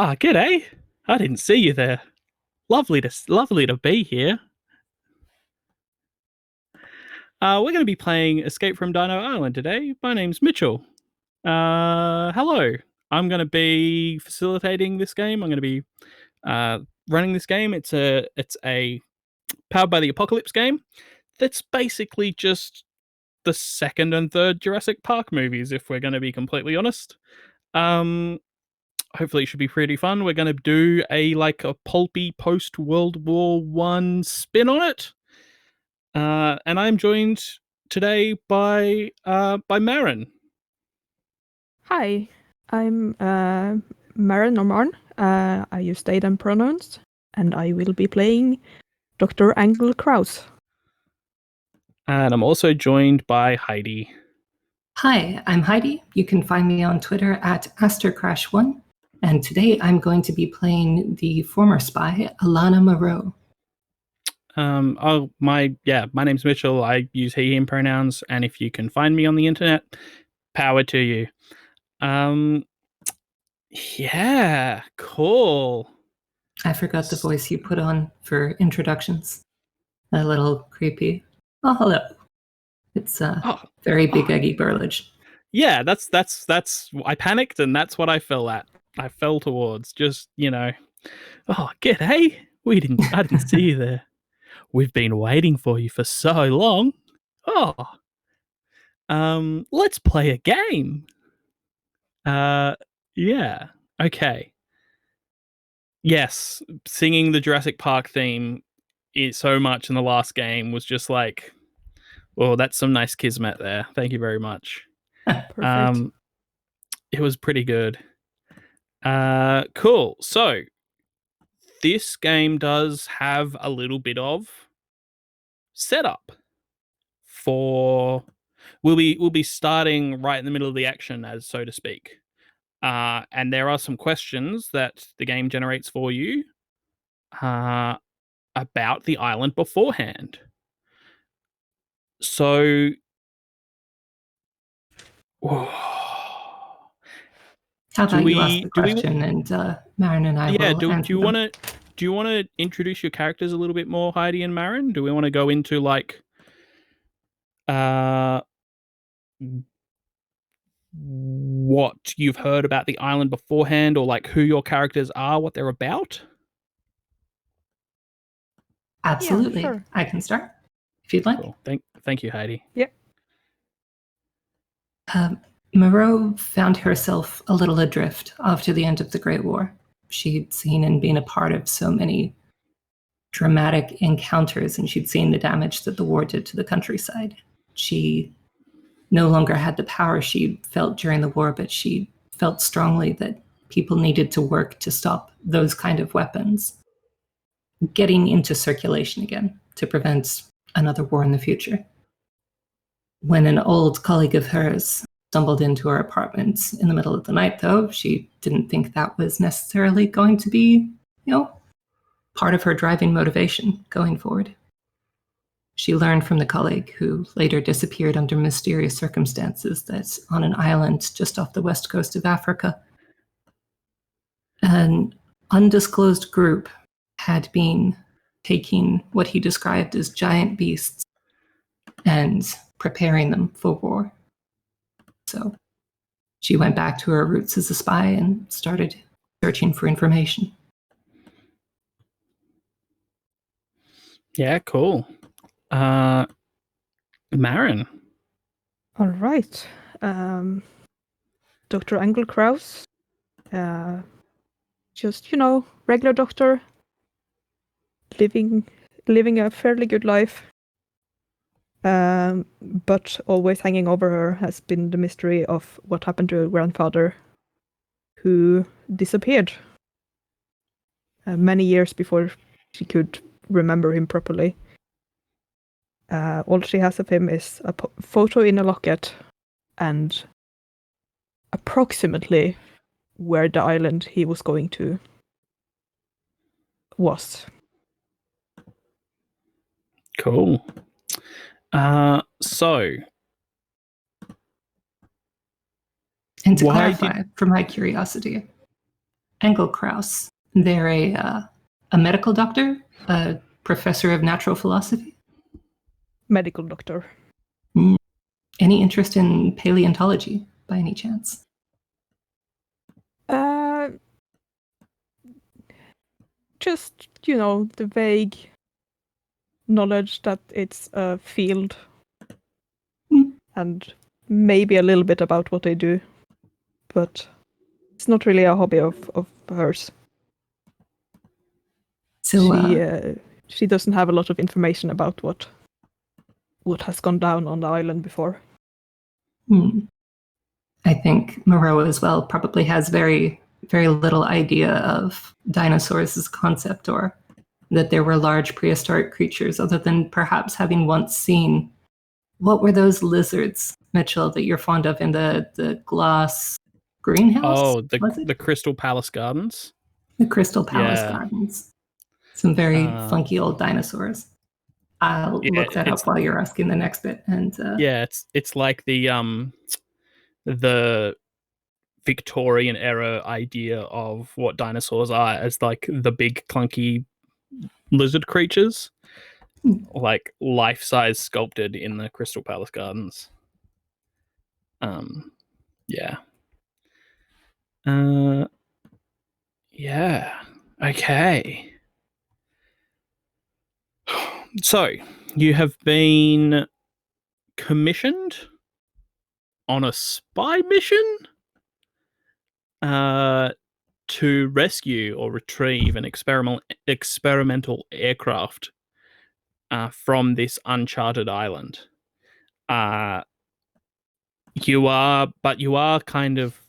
Ah, g'day. I didn't see you there. Lovely to be here. We're going to be playing Escape from Dino Island today. My name's Mitchell. Hello. I'm going to be facilitating this game. I'm going to be running this game. It's a Powered by the Apocalypse game. That's basically just the second and third Jurassic Park movies, if we're going to be completely honest. Um, Hopefully it should be pretty fun. We're going to do a pulpy post World War One spin on it. And I'm joined today by Marin. Hi, I'm Maren or Marn. I use they them pronouns, and I will be playing Dr. Angle Kraus. And I'm also joined by Heidi. Hi, I'm Heidi. You can find me on Twitter at AsterCrash1. And today I'm going to be playing the former spy, Alana Moreau. My name's Mitchell. I use he, him pronouns, and if you can find me on the internet, power to you. Yeah, cool. I forgot the voice you put on for introductions. A little creepy. Oh, hello. It's very big eggy Burlage. Yeah, that's I panicked, and that's what I fell at. I fell towards just, oh, g'day. I didn't see you there. We've been waiting for you for so long. Oh. Let's play a game. Yeah. Okay. Yes, singing the Jurassic Park theme so much in the last game was just like, well, that's some nice kismet there. Thank you very much. Perfect. It was pretty good. Cool. So this game does have a little bit of setup for. We'll be starting right in the middle of the action, as so to speak. And there are some questions that the game generates for you about the island beforehand. So, how about you ask the question and Marin and I will answer them. Do you want to introduce your characters a little bit more, Heidi and Marin? Do we want to go into what you've heard about the island beforehand, or who your characters are, what they're about? Absolutely. Yeah, sure. I can start if you'd like. Cool. Thank you, Heidi. Yep. Moreau found herself a little adrift after the end of the Great War. She'd seen and been a part of so many dramatic encounters, and she'd seen the damage that the war did to the countryside. She no longer had the power she felt during the war, but she felt strongly that people needed to work to stop those kind of weapons getting into circulation again to prevent another war in the future. When an old colleague of hers stumbled into her apartment in the middle of the night, though, she didn't think that was necessarily going to be, part of her driving motivation going forward. She learned from the colleague, who later disappeared under mysterious circumstances, that on an island just off the west coast of Africa, an undisclosed group had been taking what he described as giant beasts and preparing them for war. So she went back to her roots as a spy and started searching for information. Yeah, cool. Marin. All right. Dr. Angle Kraus. Just, regular doctor. Living a fairly good life. But always hanging over her has been the mystery of what happened to her grandfather, who disappeared many years before she could remember him properly. All she has of him is a photo in a locket and approximately where the island he was going to was. Cool. So. And to clarify, for my curiosity, Engelkraus. They're a medical doctor, a professor of natural philosophy. Medical doctor. Any interest in paleontology by any chance? Just, the vague knowledge that it's a field and maybe a little bit about what they do, but it's not really a hobby of hers. So she doesn't have a lot of information about what has gone down on the island before. I think Moreau as well probably has very, very little idea of dinosaurs as a concept, or that there were large prehistoric creatures, other than perhaps having once seen, what were those lizards, Mitchell, that you're fond of in the glass greenhouse? Oh, the Crystal Palace Gardens. The Crystal Palace Yeah. Gardens. Some very funky old dinosaurs. I'll look that up while you're asking the next bit. And yeah, it's like the Victorian era idea of what dinosaurs are as like the big clunky lizard creatures, like life-size sculpted in the Crystal Palace Gardens. Yeah. Yeah. Okay. So, you have been commissioned on a spy mission to rescue or retrieve an experimental aircraft from this uncharted island. You are kind of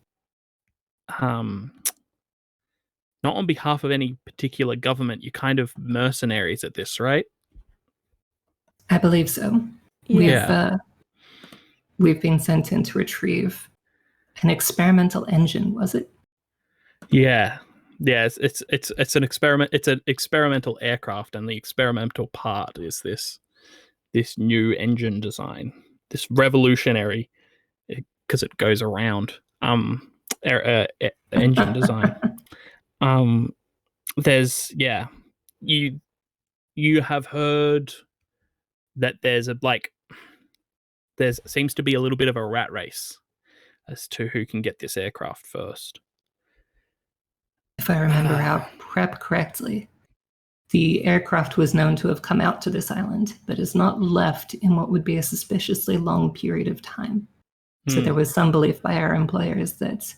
not on behalf of any particular government. You're kind of mercenaries at this, right? I believe so. Yeah. We've been sent in to retrieve an experimental engine, was it? Yeah. Yeah, it's an experiment. It's an experimental aircraft, and the experimental part is this new engine design, this revolutionary, because it goes around engine design. There's you have heard that there seems to be a little bit of a rat race as to who can get this aircraft first. If I remember our prep correctly, the aircraft was known to have come out to this island, but has not left in what would be a suspiciously long period of time. So there was some belief by our employers that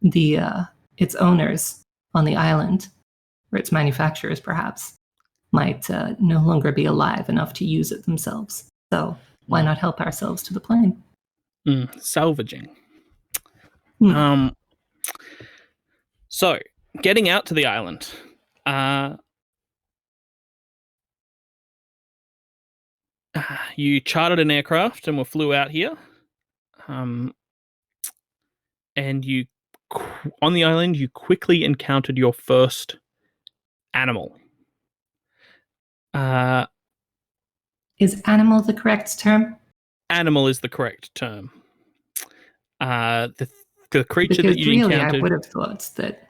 its owners on the island, or its manufacturers perhaps, might no longer be alive enough to use it themselves. So why not help ourselves to the plane? Salvaging. So, getting out to the island. You chartered an aircraft and flew out here. And you, on the island, you quickly encountered your first animal. Is animal the correct term? Animal is the correct term. The creature because that you really, encountered. I would have thought that,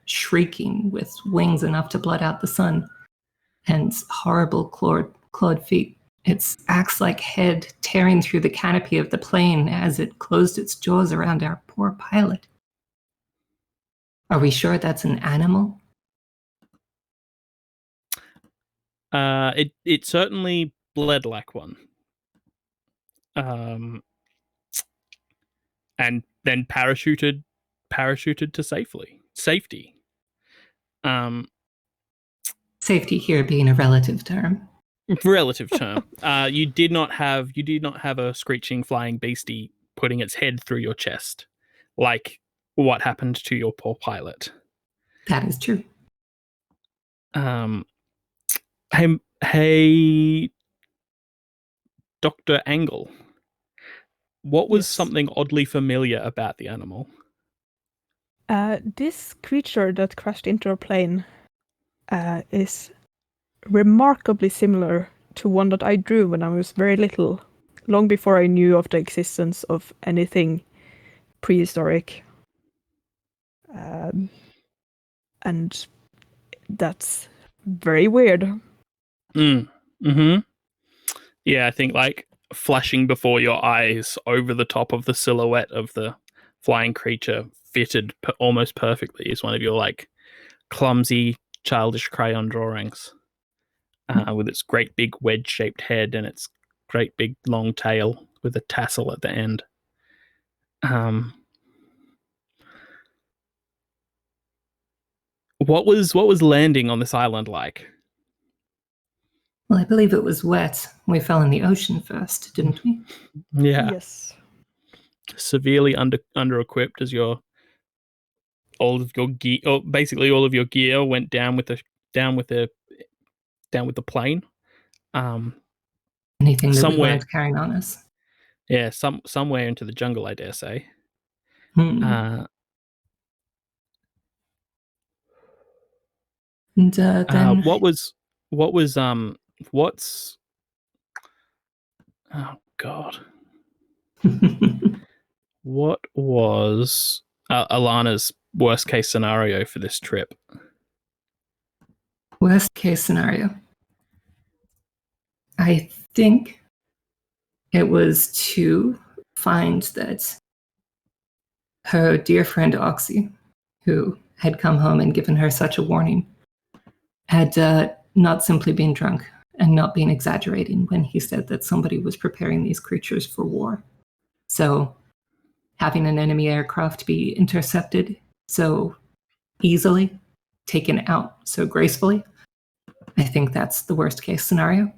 shrieking with wings enough to blood out the sun and horrible clawed feet, its axe-like head tearing through the canopy of the plane as it closed its jaws around our poor pilot. Are we sure that's an animal? It certainly bled like one. And then parachuted to safety. Safety here being a relative term. Relative term. You did not have a screeching flying beastie putting its head through your chest, like what happened to your poor pilot. That is true. Hey, Dr. Angle. What was something oddly familiar about the animal? This creature that crashed into our plane is remarkably similar to one that I drew when I was very little, long before I knew of the existence of anything prehistoric. and that's very weird. Mm-hmm. Yeah, I think like flashing before your eyes over the top of the silhouette of the flying creature fitted almost perfectly is one of your like clumsy childish crayon drawings with its great big wedge-shaped head and its great big long tail with a tassel at the end. What was landing on this island like? Well, I believe it was wet. We fell in the ocean first, didn't we? Yeah, Yes. severely under equipped as all of your gear, or basically all of your gear went down with the plane. Anything that we Somewhere, weren't carrying on us. yeah, somewhere into the jungle, I dare say. And then what's oh god, what was Alana's worst case scenario for this trip? worst case scenario. I think it was to find that her dear friend Oxy, who had come home and given her such a warning, had not simply been drunk and not been exaggerating when he said that somebody was preparing these creatures for war. So having an enemy aircraft be intercepted so easily, taken out so gracefully, I think that's the worst case scenario.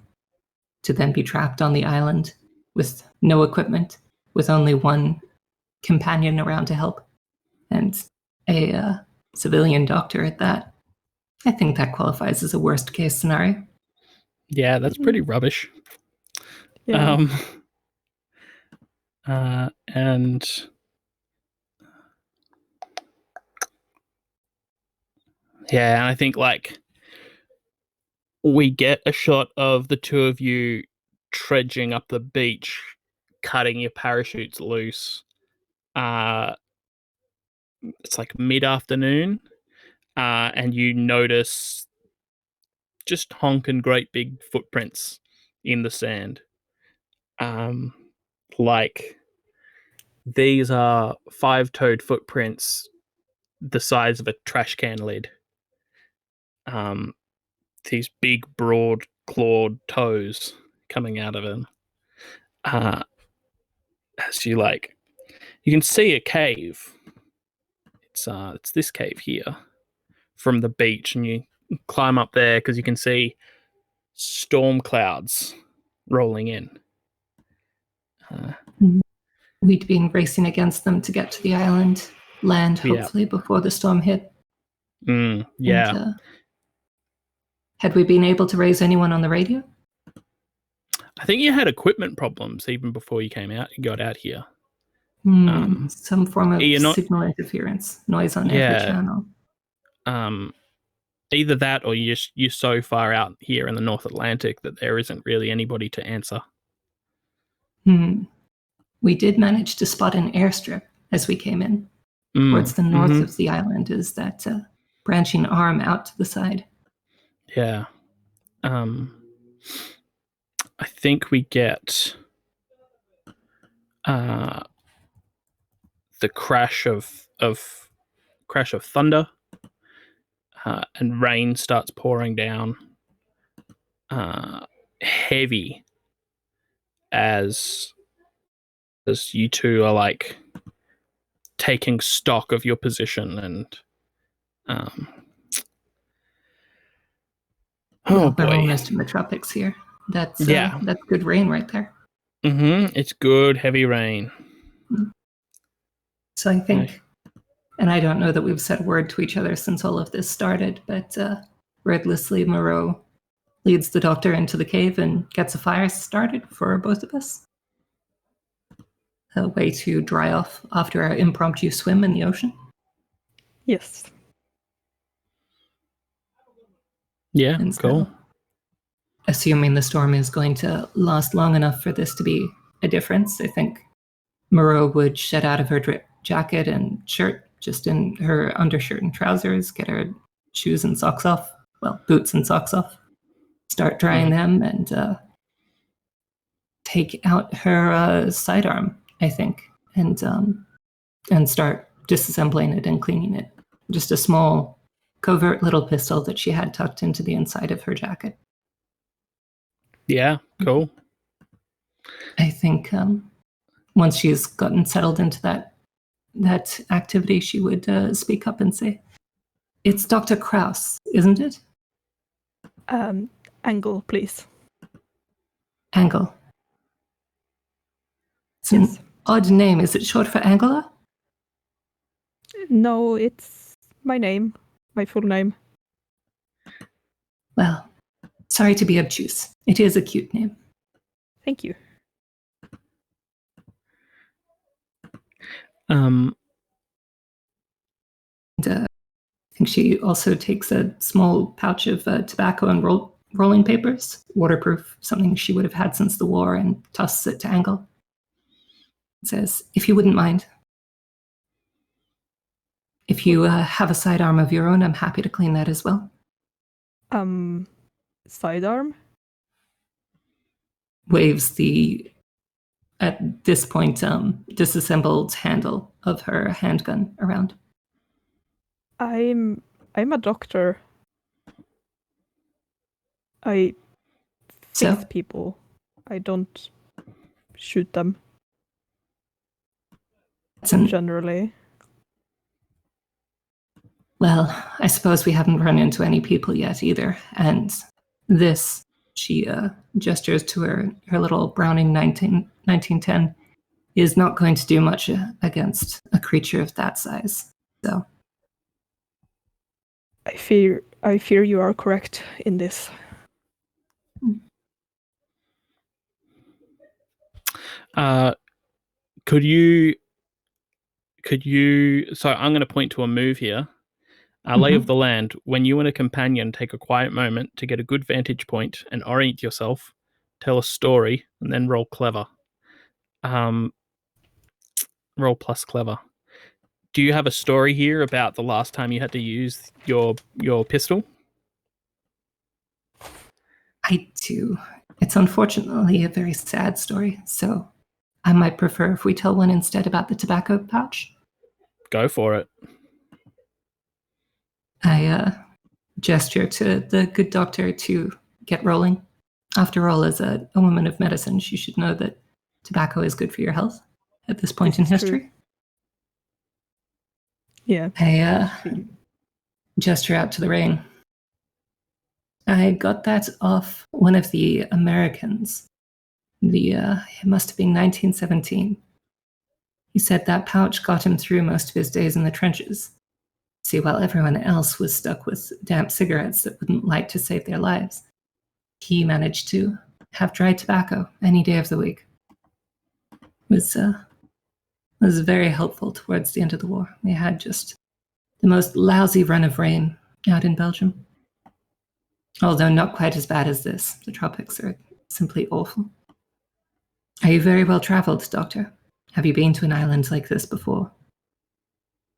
To then be trapped on the island with no equipment, with only one companion around to help, and a civilian doctor at that. I think that qualifies as a worst case scenario. Yeah, that's pretty rubbish. Yeah. And yeah, and I think like we get a shot of the two of you trudging up the beach, cutting your parachutes loose. It's like mid-afternoon, and you notice just honking great big footprints in the sand. Like these are 5-toed footprints the size of a trash can lid. These big, broad, clawed toes coming out of them. As you like, you can see a cave. It's this cave here from the beach, and you climb up there because you can see storm clouds rolling in. We'd been racing against them to get to the island, land hopefully before the storm hit. Yeah. And, had we been able to raise anyone on the radio? I think you had equipment problems even before you got out here. Some form of signal interference, noise on every channel. Either that or you're so far out here in the North Atlantic that there isn't really anybody to answer. We did manage to spot an airstrip as we came in. Towards the north of the island is that branching arm out to the side. Yeah. I think we get the crash of thunder, and rain starts pouring down, heavy as you two are like taking stock of your position and We're boy, almost in the tropics here. That's good rain right there. It's good heavy rain. So I think, and I don't know that we've said a word to each other since all of this started, but wordlessly Moreau leads the doctor into the cave and gets a fire started for both of us. A way to dry off after our impromptu swim in the ocean. Yes. Yeah, and cool. So, assuming the storm is going to last long enough for this to be a difference, I think Moreau would shed out of her jacket and shirt, just in her undershirt and trousers, get her shoes and socks off. Well, boots and socks off. Start drying them and take out her sidearm, I think, and start disassembling it and cleaning it. Just a small, covert little pistol that she had tucked into the inside of her jacket. Yeah, cool. I think once she's gotten settled into that activity, she would speak up and say, "It's Dr. Kraus, isn't it?" Angle, please. Angle. It's Yes. an odd name. Is it short for Angela? No, it's my name, my full name. Well, sorry to be obtuse. It is a cute name. Thank you. And, I think she also takes a small pouch of tobacco and rolling papers, waterproof, something she would have had since the war, and tosses it to Angle. It says, "If you wouldn't mind. If you have a sidearm of your own, I'm happy to clean that as well." Sidearm? Waves the, at this point, disassembled handle of her handgun around. I'm a doctor. I fix So? people. I don't shoot them generally. Well, I suppose we haven't run into any people yet either. And this, she gestures to her little Browning 1910, is not going to do much against a creature of that size. So I fear you are correct in this. Could you? So I'm going to point to a move here. Lay of the land. When you and a companion take a quiet moment to get a good vantage point and orient yourself, tell a story, and then roll clever. Roll plus clever. Do you have a story here about the last time you had to use your pistol? I do. It's unfortunately a very sad story, so I might prefer if we tell one instead about the tobacco pouch. Go for it. I gesture to the good doctor to get rolling. After all, as a woman of medicine, she should know that tobacco is good for your health at this point in history. True. Yeah. I gesture out to the rain. I got that off one of the Americans. It must have been 1917. He said that pouch got him through most of his days in the trenches. See, while everyone else was stuck with damp cigarettes that wouldn't light to save their lives, he managed to have dry tobacco any day of the week. Was very helpful towards the end of the war. We had just the most lousy run of rain out in Belgium. Although not quite as bad as this. The tropics are simply awful. Are you very well traveled, Doctor? Have you been to an island like this before?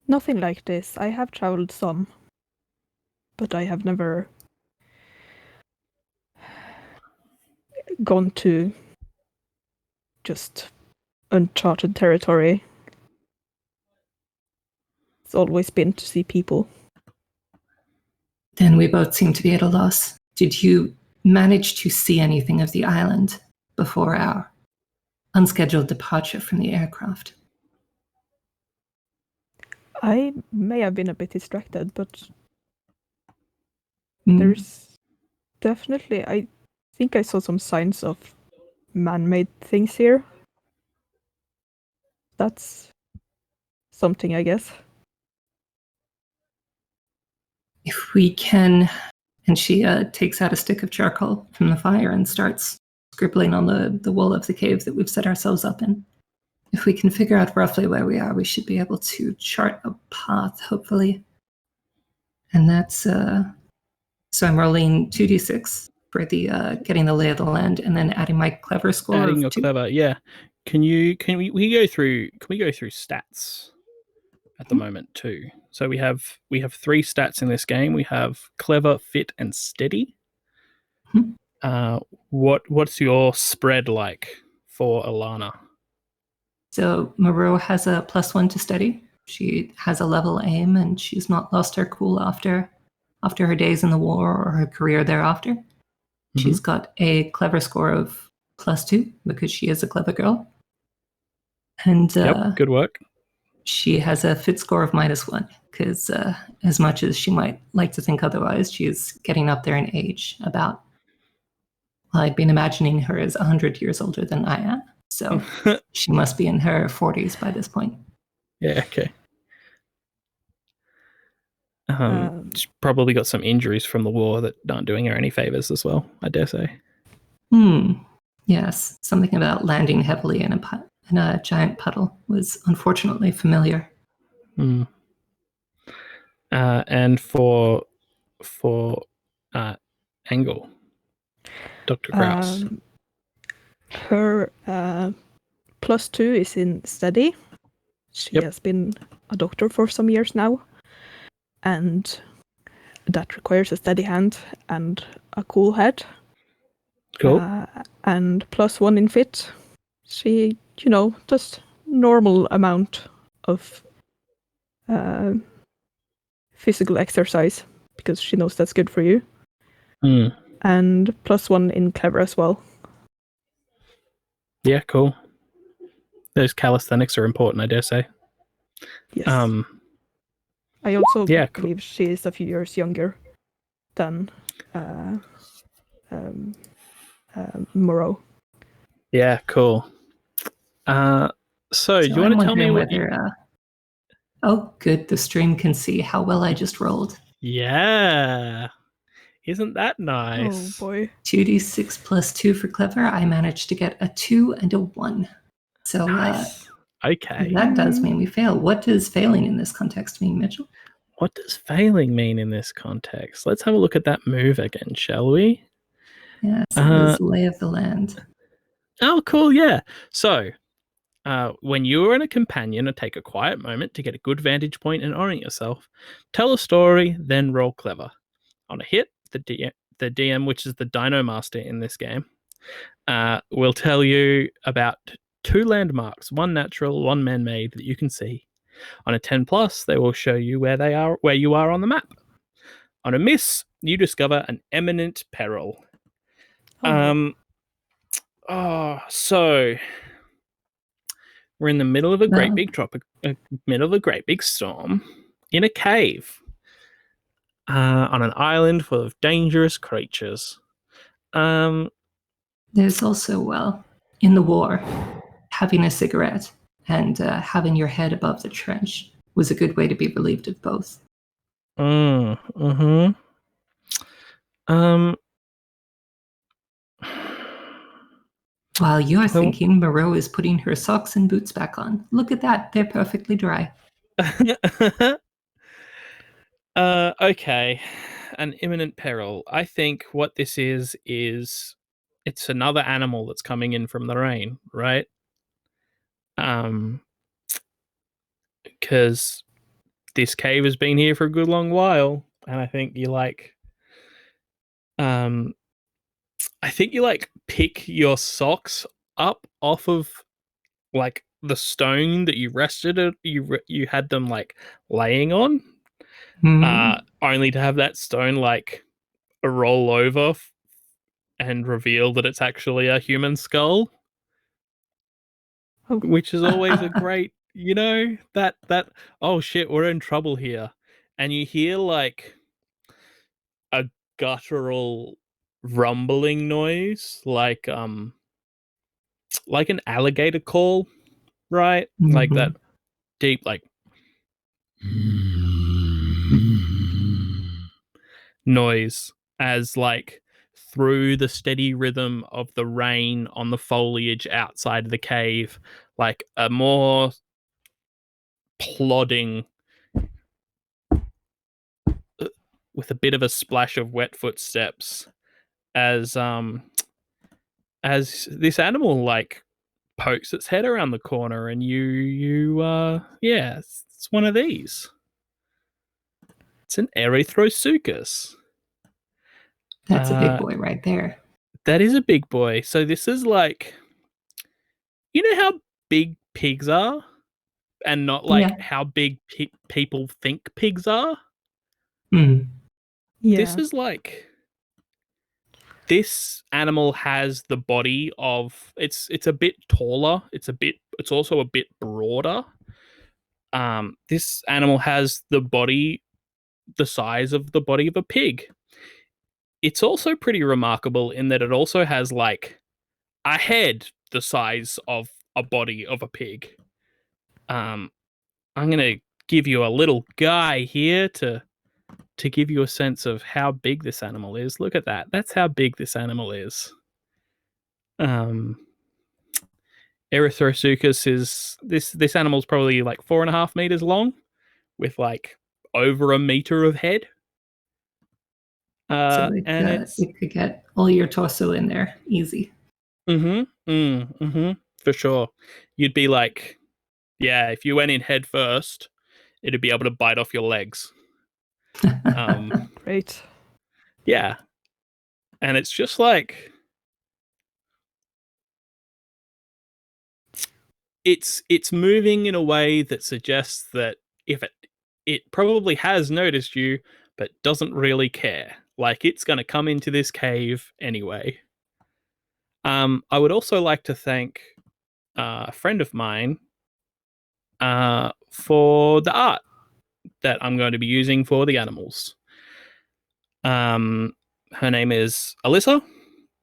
Nothing like this. I have traveled some, but I have never gone to just uncharted territory. It's always been to see people. Then we both seem to be at a loss. Did you manage to see anything of the island before our unscheduled departure from the aircraft? I may have been a bit distracted, but there's definitely, I think I saw some signs of man-made things here. That's something, I guess. If we can, and she takes out a stick of charcoal from the fire and starts scribbling on the wall of the cave that we've set ourselves up in. If we can figure out roughly where we are, we should be able to chart a path, hopefully. And that's, so I'm rolling 2d6 for the getting the lay of the land, and then adding my clever score. Adding your clever, yeah. Can we go through stats at the moment too? So we have 3 stats in this game. We have clever, fit, and steady. Hmm. What's your spread like for Alana? So Moreau has a +1 to steady. She has a level aim, and she's not lost her cool after her days in the war or her career thereafter. Mm-hmm. She's got a clever score of +2 because she is a clever girl. And Yep, good work. she has a fit score of -1 because as much as she might like to think otherwise, she is getting up there in age. I've been imagining her as 100 years older than I am. So she must be in her 40s by this point. Yeah, okay. She's probably got some injuries from the war that aren't doing her any favors as well, I dare say. Yes, something about landing heavily in a giant puddle was unfortunately familiar. And for Angle, Dr. Kraus. Her +2 is in steady. She has been a doctor for some years now, and that requires a steady hand and a cool head. Cool. And +1 in fit. She, just normal amount of physical exercise because she knows that's good for you. And +1 in clever as well. Yeah, cool. Those calisthenics are important, I dare say. Yes. I also believe she is a few years younger than Moreau. Yeah, cool. So do you want to tell me what Oh, good. The stream can see how well I just rolled. Yeah. Isn't that nice? Oh, boy. 2d6 +2 for clever. I managed to get a 2 and a 1. So nice. Okay. That does mean we fail. What does failing in this context mean, Mitchell? What does failing mean in this context? Let's have a look at that move again, shall we? Yes, it was lay of the land. Oh, cool, yeah. So, when you are in a companion, take a quiet moment to get a good vantage point and orient yourself. Tell a story, then roll clever. On a hit, the DM, which is the Dino Master in this game, will tell you about 2 landmarks, one natural, one man-made, that you can see. On a 10+, they will show you where you are on the map. On a miss, you discover an imminent peril. So we're in the middle of a great big storm in a cave on an island full of dangerous creatures. There's also, in the war, having a cigarette and having your head above the trench was a good way to be relieved of both. While you're thinking, Moreau is putting her socks and boots back on. Look at that. They're perfectly dry. Okay. An imminent peril. I think what this is it's another animal that's coming in from the rain, right? Because this cave has been here for a good long while, and I think you pick your socks up off of like the stone that you rested it, you had them like laying on, only to have that stone like roll over and reveal that it's actually a human skull, which is always a great, that oh shit, we're in trouble here, and you hear like a guttural rumbling noise, like an alligator call, right? Like that deep, like noise, as like through the steady rhythm of the rain on the foliage outside of the cave, like a more plodding with a bit of a splash of wet footsteps as this animal like pokes its head around the corner, and it's one of these. It's an Erythrosuchus. That's a big boy right there. That is a big boy. So this is like, you know how big pigs are, and not like how big people think pigs are. Mm. Yeah. This is like, this animal has the body of, it's a bit taller. It's also a bit broader. This animal has the size of the body of a pig. It's also pretty remarkable in that it also has like a head the size of a body of a pig. I'm gonna give you a little guy here to give you a sense of how big this animal is. Look at that. That's how big this animal is. Erythrosuchus is this animal's probably like 4.5 meters long, with like over a meter of head. So And it could get all your torso in there easy. For sure. You'd be like, yeah, if you went in head first, it'd be able to bite off your legs. Great. Yeah. And it's just like, it's moving in a way that suggests that if it probably has noticed you, but doesn't really care. Like, it's going to come into this cave anyway. I would also like to thank a friend of mine for the art that I'm going to be using for the animals. Her name is Alyssa.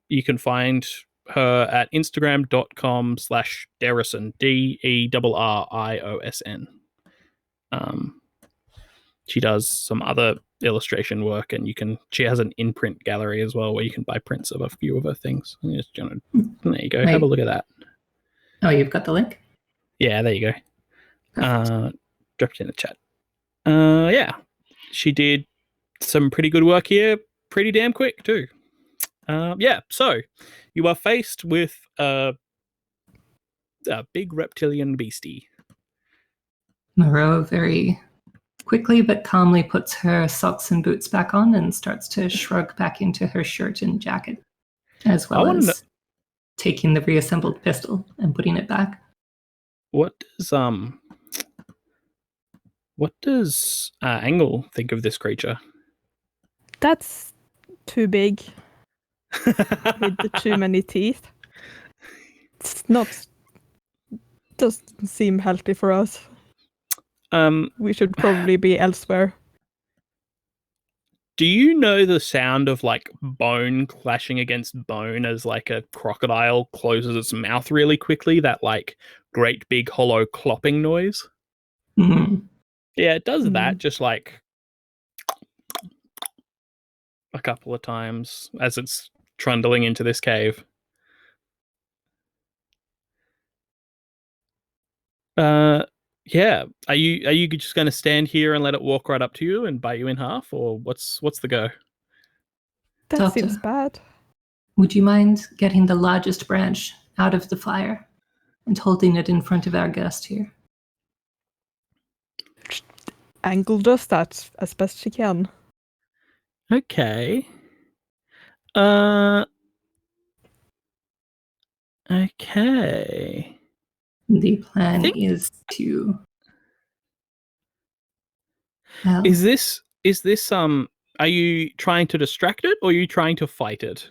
You can find her at instagram.com/Derrison, DERRIOSN. She does some other illustration work, and she has an in-print gallery as well where you can buy prints of a few of her things. There you go. Have a look at that. Oh, you've got the link? Yeah, there you go. Dropped in the chat. Yeah, she did some pretty good work here, pretty damn quick too. Yeah, so you are faced with a big reptilian beastie. Moreau very quickly but calmly puts her socks and boots back on and starts to shrug back into her shirt and jacket, as well as taking the reassembled pistol and putting it back. What does Angle think of this creature? That's too big with too many teeth. It's not, doesn't seem healthy for us. We should probably be elsewhere. Do you know the sound of like bone clashing against bone as like a crocodile closes its mouth really quickly? That like great big hollow clopping noise? Mm-hmm. Yeah, it does that just like a couple of times as it's trundling into this cave. Yeah. Are you just going to stand here and let it walk right up to you and bite you in half, or what's the go? That Doctor, seems bad. would you mind getting the largest branch out of the fire and holding it in front of our guest here? Angle does that as best she can. Okay. Okay. The plan is to... Well, Is this are you trying to distract it or are you trying to fight it?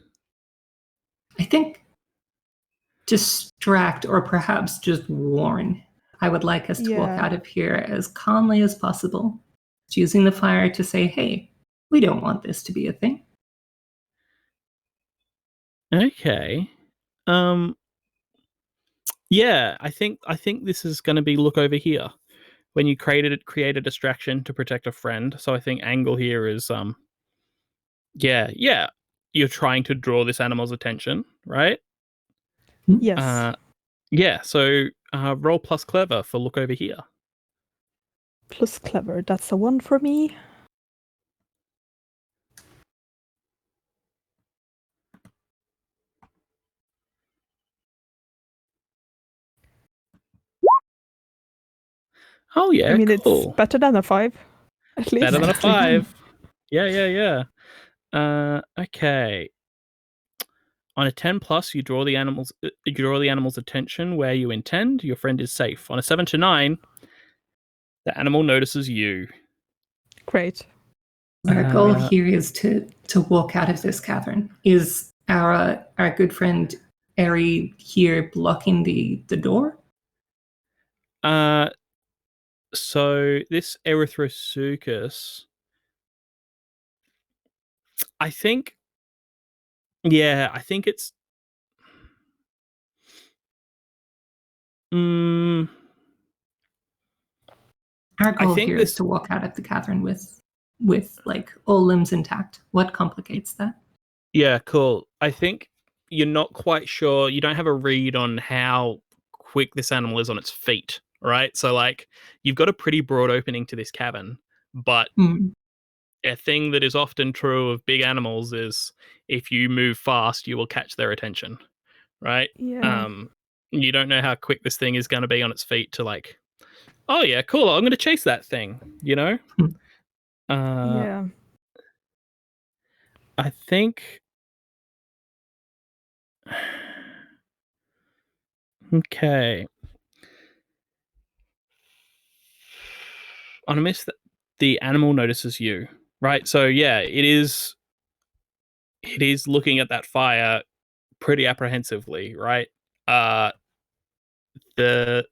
I think distract or perhaps just warn. I would like us to walk out of here as calmly as possible, using the fire to say, hey, we don't want this to be a thing. Okay. Yeah, I think this is going to be look over here. When you create a distraction to protect a friend. So I think Angle here is yeah, you're trying to draw this animal's attention, right? Yes. Yeah, so roll plus clever for look over here. Plus clever, that's a 1 for me. Oh yeah, I mean, cool. it's better than a 5. At least Better than a 61. 5. Yeah. Okay. On a 10 plus, you draw the animal's attention where you intend. Your friend is safe. On a 7 to 9, the animal notices you. Great. Our goal here is to walk out of this cavern. Is our good friend Eri here blocking the door? So this Erythrosuchus, I think it's Our I goal think here is this to walk out of the cavern with like all limbs intact. What complicates that? Yeah, cool. I think you're not quite sure. You don't have a read on how quick this animal is on its feet, right? So, like, you've got a pretty broad opening to this cavern, but Hmm. a thing that is often true of big animals is if you move fast, you will catch their attention, right? Yeah. You don't know how quick this thing is going to be on its feet to, like, oh, yeah, cool, I'm going to chase that thing, you know? Hmm. Uh, Yeah. I think. Okay. On a miss, the animal notices you, right? So yeah, it is looking at that fire pretty apprehensively, right? Uh, the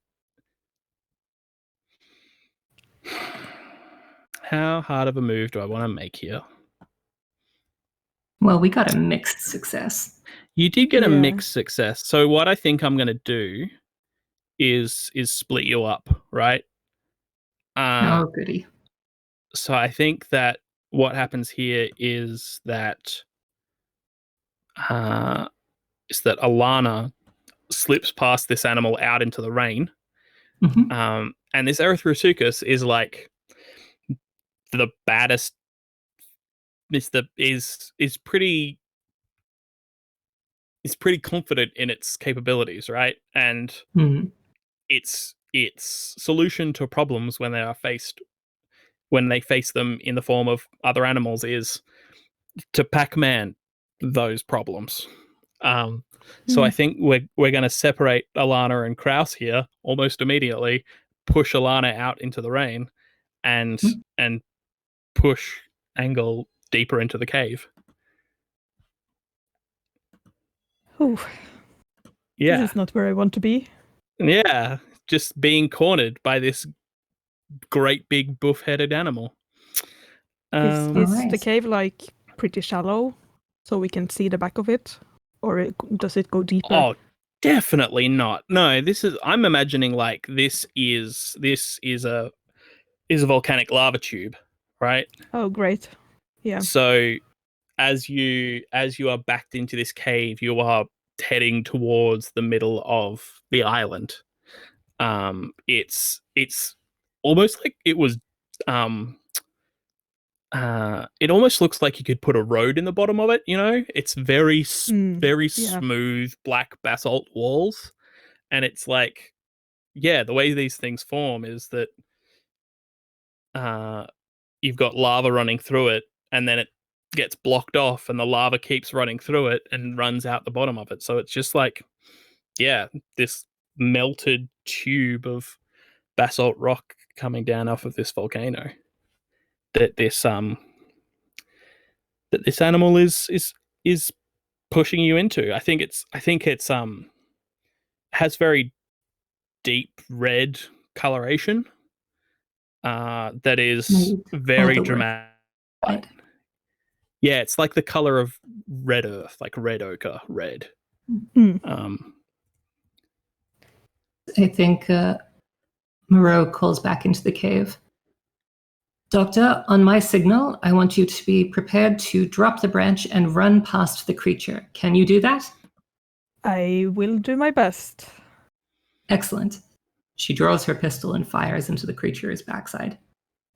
How hard of a move do I want to make here? Well, we got a mixed success. You did get a Yeah. mixed success. So what I think I'm going to do is split you up, right? Oh, goody. So I think that what happens here uh, is that Alana slips past this animal out into the rain. Mhm. And this Erythrosuchus is like the baddest. Is pretty confident in its capabilities, right? And Mhm. its solution to problems when they face them in the form of other animals is to Pac-Man those problems. Um, so I Mm. think we're going to separate Alana and Kraus here almost immediately, push Alana out into the rain, and Mhm. and push Angle deeper into the cave. Ooh, this Yeah, is not where I want to be. yeah, just being cornered by this great big buff-headed animal. Is All is the right. cave like pretty shallow, so we can see the back of it, or does it go deeper? Oh, definitely not. No, I'm imagining like this is a volcanic lava tube, right? Oh, great. Yeah. So as you are backed into this cave, you are heading towards the middle of the island. It's almost like it was um it almost looks like you could put a road in the bottom of it, you know? It's very Yeah. smooth black basalt walls, and it's like, yeah, the way these things form is that uh you've got lava running through it, and then it gets blocked off and the lava keeps running through it and runs out the bottom of it. So it's just like, yeah, this melted tube of basalt rock coming down off of this volcano that this animal is pushing you into. I think it's has very deep red coloration that is Made all very the work. dramatic. Right. Yeah, it's like the color of red earth, like red ochre red. Mm. I think Moreau calls back into the cave. Doctor, on my signal, I want you to be prepared to drop the branch and run past the creature. Can you do that? I will do my best. Excellent. She draws her pistol and fires into the creature's backside.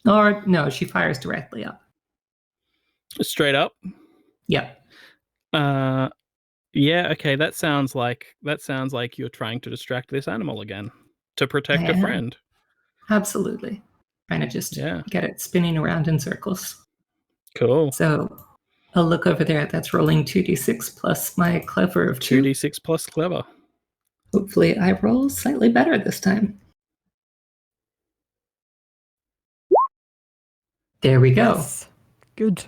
Or no, she fires directly up. Straight up. Yep. Uh, yeah. Okay. That sounds like you're trying to distract this animal again to I protect a am. friend. Absolutely. trying to just Yeah. get it spinning around in circles. Cool. So I'll look over there. That's rolling 2d6 plus my clever of 2. 2d6 plus clever. Hopefully I roll slightly better this time. There we go. Yes. Good.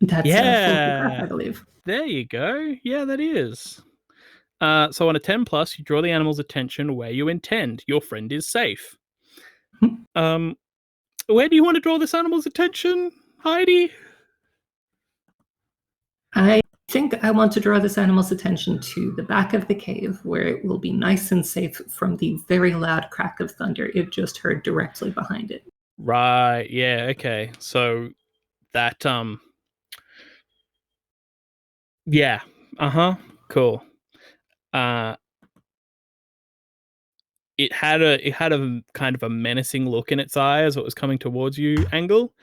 That's Yeah. full success, I believe. There you go. Yeah, that is. So on a 10 plus, you draw the animal's attention where you intend. Your friend is safe. Where do you want to draw this animal's attention, Heidi? I think I want to draw this animal's attention to the back of the cave, where it will be nice and safe from the very loud crack of thunder it just heard directly behind it. Right. Yeah. Okay. So that yeah. Cool. It had a kind of a menacing look in its eye as it was coming towards you, Angle.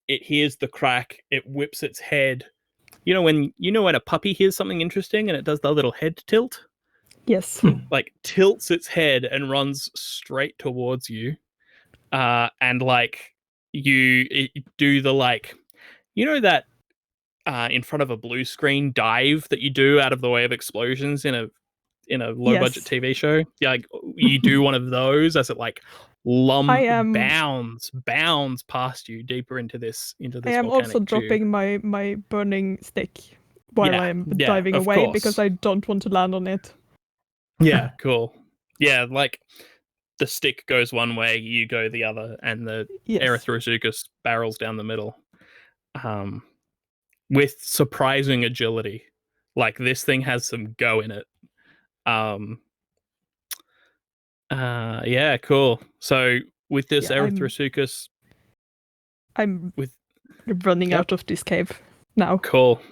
It hears the crack, it whips its head. You know when a puppy hears something interesting and it does the little head tilt? Yes. Like tilts its head and runs straight towards you. And like you do the like that in front of a blue screen dive that you do out of the way of explosions in a low budget TV show. Yeah, like you do one of those as it like bounds past you deeper into this I am volcanic also tube. dropping my burning stick while I'm Yeah, diving of away course. because I don't want to land on it. Yeah, cool. Yeah, like the stick goes one way, you go the other, and the Erythrosuchus barrels down the middle. With surprising agility. Like this thing has some go in it. Yeah, cool. So with this Erythrosuchus, I'm running out of this cave now. Cool.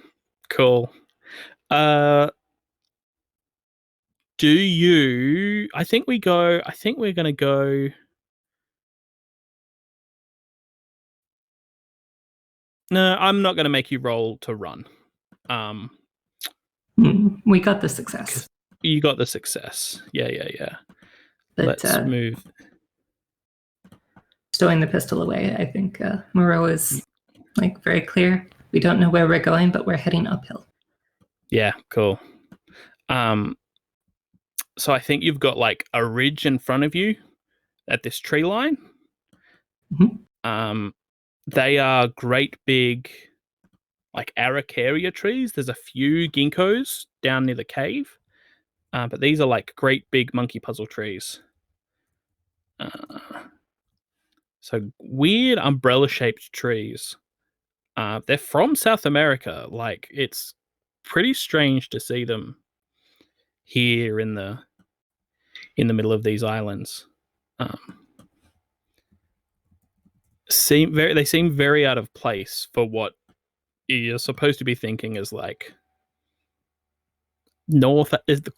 Do you? I think we're gonna go. No, I'm not gonna make you roll to run. We got the success. You got the success. Yeah. But, let's move. Stowing the pistol away, I think Moreau is like very clear. We don't know where we're going, but we're heading uphill. Yeah, cool. So I think you've got like a ridge in front of you at this tree line. They are great big like Araucaria trees. There's a few ginkgos down near the cave. But these are like great big monkey puzzle trees. So weird umbrella-shaped trees. They're from South America. Like it's pretty strange to see them here in the middle of these islands. They seem very out of place for what you're supposed to be thinking is like North is the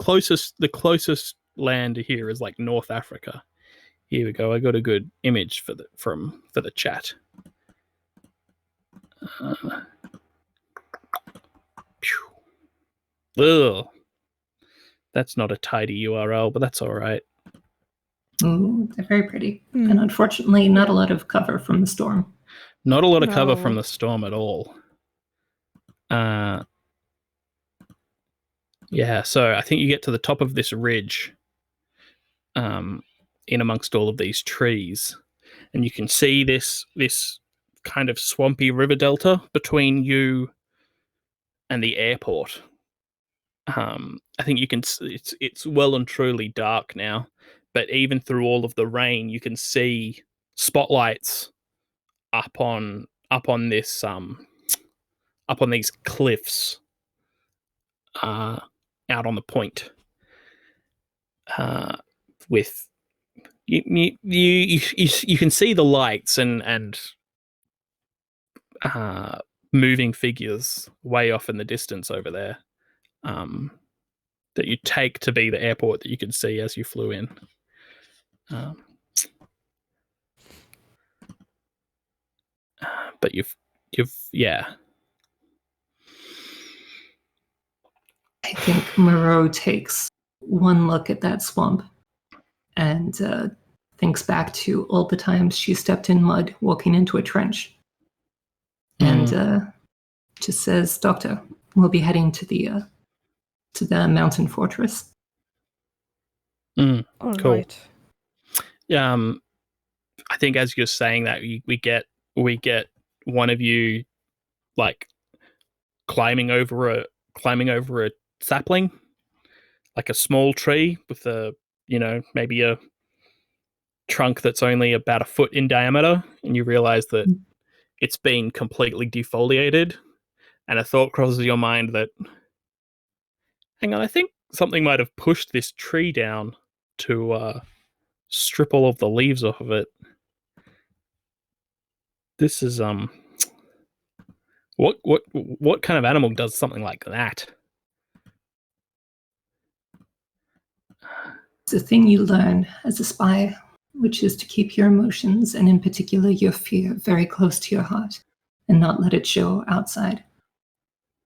closest land here is like North Africa. Here we go. I got a good image for the chat. Ugh. That's not a tidy URL, but that's all right. Ooh, they're very pretty. And unfortunately, not a lot of cover from the storm. Not a lot of cover from the storm at all. Yeah, so I think you get to the top of this ridge in amongst all of these trees, and you can see this kind of swampy river delta between you and the airport. I think you can. It's well and truly dark now, but even through all of the rain, you can see spotlights up on this up on these cliffs out on the point. With you can see the lights and moving figures way off in the distance over there. That you take to be the airport that you could see as you flew in. But you've yeah. I think Moreau takes one look at that swamp and thinks back to all the times she stepped in mud walking into a trench. And just says, "Doctor, we'll be heading to the mountain fortress." All Cool. right. I think as you're saying that, we get one of you like climbing over a sapling, like a small tree with maybe a trunk that's only about a foot in diameter, and you realize that it's been completely defoliated, and a thought crosses your mind that, hang on, I think something might have pushed this tree down to strip all of the leaves off of it. This is what kind of animal does something like that? It's a thing you learn as a spy, which is to keep your emotions, and in particular your fear, very close to your heart and not let it show outside.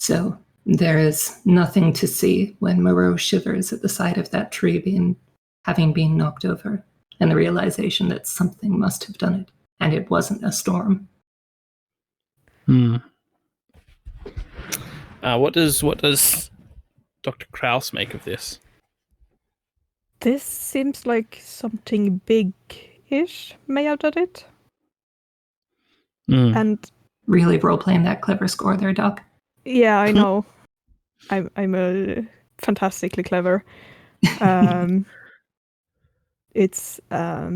So there is nothing to see when Moreau shivers at the sight of that tree having been knocked over, and the realization that something must have done it, and it wasn't a storm. What does Dr. Kraus make of this? This seems like something big-ish may have done it. And really role-playing that clever score there, Doc. Yeah, I know. I'm a fantastically clever. It's I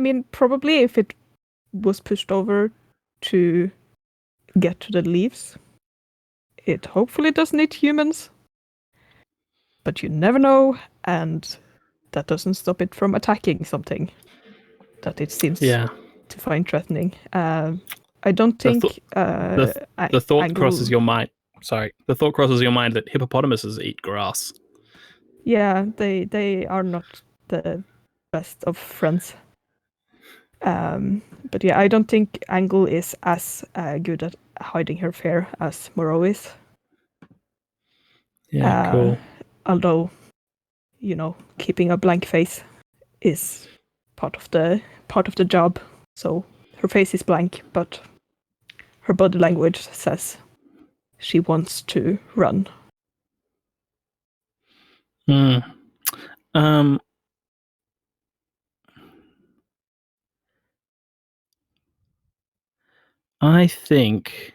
mean, probably if it was pushed over to get to the leaves, it hopefully doesn't eat humans. But you never know, and that doesn't stop it from attacking something that it seems to find threatening. I don't think the thought crosses your mind. Sorry, the thought crosses your mind that hippopotamuses eat grass. Yeah, they are not the best of friends. But yeah, I don't think Angle is as good at hiding her fear as Moreau is. Yeah, cool. Although, keeping a blank face is part of the job. So her face is blank, but her body language says she wants to run. I think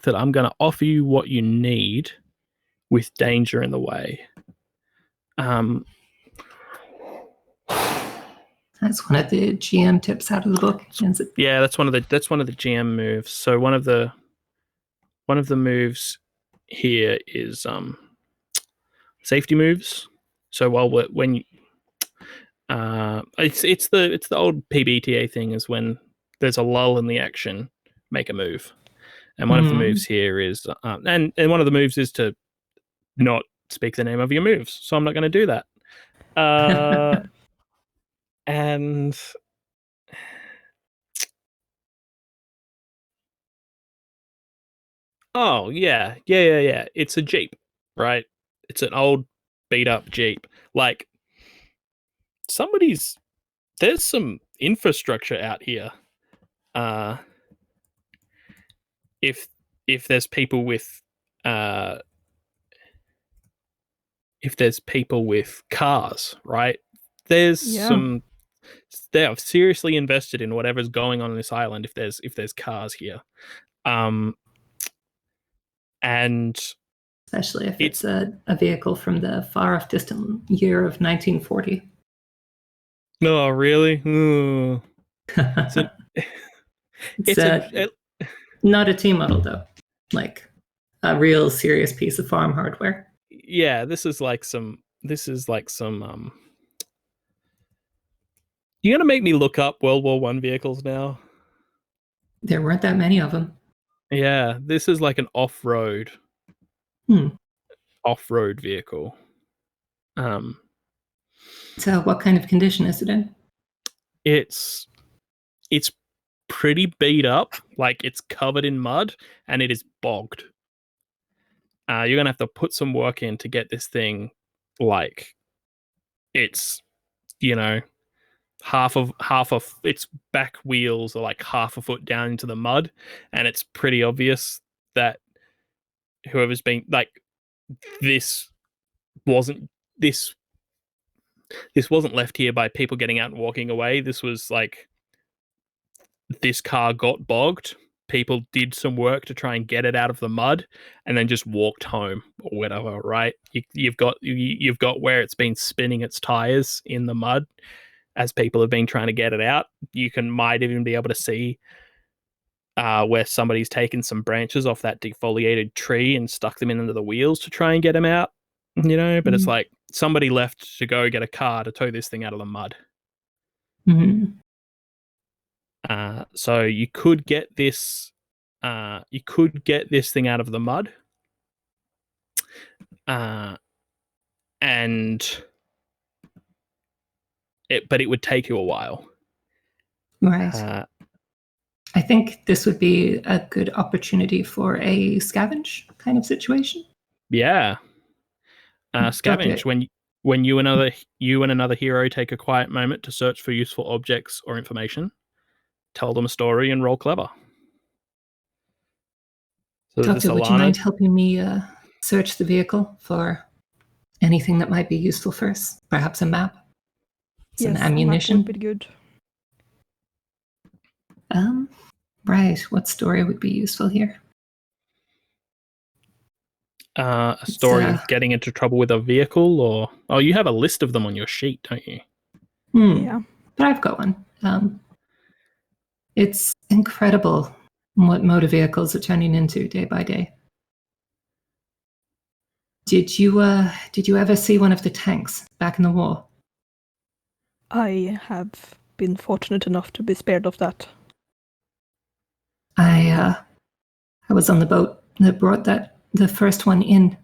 that I'm going to offer you what you need with danger in the way. That's one of the GM tips out of the book. Yeah, that's one of the GM moves. So one of the moves here is safety moves. So it's the old PBTA thing, is when there's a lull in the action, make a move. And one of the moves here is and one of the moves is to not speak the name of your moves. So I'm not going to do that. And oh yeah. It's a Jeep, right? It's an old beat up Jeep. Like there's some infrastructure out here. If there's people with cars, right? They are seriously invested in whatever's going on this island. If there's cars here, and especially if it's a vehicle from the far off distant year of 1940. No, really? It's not a T model though, like a real serious piece of farm hardware. Yeah, this is like some. You're gonna make me look up World War I vehicles now? There weren't that many of them. Yeah, this is like an off-road vehicle. So what kind of condition is it in? It's pretty beat up, like it's covered in mud and it is bogged. you're gonna have to put some work in to get this thing, like, it's, you know, half of its back wheels are like half a foot down into the mud, and it's pretty obvious that whoever's been like this wasn't this this wasn't left here by people getting out and walking away. This was like this car got bogged. People did some work to try and get it out of the mud, and then just walked home or whatever. Right? You've got where it's been spinning its tires in the mud as people have been trying to get it out. You might even be able to see where somebody's taken some branches off that defoliated tree and stuck them into the wheels to try and get them out. But it's like somebody left to go get a car to tow this thing out of the mud. Mm-hmm. So you could get this. You could get this thing out of the mud, but it would take you a while. Right. I think this would be a good opportunity for a scavenge kind of situation. Yeah. Scavenge when you and another hero take a quiet moment to search for useful objects or information, tell them a story and roll clever. So Doctor, would you mind helping me search the vehicle for anything that might be useful for us? Perhaps a map? Some ammunition? A map would be good. Right. What story would be useful here? A story of getting into trouble with a vehicle, or you have a list of them on your sheet, don't you? Yeah, but I've got one. It's incredible what motor vehicles are turning into day by day. Did you ever see one of the tanks back in the war? I have been fortunate enough to be spared of that. I was on the boat that brought the first one in.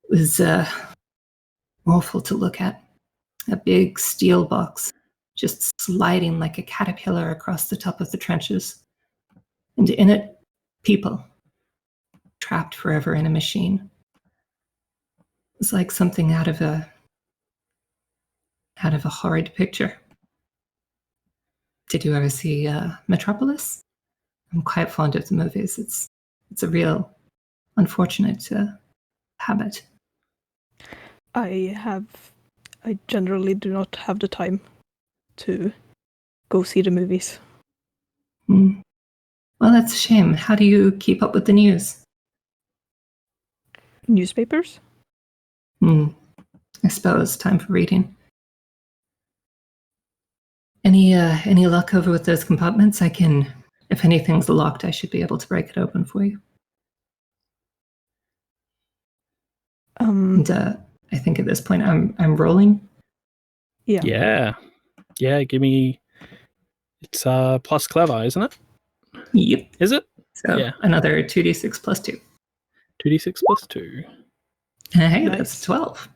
It was awful to look at. A big steel box just sliding like a caterpillar across the top of the trenches. And in it, people trapped forever in a machine. It was like something out of a horrid picture. Did you ever see Metropolis? I'm quite fond of the movies. It's a real unfortunate habit. I generally do not have the time to go see the movies. Well, that's a shame. How do you keep up with the news? Newspapers? I suppose time for reading. Any luck over with those compartments? I can, if anything's locked, I should be able to break it open for you. And I think at this point I'm rolling. Yeah. Give me. It's plus clever, isn't it? Yep. Is it? So yeah. Another 2d6 plus 2. 2d6 plus 2. Hey, nice. That's 12.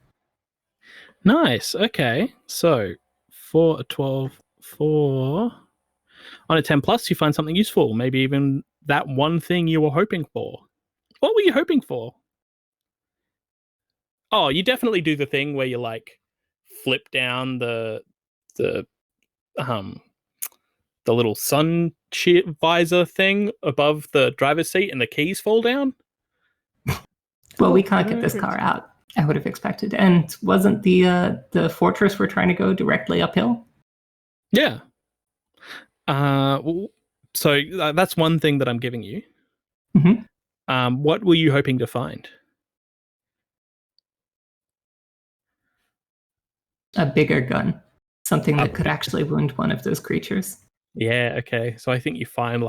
Nice. Okay. So for a 12, on a 10 plus, you find something useful. Maybe even that one thing you were hoping for. What were you hoping for? Oh, you definitely do the thing where you like flip down the little sun visor thing above the driver's seat and the keys fall down. Well, we can't get this car out. I would have expected. And wasn't the fortress we're trying to go directly uphill? Yeah. So that's one thing that I'm giving you. Mm-hmm. What were you hoping to find? A bigger gun. Something that could actually wound one of those creatures. Yeah, okay. So I think you find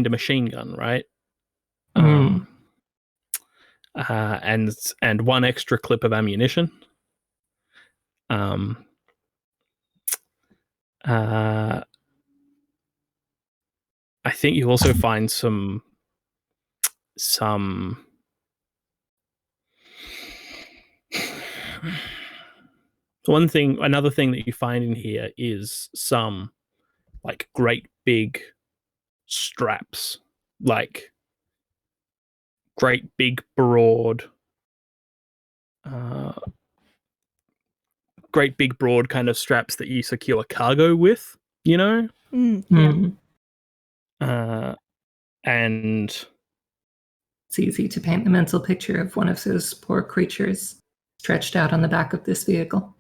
a machine gun, right? And one extra clip of ammunition. I think you also find some another thing that you find in here is some like great big straps, like great big broad kind of straps that you secure cargo with, you know? Yeah. And it's easy to paint the mental picture of one of those poor creatures stretched out on the back of this vehicle.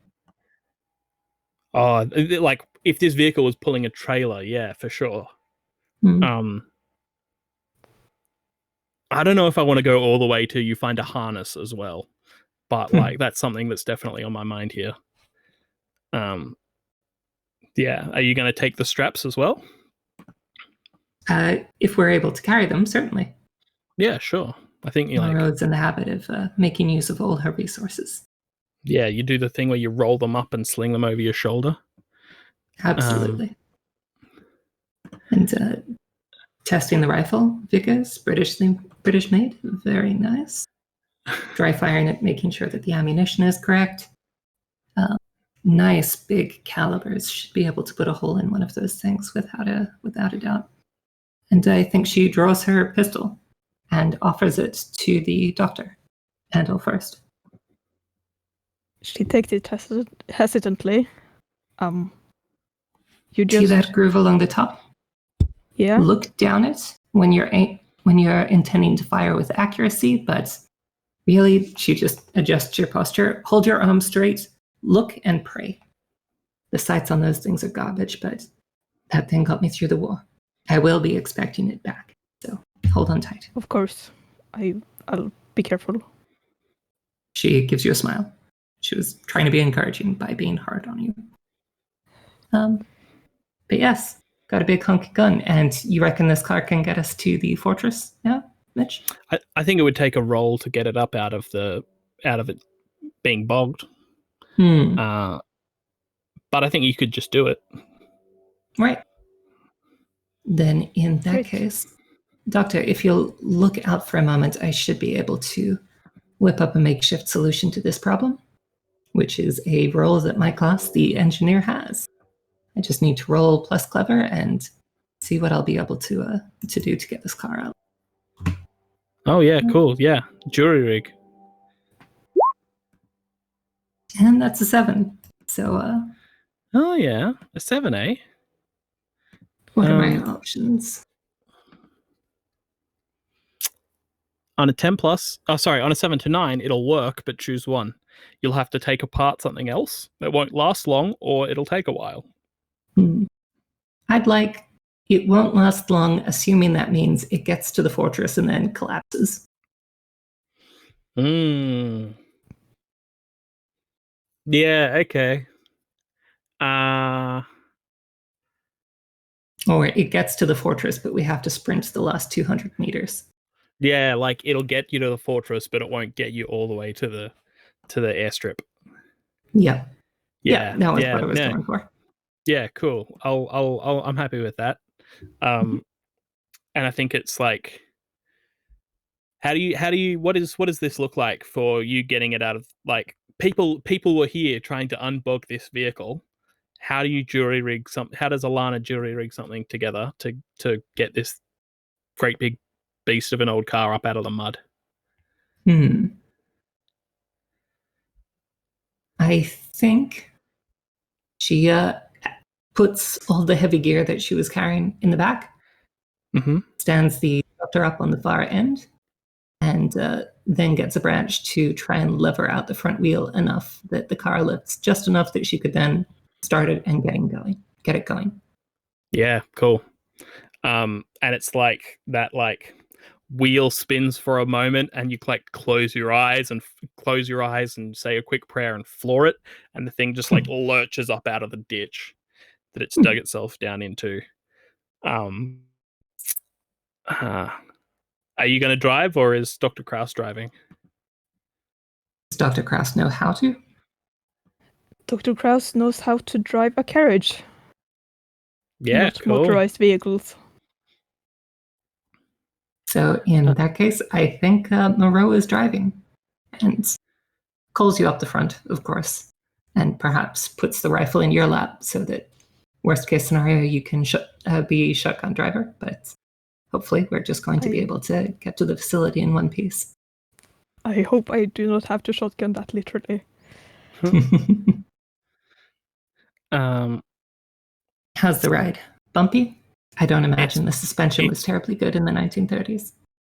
oh, like if this vehicle was pulling a trailer, yeah, for sure. I don't know if I want to go all the way to you find a harness as well, but like that's something that's definitely on my mind here. Yeah, are you going to take the straps as well? If we're able to carry them, certainly. Yeah, sure. I think you Monroe's in the habit of making use of all her resources. Yeah, you do the thing where you roll them up and sling them over your shoulder. Absolutely. And testing the rifle, Vickers, British made, very nice. Dry firing it, making sure that the ammunition is correct. Nice big calibers, should be able to put a hole in one of those things without a doubt. And I think she draws her pistol and offers it to the doctor. Handle first. She takes it hesitantly. You just See that groove along the top? Yeah. Look down it when you're intending to fire with accuracy, but really, she just adjusts your posture. Hold your arms straight. Look and pray. The sights on those things are garbage, but that thing got me through the war. I will be expecting it back, so hold on tight. Of course. I'll be careful. She gives you a smile. She was trying to be encouraging by being hard on you. But yes, got a big hunky gun, and you reckon this car can get us to the fortress now, Mitch? I think it would take a roll to get it up out of it being bogged. But I think you could just do it. Right. Then in that case, Doctor, if you'll look out for a moment, I should be able to whip up a makeshift solution to this problem, which is a roll that my class, the engineer, has. I just need to roll plus clever and see what I'll be able to do to get this car out. Oh yeah, cool. Yeah, jury rig. And that's a 7. So, oh yeah, a 7, eh? What are my options? On a 10 plus, on a 7 to 9, it'll work, but choose one. You'll have to take apart something else that won't last long, or it'll take a while. I'd like it won't last long, assuming that means it gets to the fortress and then collapses. Yeah, okay. Or it gets to the fortress, but we have to sprint the last 200 meters. Yeah, like it'll get you to the fortress, but it won't get you all the way to the airstrip. Yeah. Yeah, that was what I was going for. Yeah, cool. I'm happy with that. And I think it's like, how do you what does this look like for you getting it out of, like, people were here trying to unbog this vehicle. How do you jury rig something? How does Alana jury rig something together to get this great big beast of an old car up out of the mud? I think she puts all the heavy gear that she was carrying in the back, stands the doctor up on the far end, and then gets a branch to try and lever out the front wheel enough that the car lifts just enough that she could then start it and get it going. Yeah, cool. And it's like that, like, wheel spins for a moment and you like close your eyes and say a quick prayer and floor it, and the thing just like lurches up out of the ditch that it's dug itself down into. Are you going to drive, or is Dr. Kraus driving? Does Dr. Kraus know how to? Dr. Kraus knows how to drive a carriage. Yeah, not cool. Motorized vehicles. So in that case, I think Moreau is driving and calls you up the front, of course, and perhaps puts the rifle in your lap so that worst case scenario, you can be shotgun driver, but hopefully we're just going to be able to get to the facility in one piece. I hope I do not have to shotgun that literally. How's the ride? Bumpy? I don't imagine the suspension was it's- terribly good in the 1930s.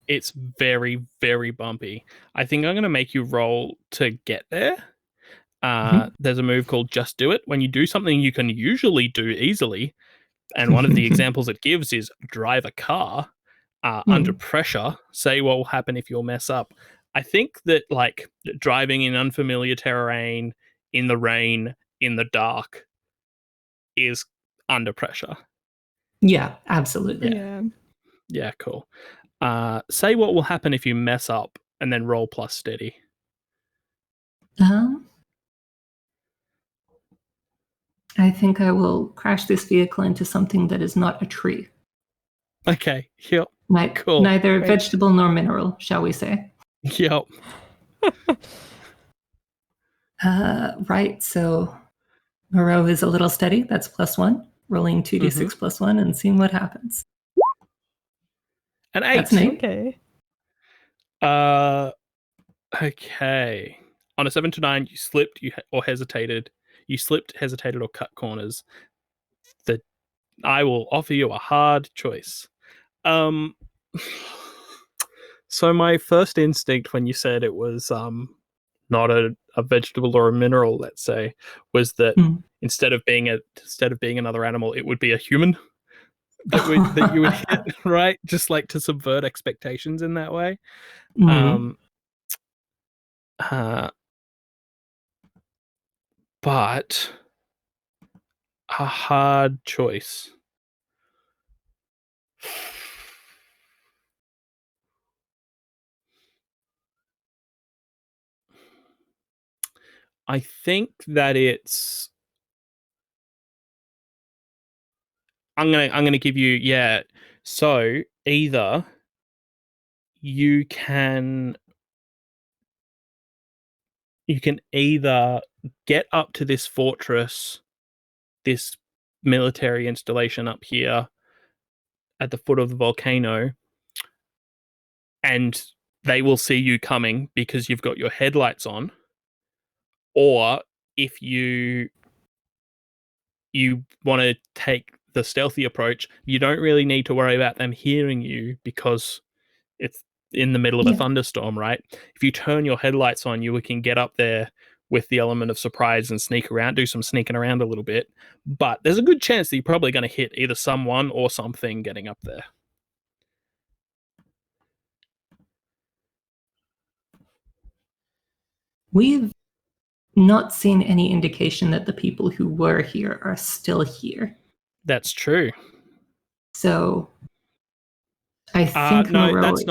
It's very, very bumpy. I think I'm going to make you roll to get there. There's a move called Just Do It. When you do something you can usually do easily, and one of the examples it gives is drive a car under pressure. Say what will happen if you'll mess up. I think that like driving in unfamiliar terrain, in the rain, in the dark, is under pressure. Yeah, absolutely. Yeah, cool. Say what will happen if you mess up, and then roll plus steady. I think I will crash this vehicle into something that is not a tree. Okay, yep. Cool. Neither vegetable nor mineral, shall we say. Yep. Right, so Moreau is a little steady. That's +1. Rolling 2d6 +1 and seeing what happens. An 8. That's an 8. Okay. Okay. On a 7 to 9, you slipped, or hesitated. You slipped, hesitated, or cut corners. I will offer you a hard choice. So my first instinct when you said it was not a vegetable or a mineral, let's say, was that instead of being another animal, it would be a human that you would hit, right? Just like to subvert expectations in that way. But a hard choice. I think that it's. I'm gonna give you So either you can either get up to this fortress, this military installation up here at the foot of the volcano, and they will see you coming because you've got your headlights on, or if you want to take the stealthy approach, you don't really need to worry about them hearing you because it's in the middle of a thunderstorm, right? If you turn your headlights on, you can get up there with the element of surprise and sneak around, do some sneaking around a little bit. But there's a good chance that you're probably going to hit either someone or something getting up there. We've not seen any indication that the people who were here are still here. That's true. So I think no, that's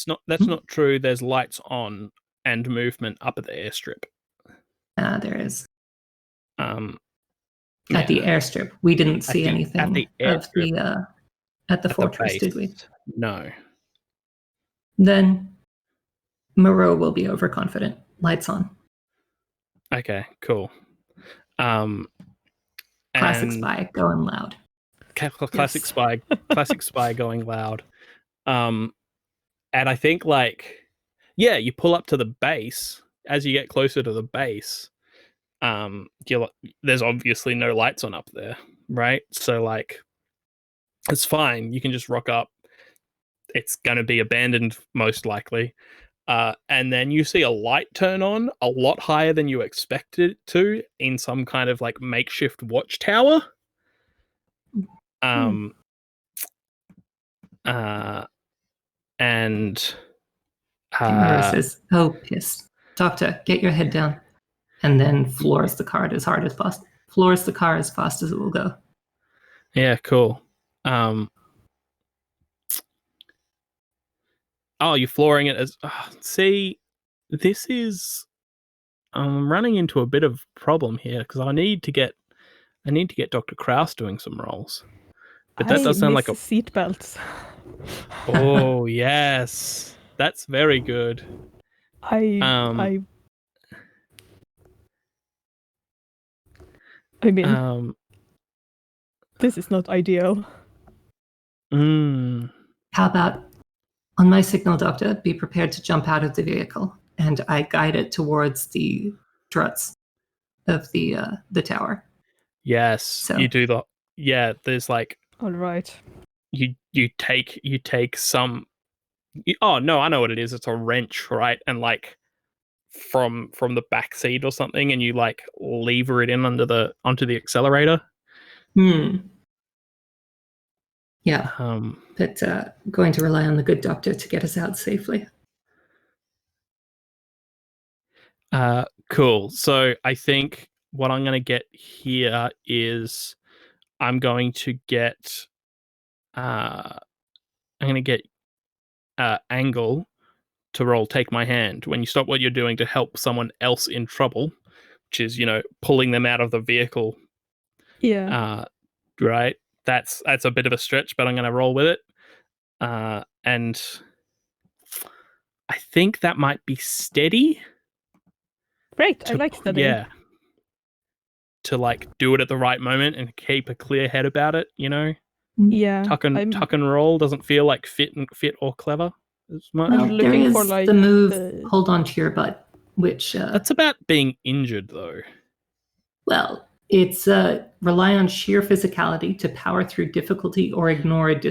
not true. There's lights on and movement up at the airstrip. There is. At the airstrip, we didn't see anything at the airstrip, at the fortress, did we? No. Then Moreau will be overconfident. Lights on. Okay, cool. Classic spy going loud. Classic spy going loud. And I think you pull up to the base. As you get closer to the base, there's obviously no lights on up there, right? So it's fine. You can just rock up. It's going to be abandoned most likely. And then you see a light turn on a lot higher than you expected it to in some kind of makeshift watchtower. And Moreau says, "Oh, piss. Doctor, get your head down." And then floors the car as hard as possible. Floors the car as fast as it will go. Yeah, cool. You're flooring it as... see, this is... I'm running into a bit of problem here because I need to get Dr. Kraus doing some rolls. But that does sound like a... seatbelts. Oh, yes. That's very good. I mean, this is not ideal. How about, on my signal, Doctor, be prepared to jump out of the vehicle, and I guide it towards the struts of the tower. Yes, So. you do the. Yeah, there's like All right. you take some. Oh no, I know what it is. It's a wrench, right? And like from the back seat or something, and you like lever it in onto the accelerator. Yeah, but going to rely on the good doctor to get us out safely. Cool. So I think what I'm going to get here is I'm going to get Angle to roll Take My Hand when you stop what you're doing to help someone else in trouble, which is, pulling them out of the vehicle. Yeah. Right. That's a bit of a stretch, but I'm going to roll with it. And I think that might be steady. Great. I like studying. Yeah. To like do it at the right moment and keep a clear head about it, Yeah. Tuck and roll doesn't feel like fit or clever as much. Well, I'm there looking is for, like, the move the- hold on to your butt, which That's about being injured though. well, it's rely on sheer physicality to power through difficulty or ignore a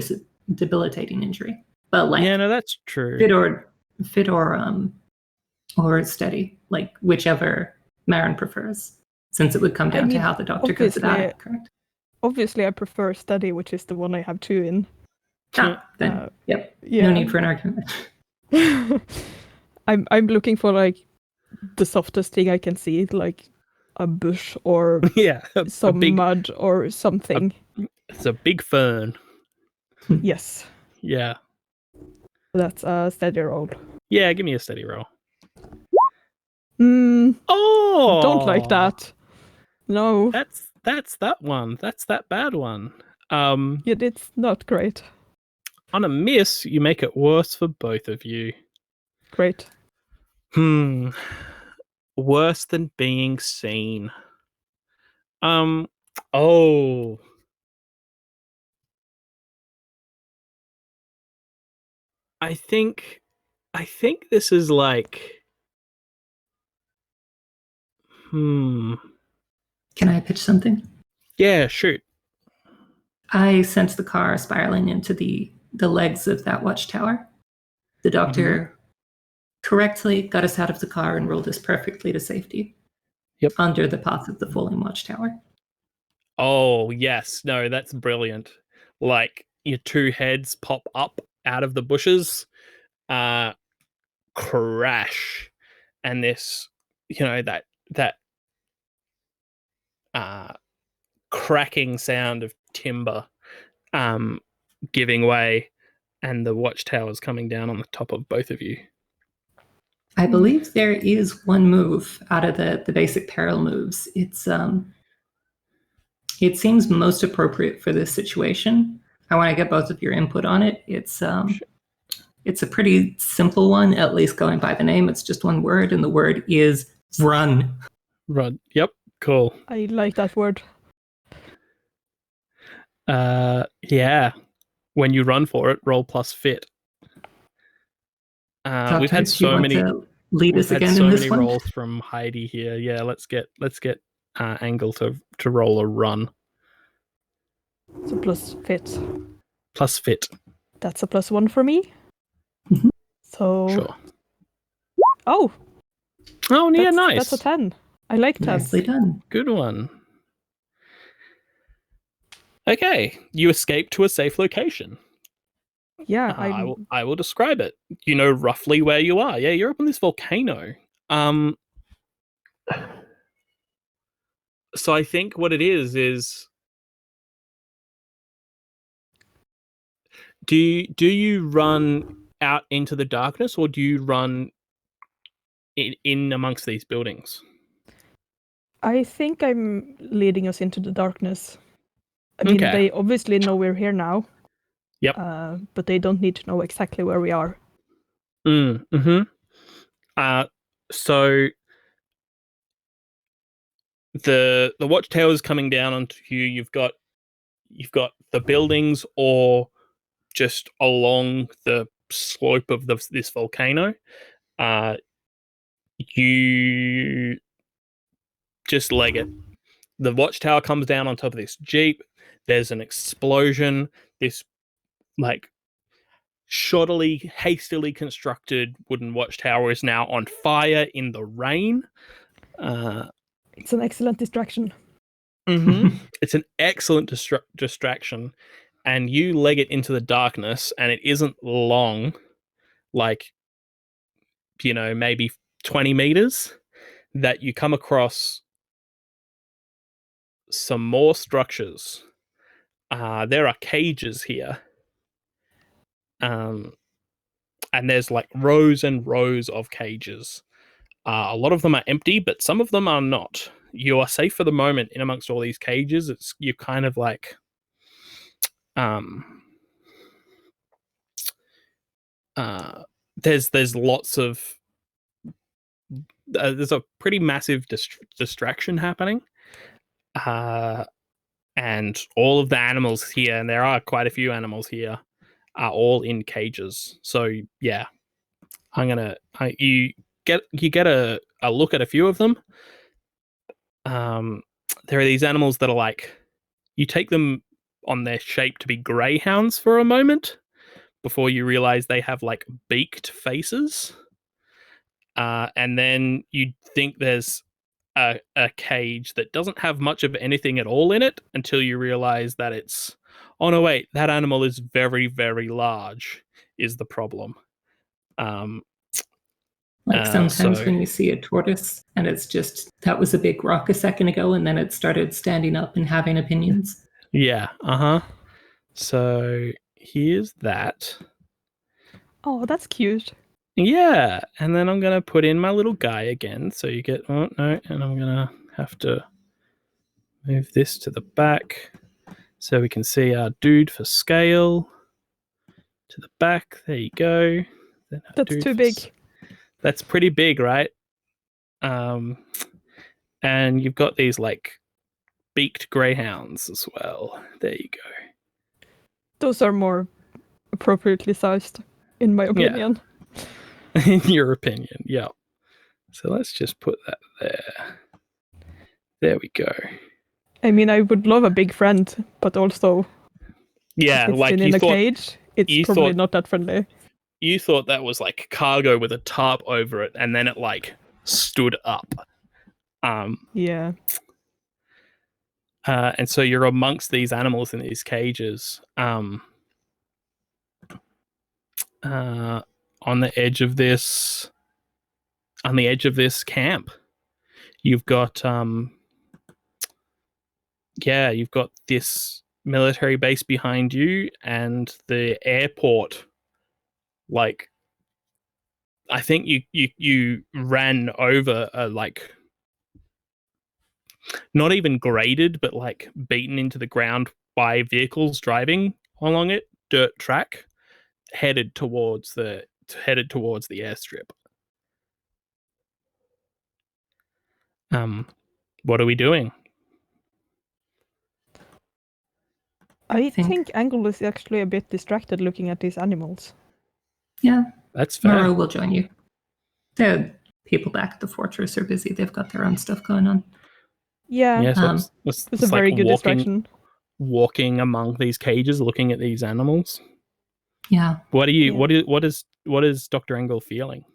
debilitating injury. But like, Yeah, no, that's true. fit or steady, like whichever Marin prefers, since it would come down to how the doctor goes about it. Correct. Obviously, I prefer study, which is the one I have 2 in. Then yep. Yeah. No need for an argument. I'm looking for like the softest thing I can see, like a bush or Yeah, some mud or something. It's a big fern. Yes. Yeah. That's a steady roll. Yeah, give me a steady roll. Oh! Don't like that. No. That's that one. That's that bad one. Yeah, it's not great. On a miss, you make it worse for both of you. Great. Worse than being seen. Oh. I think this is like Can I pitch something? Yeah, shoot. I sent the car spiraling into the legs of that watchtower. The doctor correctly got us out of the car and rolled us perfectly to safety. Yep. Under the path of the falling watchtower. Oh, yes. No, that's brilliant. Like your 2 heads pop up out of the bushes, crash, and this, that cracking sound of timber giving way, and the watchtower's coming down on the top of both of you. I believe there is one move out of the basic peril moves. It seems most appropriate for this situation. I want to get both of your input on it. It's a pretty simple one, at least going by the name. It's just one word, and the word is run. Run. Yep. Cool. I like that word. Yeah. When you run for it, roll plus fit. We've had so many. Lead us again so in this many one. rolls from Heidi here. Yeah, let's get Angle to roll a run. So plus fit. Plus fit. That's a +1 for me. Mm-hmm. So. Sure. Oh, yeah, nice. That's a 10. I like 10. Nicely done. Good one. Okay, you escape to a safe location. Yeah, I will describe it. You know roughly where you are. Yeah, you're up on this volcano. So I think what it is do you run out into the darkness, or do you run in amongst these buildings? I think I'm leading us into the darkness. I mean, Okay. they obviously know we're here now. Yep. But they don't need to know exactly where we are. So the watchtower's coming down onto you. You've got the buildings or just along the slope of this volcano. You just leg it. The watchtower comes down on top of this jeep. There's an explosion. This like shoddily, hastily constructed wooden watchtower is now on fire in the rain. It's an excellent distraction. It's an excellent distraction, and you leg it into the darkness, and it isn't long, like, maybe 20 meters, that you come across some more structures. There are cages here. And there's like rows and rows of cages. A lot of them are empty, but some of them are not. You are safe for the moment in amongst all these cages. You're kind of like, there's lots of there's a pretty massive distraction happening, and all of the animals here, and there are quite a few animals here, are all in cages. So yeah, you get a look at a few of them. There are these animals that are like, you take them on their shape to be greyhounds for a moment before you realize they have like beaked faces. And then you think there's a cage that doesn't have much of anything at all in it until you realize that it's, oh no, wait, that animal is very, very large, is the problem. Like sometimes when you see a tortoise and it's just, that was a big rock a second ago, and then it started standing up and having opinions. Yeah, so here's that. Oh, that's cute. Yeah, and then I'm going to put in my little guy again. So you get, oh no, and I'm going to have to move this to the back so we can see our dude for scale. To the back, there you go. That's too big. That's pretty big, right? And you've got these like beaked greyhounds as well. There you go. Those are more appropriately sized, in my opinion. Yeah. In your opinion, yeah. So let's just put that there. There we go. I mean, I would love a big friend, but also, yeah, it's like in a cage. It's probably not that friendly. You thought that was like cargo with a tarp over it, and then it like stood up. Yeah. And so you're amongst these animals in these cages. On the edge of this camp, you've got you've got this military base behind you, and the airport. Like, I think you ran over a like, not even graded, but like beaten into the ground by vehicles driving along it, dirt track, headed towards the airstrip. What are we doing? I think Angle is actually a bit distracted looking at these animals. Yeah. That's fair. Nora will join you. The people back at the fortress are busy. They've got their own stuff going on. Yeah. So it's a very good distraction. Walking among these cages, looking at these animals. Yeah. What is Dr. Engel feeling?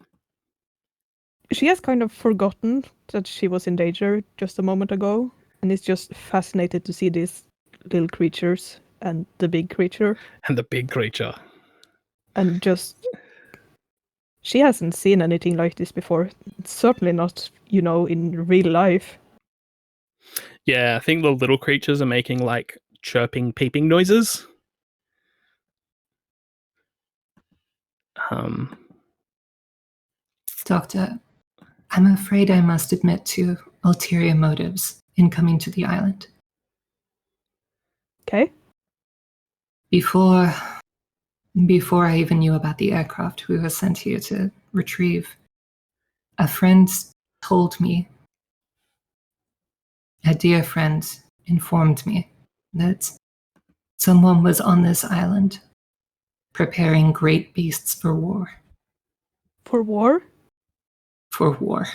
She has kind of forgotten that she was in danger just a moment ago, and is just fascinated to see these little creatures and the big creature. And just, she hasn't seen anything like this before. Certainly not, in real life. Yeah, I think the little creatures are making like chirping, peeping noises. Doctor, I'm afraid I must admit to ulterior motives in coming to the island. Okay. Before I even knew about the aircraft we were sent here to retrieve, a friend told me, a dear friend informed me that someone was on this island preparing great beasts for war. For war? For war.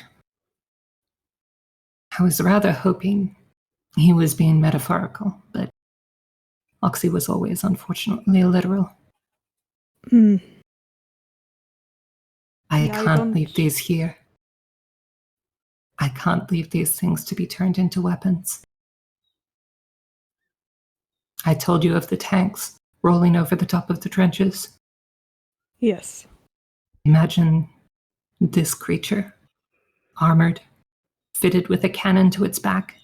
I was rather hoping he was being metaphorical, but Oxy was always, unfortunately, literal. Hmm. I Yeah, I can't don't- leave these here. I can't leave these things to be turned into weapons. I told you of the tanks rolling over the top of the trenches. Yes. Imagine this creature, armored, fitted with a cannon to its back.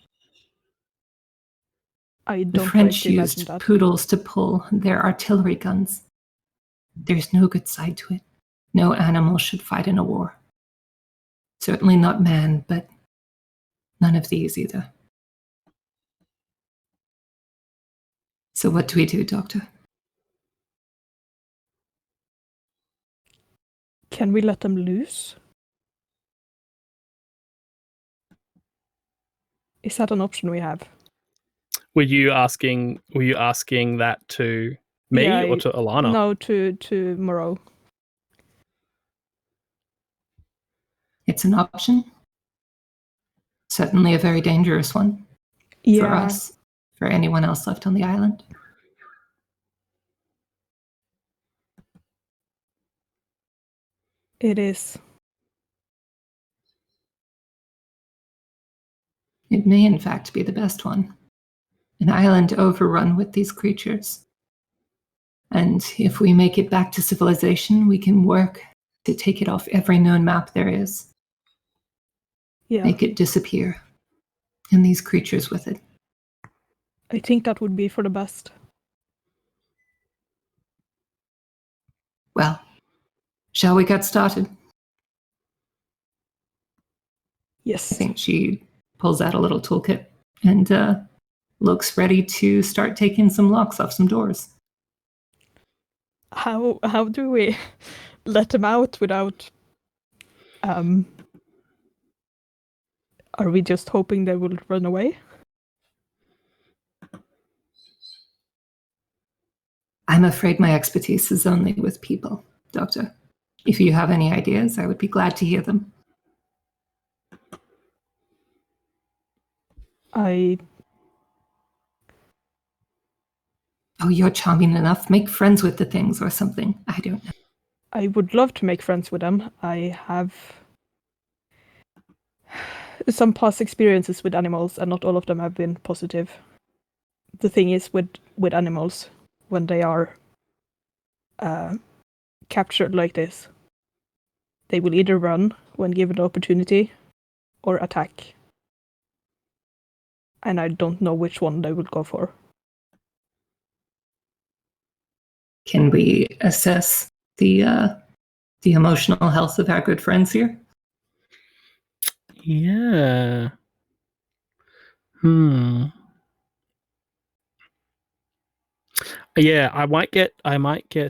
I The don't like French to imagine used that. poodles to pull their artillery guns. There's no good side to it. No animal should fight in a war. Certainly not man, but none of these either. So what do we do, Doctor? Can we let them loose? Is that an option we have? Were you asking that to me Yeah, or to Alana? No, to Moreau. It's an option. Certainly a very dangerous one. For Yeah, us, for anyone else left on the island. it is. It may in fact be the best one. An island overrun with these creatures. And if we make it back to civilization, we can work to take it off every known map there is. Yeah, Make it disappear. And these creatures with it. I think that would be for the best. Well, shall we get started? Yes. I think she pulls out a little toolkit and looks ready to start taking some locks off some doors. How do we let them out without are we just hoping they will run away? I'm afraid my expertise is only with people, Doctor. If you have any ideas, I would be glad to hear them. I Oh, you're charming enough. Make friends with the things or something. I don't know. would love to make friends with them. I have some past experiences with animals, and not all of them have been positive. The thing is with animals, when they are captured like this, they will either run when given the opportunity or attack. And I don't know which one they will go for. Can we assess the emotional health of our good friends here? Yeah. Yeah, I might get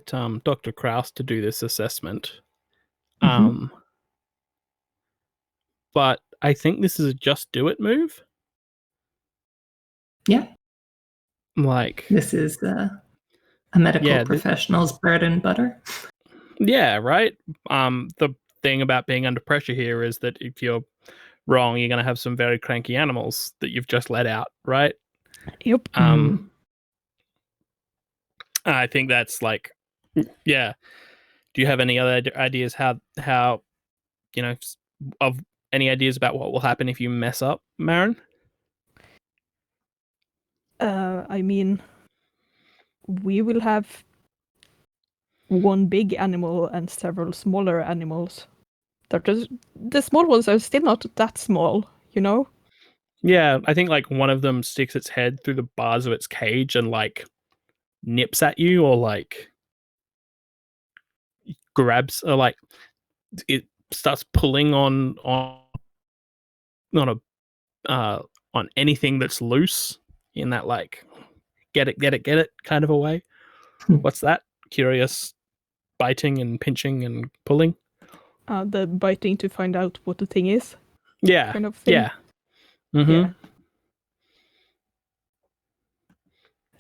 Dr. Kraus to do this assessment. But I think this is a just do it move. Yeah. Like, this is a medical professional's bread and butter. Yeah, right. The thing about being under pressure here is that if you're wrong, you're going to have some very cranky animals that you've just let out, right? Yep. I think that's like, yeah. Do you have any other ideas how of any ideas about what will happen if you mess up, Marin? I mean, we will have one big animal and several smaller animals. The small ones are still not that small, you know? Yeah, I think like one of them sticks its head through the bars of its cage and like nips at you, or like grabs, or like it starts pulling on a on anything that's loose in that like get it kind of a way. What's that? Curious biting and pinching and pulling. The biting to find out what the thing is. Yeah. Kind of thing. Yeah. Mm-hmm.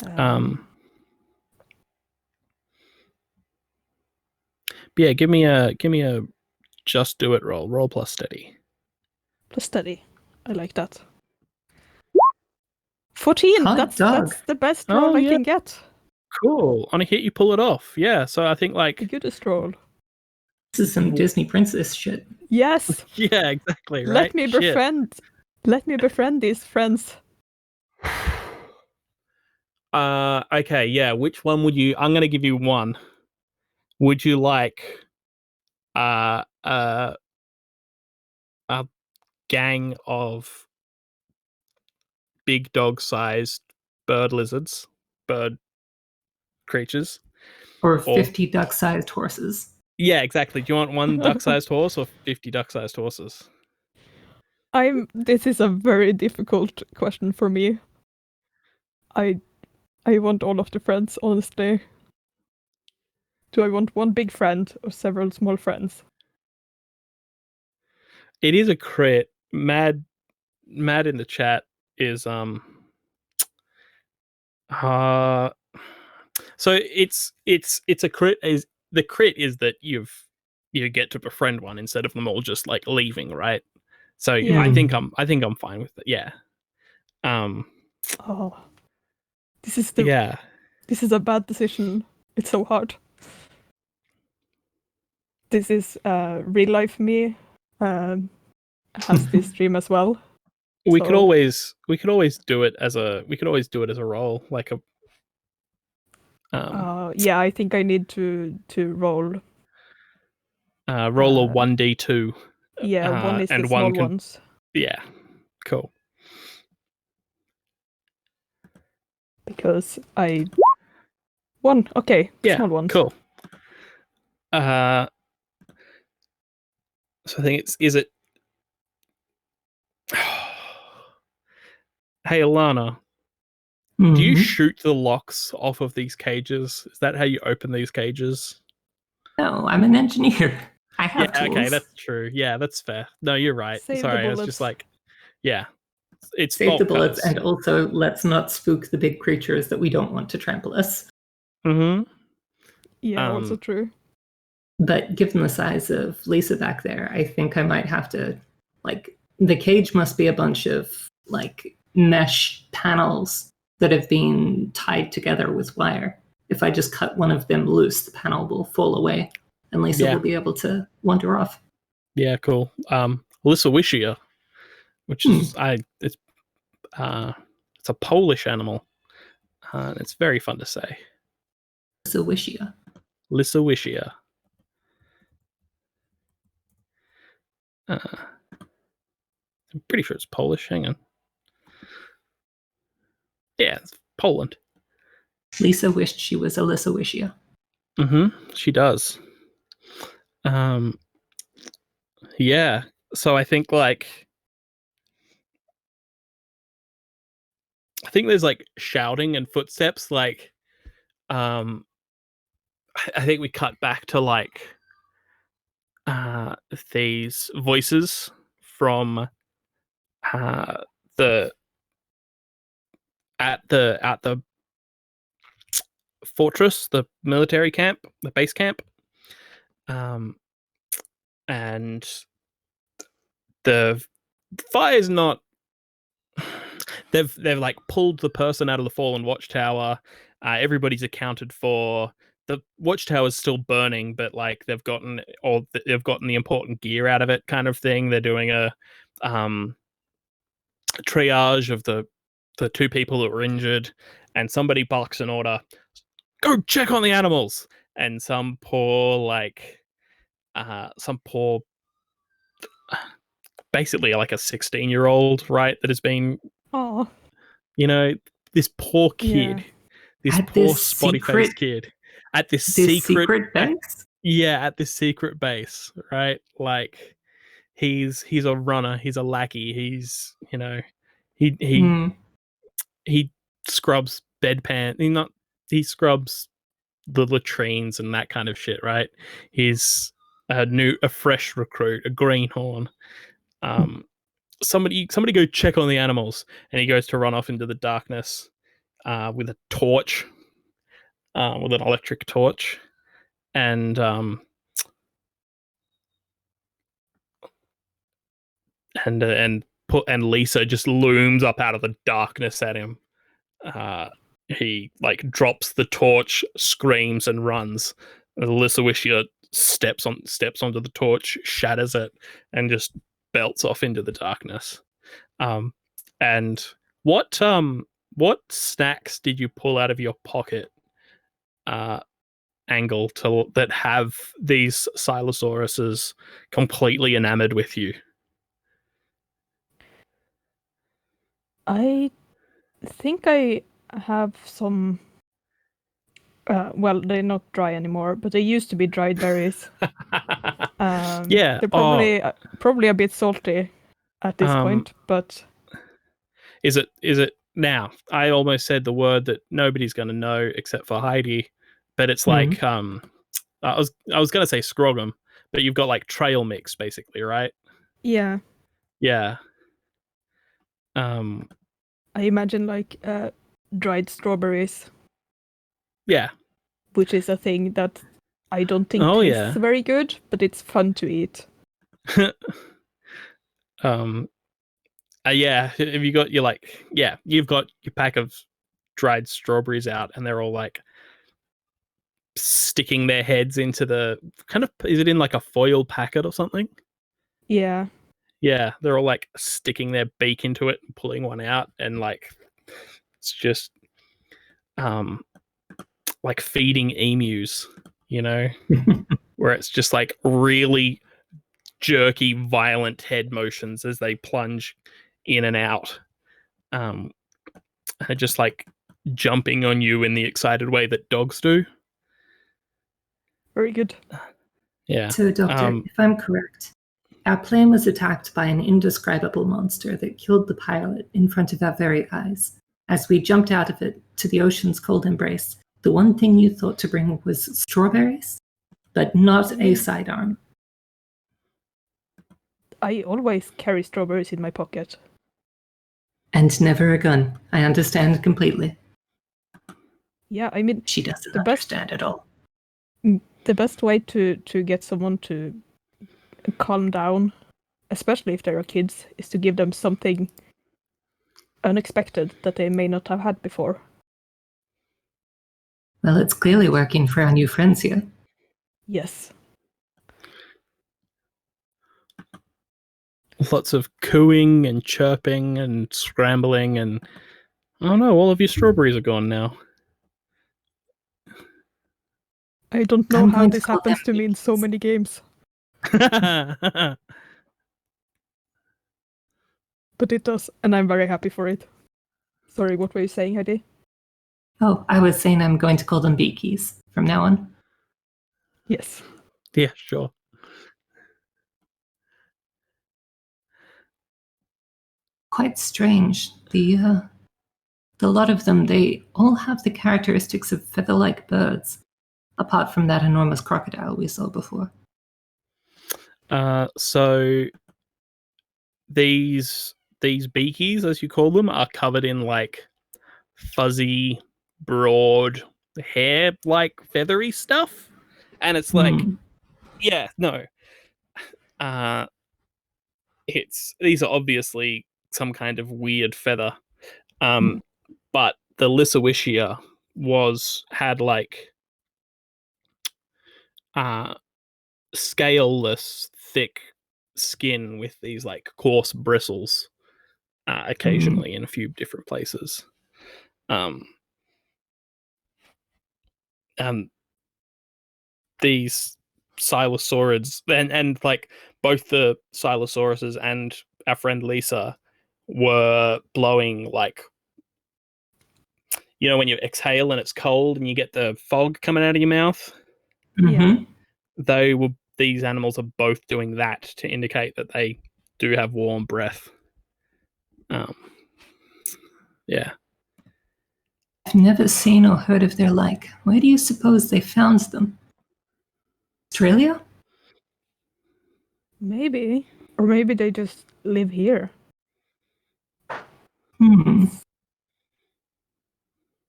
Yeah. But yeah, give me a just do it roll. Roll plus steady. Plus steady. I like that. 14. Hot That's dog. the best Oh, roll I yeah. can get. Cool. On a hit, you pull it off. Yeah. So I think The like goodest roll. This is some Disney princess shit. Yes. yeah, exactly. Right. Let me befriend. Let me befriend these friends. Okay. Yeah. Which one would you? I'm gonna give you one. Would you like uh uh a gang of big dog-sized bird creatures, Or or 50 duck-sized horses. yeah, exactly. Do you want one duck-sized horse or 50 duck-sized horses? This is a very difficult question for me. I want all of the friends, honestly. Do I want one big friend or several small friends? It is a crit. Mad in the chat is uh so it's a crit. Is the crit is that you get to befriend one instead of them all just like leaving, right? So Yeah. I think I'm fine with it. Yeah. Um Oh, this is yeah. this is a bad decision. It's so hard. This is real life me. Has this dream as well. We So- could always do it as a role, like a yeah, I think I need to roll. roll a 1d2. Yeah, one is the and small one can ones. yeah, cool. Because I one. Okay, Yeah, small ones. cool. So I think is it hey Alana, do you Mhm. shoot the locks off of these cages? Is that how you open these cages? No, I'm an engineer. I have Yeah, tools. okay, that's true. Yeah, that's fair. No, you're right. Save the Sorry, I was bullets. just like, yeah, it's Save the bolt bullets, cutters. and also let's not spook the big creatures that we don't want to trample us. Mm-hmm. Yeah, also true. But given the size of Lisa back there, I think I might have to, like, the cage must be a bunch of, like, mesh panels that have been tied together with wire. If I just cut one of them loose, the panel will fall away, and Lisa Yeah. will be able to wander off. Yeah, cool. Lissawishia, which is it's a Polish animal. It's very fun to say. Lissawishia. Lissawishia. I'm pretty sure it's Polish. Hang on. Yeah, it's Poland. Lisa wished she was a Lissawishia. Mm-hmm. She does. Yeah. So I think there's like shouting and footsteps. Like, I think we cut back to like these voices from the at the fortress, the military camp, the base camp, and the fire's not. They've like pulled the person out of the fallen watchtower. Everybody's accounted for. The watchtower's still burning, but like they've gotten the important gear out of it, kind of thing. They're doing a triage of the two people that were injured, and somebody barks an order, go check on the animals. And some poor basically like a 16-year-old, right, that has been Oh, this poor kid, yeah. this At poor this spotty-faced kid at this secret base? at this secret base, right? Like he's a runner, he's a lackey, he he scrubs bedpan, he scrubs the latrines and that kind of shit, right? He's a fresh recruit, a greenhorn. Somebody go check on the animals, and he goes to run off into the darkness with a torch, with an electric torch, and Lisa just looms up out of the darkness at him. He like drops the torch, screams, and runs. Lysawisha steps onto the torch, shatters it, and just belts off into the darkness. And what snacks did you pull out of your pocket, Angle, that have these Silosauruses completely enamored with you? I think I have some. Well, they're not dry anymore, but they used to be dried berries. Yeah, they're probably a bit salty at this point, but is it now? I almost said the word that nobody's going to know except for Heidi, but it's like I was going to say scrogum, but you've got like trail mix basically, right? Yeah. Yeah. I imagine like dried strawberries. Yeah. Which is a thing that I don't think tastes very good, but it's fun to eat. Yeah. Have you got you've got your pack of dried strawberries out, and they're all like sticking their heads into the kind of, is it in like a foil packet or something? Yeah. Yeah, they're all like sticking their beak into it and pulling one out, and like it's just like feeding emus, you know, where it's just like really jerky, violent head motions as they plunge in and out, just like jumping on you in the excited way that dogs do. Very good. Yeah. So, Doctor, if I'm correct, our plane was attacked by an indescribable monster that killed the pilot in front of our very eyes. As we jumped out of it to the ocean's cold embrace, the one thing you thought to bring was strawberries, but not a sidearm. I always carry strawberries in my pocket. And never a gun. I understand completely. Yeah, I mean, she doesn't understand at all. The best way to get someone to calm down, especially if there are kids, is to give them something unexpected that they may not have had before. Well, it's clearly working for our new friends here. Yes. Lots of cooing and chirping and scrambling, and oh no, all of your strawberries are gone now. I don't know how this happens to me in so many games. But it does, and I'm very happy for it. Sorry, what were you saying, Heidi? Oh, I was saying I'm going to call them beakies from now on. Yes. Yeah, sure. Quite strange. The lot of them, they all have the characteristics of feather-like birds, apart from that enormous crocodile we saw before. So these beakies, as you call them, are covered in like fuzzy, broad hair, like feathery stuff, and it's like, these are obviously some kind of weird feather, but the Lysawisha had like scaleless, thick skin with these like coarse bristles, occasionally in a few different places. These Silosaurids, and like both the Silosauruses and our friend Lisa were blowing, like, you know, when you exhale and it's cold and you get the fog coming out of your mouth. Yeah. These animals are both doing that to indicate that they do have warm breath. Yeah. I've never seen or heard of their like. Where do you suppose they found them? Australia? Maybe. Or maybe they just live here.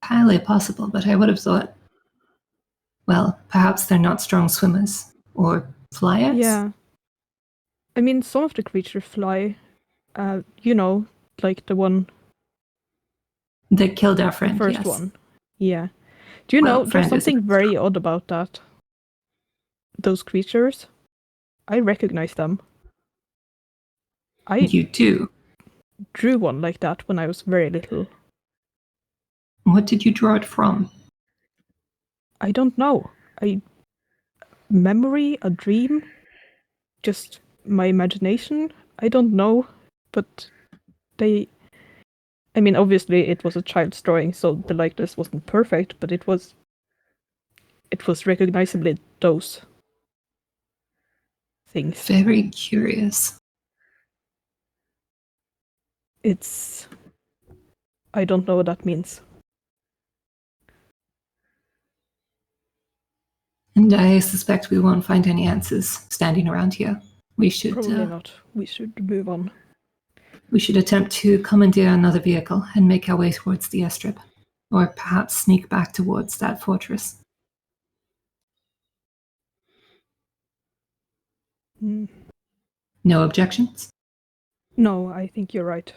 Highly possible, but I would have thought, well, perhaps they're not strong swimmers. Or flyers? Yeah. I mean, some of the creatures fly, You know, like the one, That killed our the friend, first yes. one. Yeah. Do you Well, know, there's friend is a something bit very odd about that. Those creatures. I recognize them. I You do. drew one like that when I was very little. What did you draw it from? I don't know. Memory, a dream, just my imagination. I don't know, but they. I mean, obviously it was a child's drawing, so the likeness wasn't perfect, but it was. It was recognizably those things. Very curious. It's. I don't know what that means. And I suspect we won't find any answers standing around here. We should Probably not. We should move on. we should attempt to commandeer another vehicle and make our way towards the airstrip, or perhaps sneak back towards that fortress. Mm. No objections? No, I think you're right.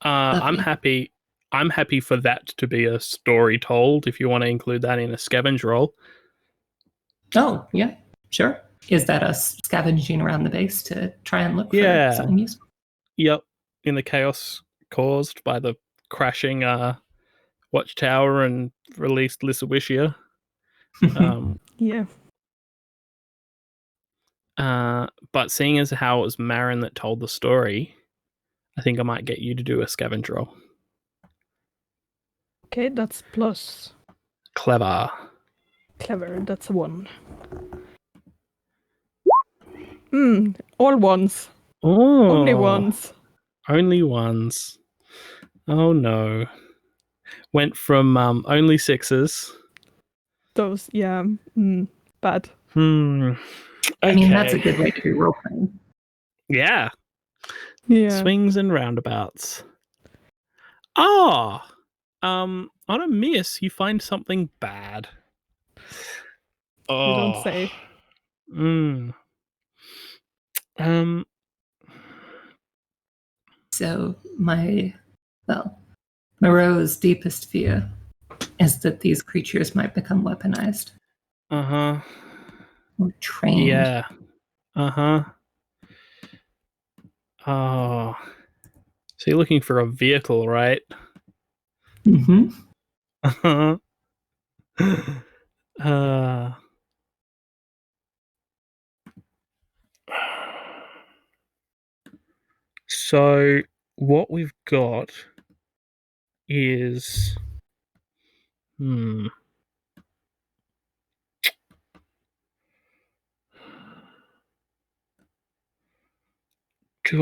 I'm happy. I'm happy for that to be a story told. If you want to include that in a scavenge roll. Oh, yeah, sure. Is that us scavenging around the base to try and look for something useful? Yep. In the chaos caused by the crashing watchtower and released Lysawiscia. Yeah. But seeing as how it was Marin that told the story, I think I might get you to do a scavenge roll. Okay, that's plus. Clever. Clever, that's a 1. All ones. Oh. Only ones. Only ones. Oh no. Went from only 6s. Those, yeah. Bad. Okay. I mean, that's a good way to do role playing. Yeah. Yeah. Swings and roundabouts. On a miss, you find something bad. Oh. You don't say. So Moreau's deepest fear is that these creatures might become weaponized. Uh-huh. Or trained. Yeah. Uh-huh. Oh. So you're looking for a vehicle, right? Mm-hmm. Uh-huh. So what we've got is do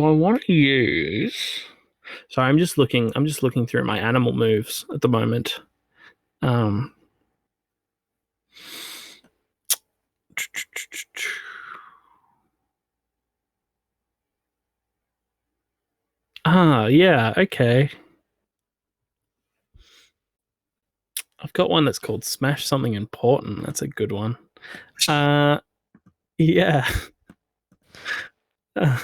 I want to use? Sorry, I'm just looking through my animal moves at the moment. Yeah, okay. I've got one that's called Smash Something Important. That's a good one. Yeah. I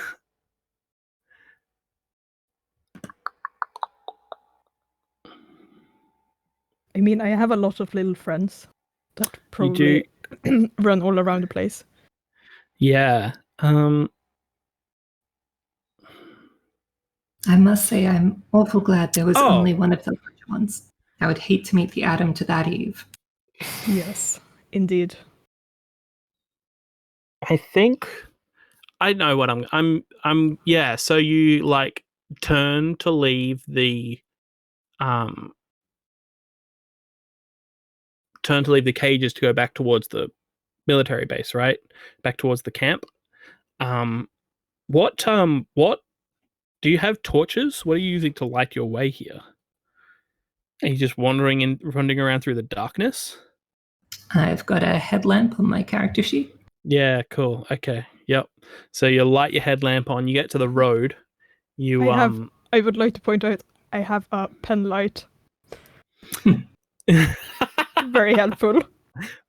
mean, I have a lot of little friends that probably run all around the place. Yeah. I must say, I'm awful glad there was only one of those ones. I would hate to meet the Adam to that Eve. Yes, indeed. I think I know what I'm yeah, so you like turn to leave the cages to go back towards the military base, right? Back towards the camp. What do you have torches? What are you using to light your way here? Are you just running around through the darkness? I've got a headlamp on my character sheet. Yeah, cool. Okay. Yep. So you light your headlamp on, you get to the road. I would like to point out I have a pen light. Very helpful.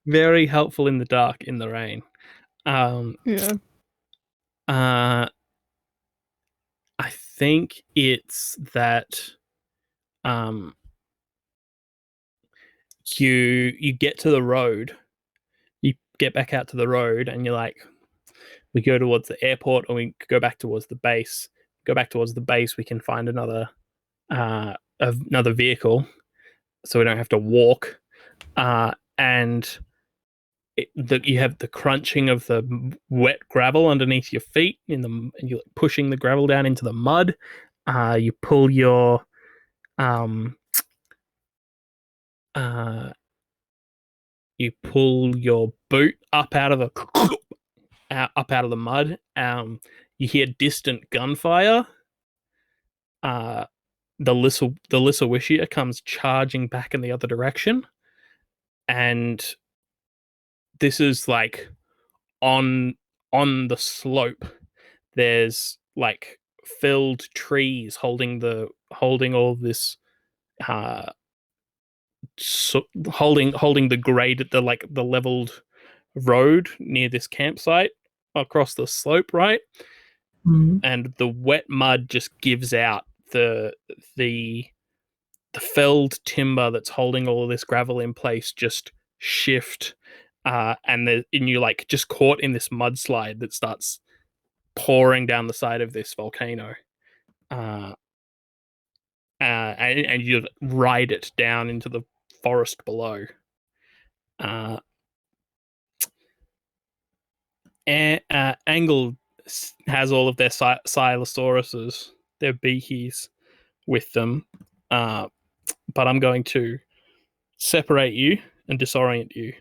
Very helpful in the dark, in the rain. Yeah. I think it's that you get to the road, you get back out to the road, and you're like, we go towards the airport, or we go back towards the base. Go back towards the base, we can find another vehicle, so we don't have to walk. And you have the crunching of the wet gravel underneath your feet and you're pushing the gravel down into the mud. You pull your boot up out of the mud. You hear distant gunfire. The Lissawishia comes charging back in the other direction, and this is like on the slope. There's like felled trees holding all this holding the grade at the leveled road near this campsite across the slope, right? And the wet mud just gives out. The felled timber that's holding all of this gravel in place just shift, and you're like just caught in this mudslide that starts pouring down the side of this volcano, and you ride it down into the forest below. Angle has all of their Silosauruses, their beakies, with them, but I'm going to separate you and disorient you.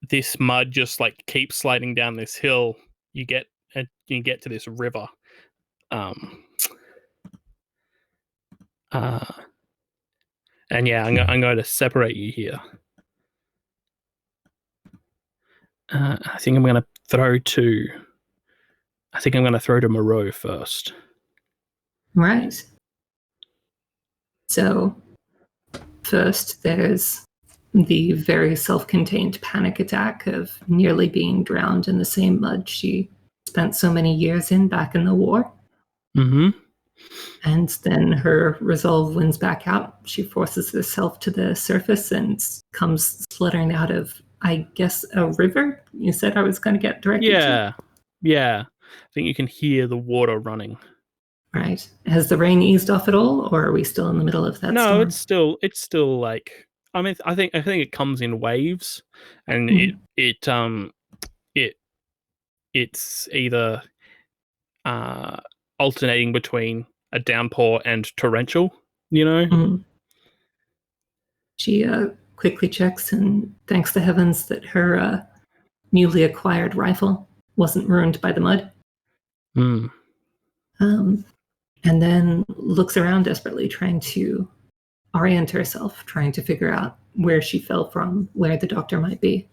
This mud just like keeps sliding down this hill. You get to this river. And yeah, I'm going to separate you here. I think I'm going to throw to Moreau first. Right. So first, there's the very self-contained panic attack of nearly being drowned in the same mud she spent so many years in back in the war. Mm-hmm. And then her resolve wins back out. She forces herself to the surface and comes sluttering out of, I guess, a river? You said I was going to get directed to? Yeah. I think you can hear the water running. Right. Has the rain eased off at all, or are we still in the middle of that storm? No, it's still like, I mean, I think it comes in waves, and it's either alternating between a downpour and torrential, you know? She quickly checks and thanks the heavens that her newly acquired rifle wasn't ruined by the mud. And then looks around desperately, trying to orient herself, trying to figure out where she fell from, where the doctor might be,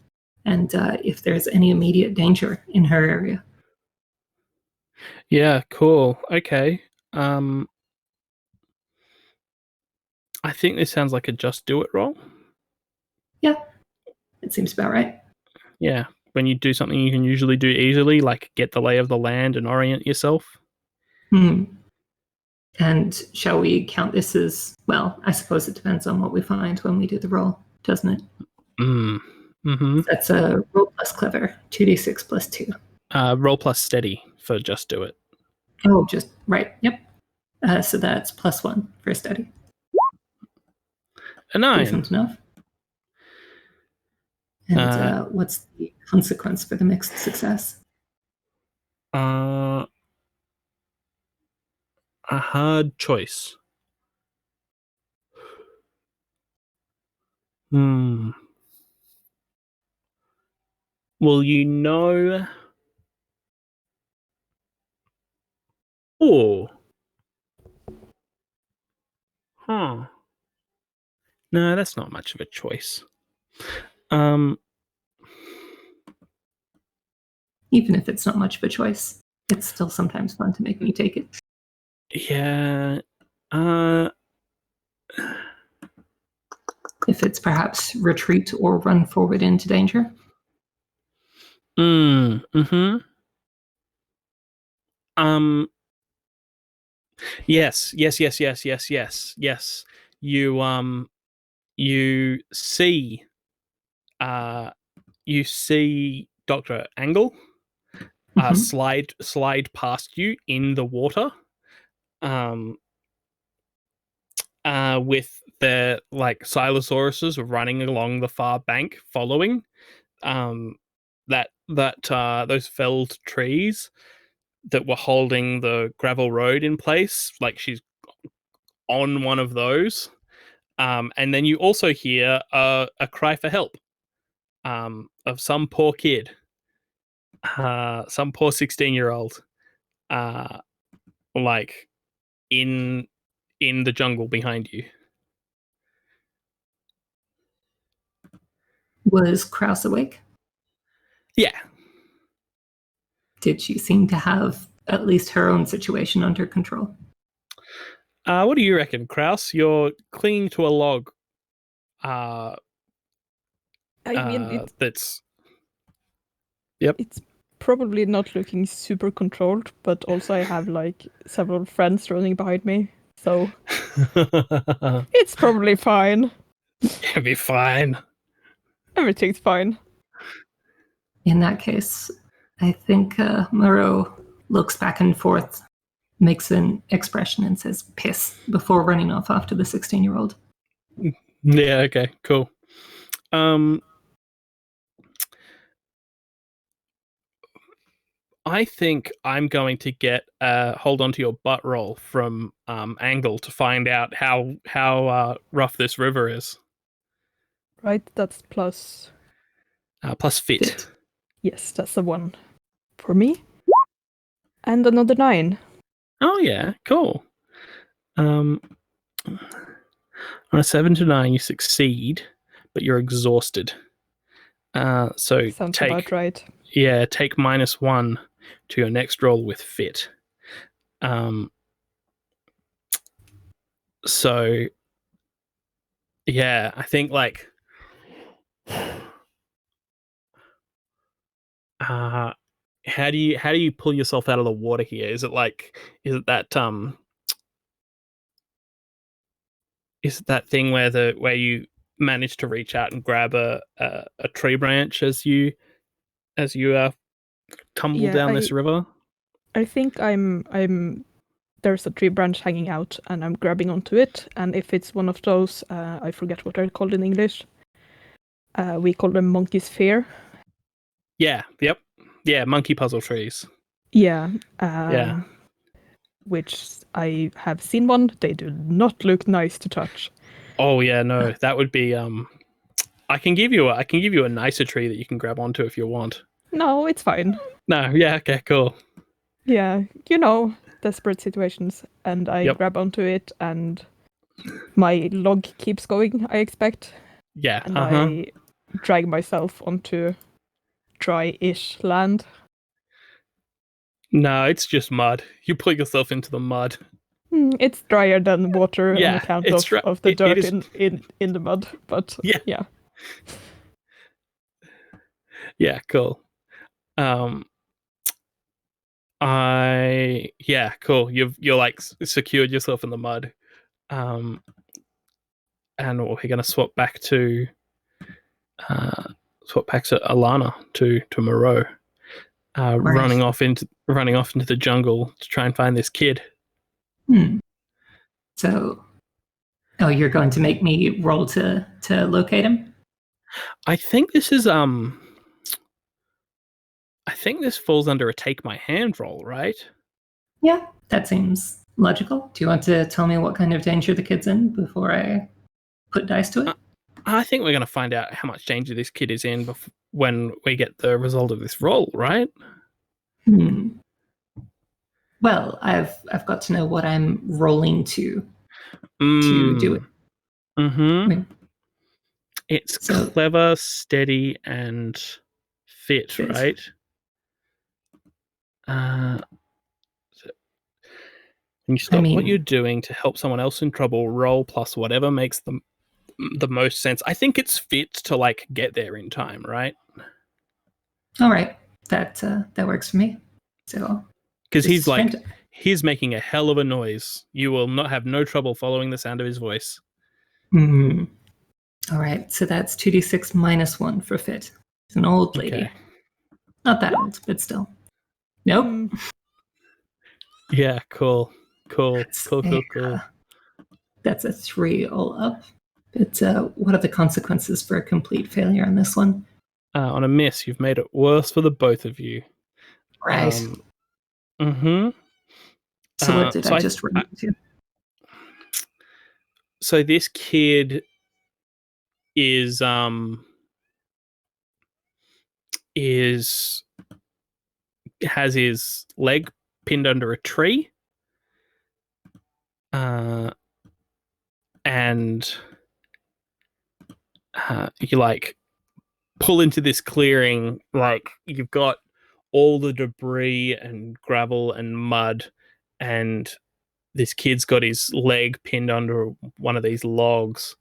and if there's any immediate danger in her area. Yeah, cool. Okay. I think this sounds like a just do it roll. Yeah, it seems about right. Yeah, when you do something you can usually do easily, like get the lay of the land and orient yourself. And shall we count this as, well, I suppose it depends on what we find when we do the roll, doesn't it? Mm-hmm. That's a roll plus clever, 2d6 plus 2. Roll plus steady for just do it. Oh, just, right, yep. So that's plus 1 for steady. A 9. Decent enough. And what's the consequence for the mixed success? A hard choice. Well, you know. Oh. Huh. No, that's not much of a choice. Even if it's not much of a choice, it's still sometimes fun to make me take it. Yeah. If it's perhaps retreat or run forward into danger. Mm-hmm. Yes. You see uh you see Dr. Angle Mhm. slide past you in the water. Um with the like Silosauruses running along the far bank following. That those felled trees that were holding the gravel road in place, like she's on one of those. And then you also hear a cry for help of some poor kid, some poor 16-year-old, uh, like in the jungle behind you. Was Kraus awake? Yeah. Did she seem to have at least her own situation under control? What do you reckon, Kraus? You're clinging to a log. I mean, That's. Yep. it's probably not looking super controlled, but also I have like several friends running behind me, so it's probably fine. It'll be fine. Everything's fine. In that case, I think Moreau looks back and forth, makes an expression, and says piss before running off after the 16-year-old. Yeah, okay, cool. I think I'm going to get hold on to your butt roll from Angle to find out how rough this river is. Right, that's plus. Plus fit. Fit. Yes, that's the one for me. And another 9. Oh yeah, cool. On a 7 to 9, you succeed, but you're exhausted. So Sounds about right. Yeah, take -1 to your next roll with fit. So yeah, I think like how do you pull yourself out of the water here? Is it that thing where you manage to reach out and grab a tree branch as you tumble down this river? I think I'm there's a tree branch hanging out and I'm grabbing onto it, and if it's one of those I forget what they're called in English. We call them monkey's fear. Yeah, yep. Yeah, monkey puzzle trees. Yeah. Yeah. Which I have seen one. They do not look nice to touch. Oh yeah, no, that would be I can give you a nicer tree that you can grab onto if you want. No, it's fine. No, yeah, okay, cool. Yeah, desperate situations, and I grab onto it, and my log keeps going, I expect. Yeah, and I drag myself onto dry-ish land. No, it's just mud. You pull yourself into the mud. It's drier than water on Yeah, account it's of the dirt is. in the mud, but yeah. Yeah, cool. Cool. You're like secured yourself in the mud. And we're gonna swap back to Alana to Moreau. Running off into the jungle to try and find this kid. So, you're going to make me roll to locate him? I think this is I think this falls under a take my hand roll, right? Yeah, that seems logical. Do you want to tell me what kind of danger the kid's in before I put dice to it? I think we're going to find out how much danger this kid is in when we get the result of this roll, right? Well, I've got to know what I'm rolling to do it. It's clever, steady, and fit, right? When you stop what you're doing to help someone else in trouble, roll plus whatever makes the most sense. I think it's fit to like get there in time, right? All right. That works for me. So Because just sprint. he's making a hell of a noise. You will not have no trouble following the sound of his voice. Mm. All right, so that's 2d6 minus 1 for fit. It's an old lady. Okay. Not that old, but still. Nope. Yeah, cool. That's a 3 all up. But what are the consequences for a complete failure on this one? On a miss, you've made it worse for the both of you. Right. So what did I just run into? So this kid is has his leg pinned under a tree, and you like pull into this clearing. Like you've got all the debris and gravel and mud, and this kid's got his leg pinned under one of these logs,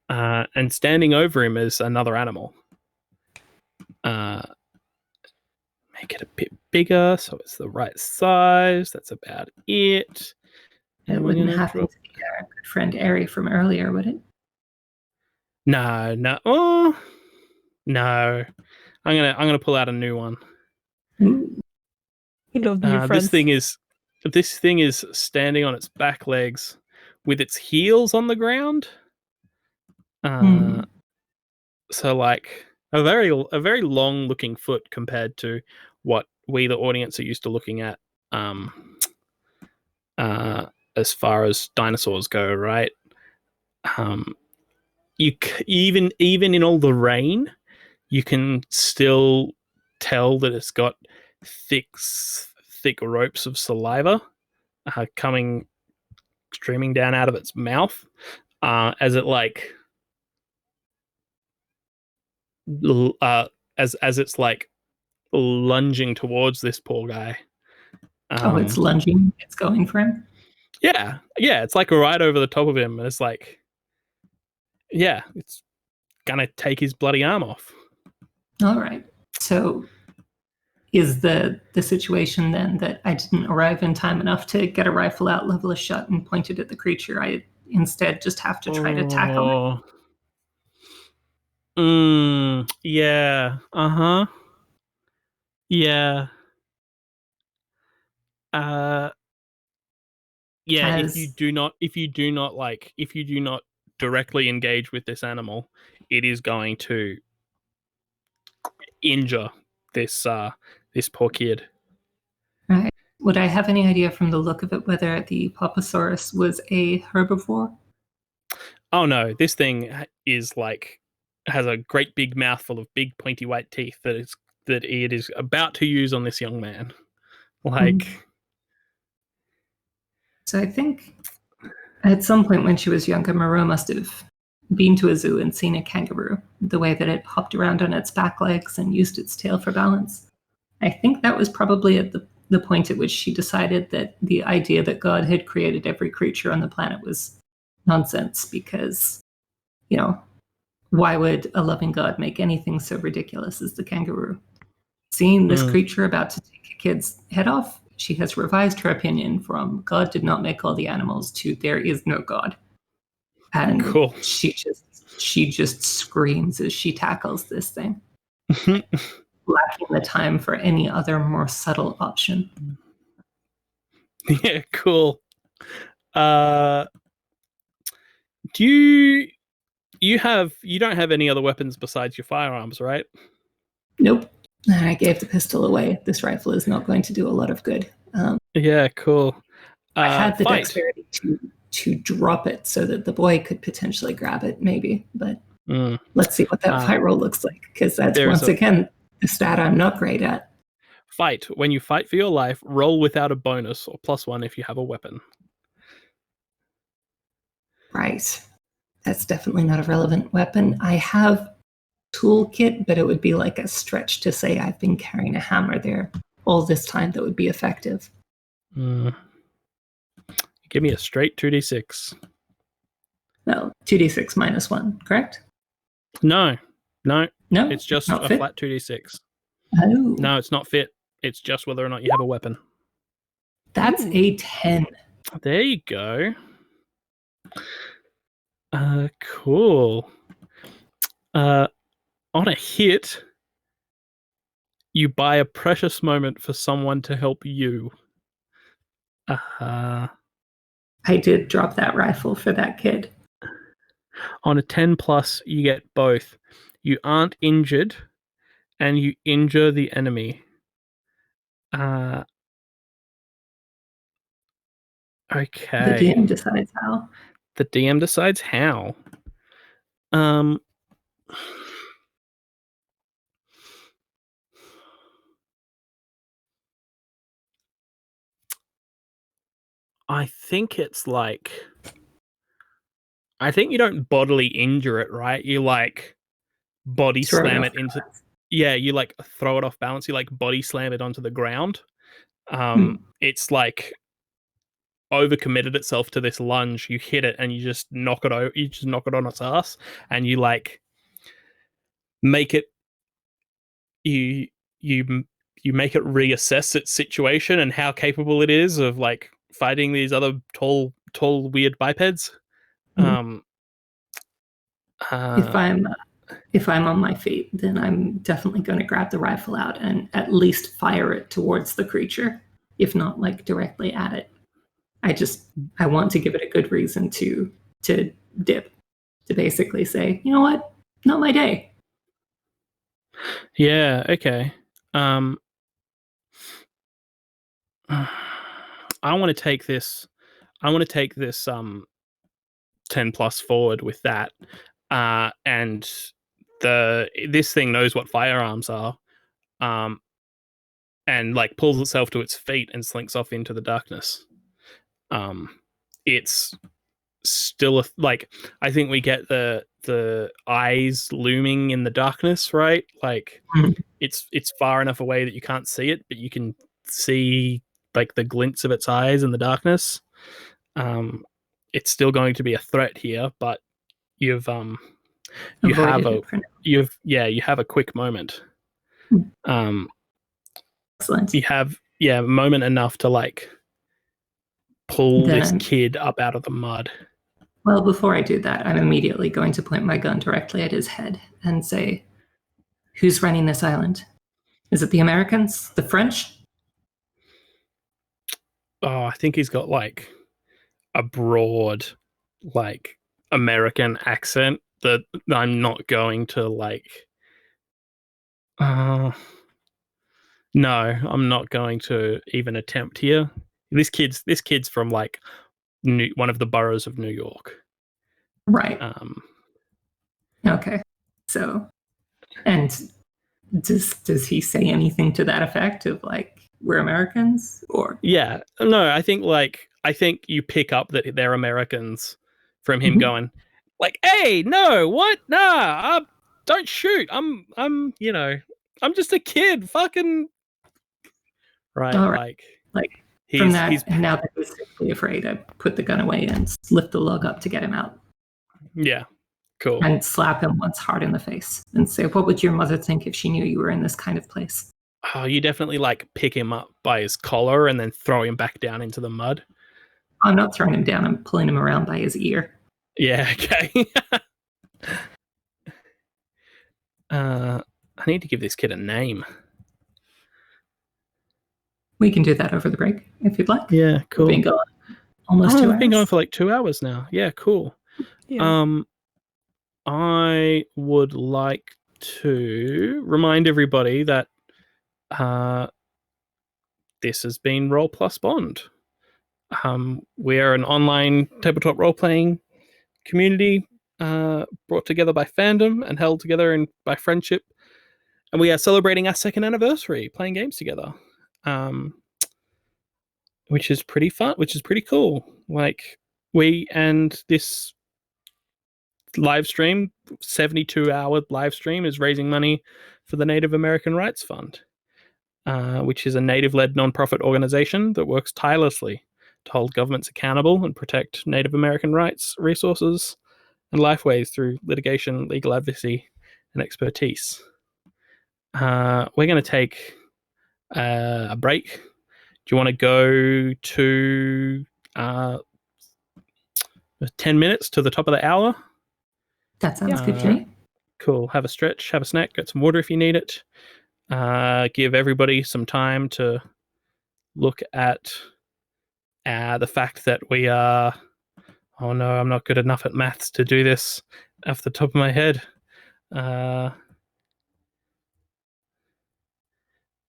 and standing over him is another animal. Make it a bit bigger so it's the right size. That's about it. It wouldn't happen to be our good friend Ari from earlier, would it? No. Oh, no. I'm gonna pull out a new one. You love new friends. This thing is standing on its back legs with its heels on the ground. So like a very long looking foot compared to what we the audience are used to looking at as far as dinosaurs go, right? You even in all the rain, you can still tell that it's got thick ropes of saliva streaming down out of its mouth as it like as it's like lunging towards this poor guy. It's lunging. It's going for him. Yeah, it's like right over the top of him, and it's like, yeah, it's gonna take his bloody arm off. All right. So is the situation then that I didn't arrive in time enough to get a rifle out, level a shot, and point it at the creature? I instead just have to try to tackle it. Yeah. Yeah. Yeah, if you do not directly engage with this animal, it is going to injure this poor kid. Right. Would I have any idea from the look of it whether the Papasaurus was a herbivore? Oh no, this thing is like has a great big mouthful of big pointy white teeth that it is about to use on this young man. Like So I think at some point when she was younger, Moreau must have been to a zoo and seen a kangaroo, the way that it hopped around on its back legs and used its tail for balance. I think that was probably at the point at which she decided that the idea that God had created every creature on the planet was nonsense because, why would a loving God make anything so ridiculous as the kangaroo? Seeing this creature about to take a kid's head off, she has revised her opinion from God did not make all the animals to there is no God. And cool. she just screams as she tackles this thing. Lacking the time for any other more subtle option. Yeah, cool. Do you don't have any other weapons besides your firearms, right? Nope. I gave the pistol away. This rifle is not going to do a lot of good. Yeah, cool. I had the dexterity to drop it so that the boy could potentially grab it, maybe. But let's see what that fight roll looks like, because that's again a stat I'm not great at. Fight. When you fight for your life, roll without a bonus or +1 if you have a weapon. Right. That's definitely not a relevant weapon. I have toolkit, but it would be like a stretch to say I've been carrying a hammer there all this time that would be effective. Give me a straight 2d6. No, 2d6 minus 1, correct? No. No, It's just a flat 2d6. Oh, No, it's not fit. It's just whether or not you have a weapon. that's Ooh. a 10. There you go. Cool. On a hit, you buy a precious moment for someone to help you. I did drop that rifle for that kid. On a 10 plus, you get both. You aren't injured, and you injure the enemy. The Okay. DM decides how. The DM decides how. I think it's like, I think you don't bodily injure it, right? You like body Throw slam off it into, yeah, you like throw it off balance. You like body slam it onto the ground. Hmm. It's like overcommitted itself to this lunge. You hit it and you just knock it over. You just knock it on its ass, and you like make it. You you you make it reassess its situation and how capable it is of like fighting these other tall weird bipeds. Hmm. Um, If uh, I'm on my feet, then I'm definitely going to grab the rifle out and at least fire it towards the creature, if not like directly at it. I want to give it a good reason to dip, to basically say, you know what, not my day. yeah, okay. I want to take this. I want to take this 10 plus forward with that. And this thing knows what firearms are. And like pulls itself to its feet and slinks off into the darkness. It's still like, I think we get the eyes looming in the darkness, right? Like Mhm. it's far enough away that you can't see it, but you can see like the glints of its eyes in the darkness. It's still going to be a threat here, but you've you have Avoided a it for now. you have a quick moment. Um, Excellent. you have a moment enough to like pull Then this kid up out of the mud. well, before I do that, I'm immediately going to point my gun directly at his head and say, who's running this island? Is it the Americans? The French? Oh, I think he's got like a broad, like American accent that I'm not going to like. No, I'm not going to even attempt here. This kid's from like one of the boroughs of New York. Right. Okay. So, and does he say anything to that effect of like we're Americans or? Yeah, no, I think you pick up that they're Americans from him Mhm. going like, "Hey, no, what? Nah, don't shoot. I'm just a kid. Fucking right." All right. Like Like from he's that, and now that he's simply afraid, I put the gun away and lift the lug up to get him out yeah, cool. and slap him once hard in the face and say, "What would your mother think if she knew you were in this kind of place?" Oh, you definitely like pick him up by his collar and then throw him back down into the mud. I'm not throwing him down. I'm pulling him around by his ear. Yeah, okay. I need to give this kid a name. We can do that over the break if you'd like. Yeah, cool. We've been going almost 2 we've hours. been going for like 2 hours now. Yeah, cool. Yeah. I would like to remind everybody that this has been Roll Plus Bond. We're an online tabletop role playing community brought together by fandom and held together by friendship. And we are celebrating our second anniversary playing games together, which is pretty fun, which is pretty cool. Like, we and this live stream, 72-hour live stream, is raising money for the Native American Rights Fund, which is a Native-led nonprofit organization that works tirelessly to hold governments accountable and protect Native American rights, resources, and lifeways through litigation, legal advocacy, and expertise. we're going to take a break. Do you want to go to 10 minutes to the top of the hour? That sounds good to Uh, me. Cool. Have a stretch, have a snack, get some water if you need it. Give everybody some time to look at the fact that we are. Oh no, I'm not good enough at maths to do this off the top of my head.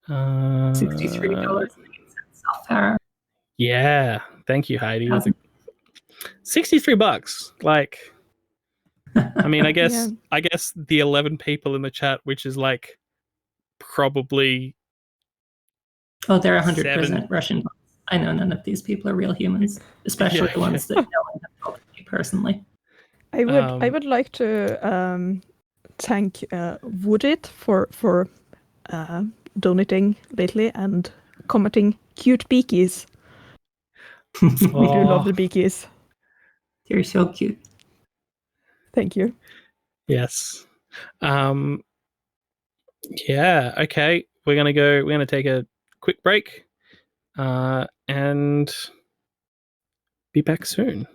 $63.08. Yeah, thank you, Heidi. $63. Like, I mean, I guess Yeah. I guess the 11 people in the chat, which is like probably Oh, they're 100% 7. Russian bots. I know none of these people are real humans, especially Yeah, the ones that know and have talked to me personally. I would like to thank Woodit for donating lately and commenting cute beakies. We do love the beakies. They're so cute. Thank you. Yes. Yeah, okay. We're gonna take a quick break and be back soon.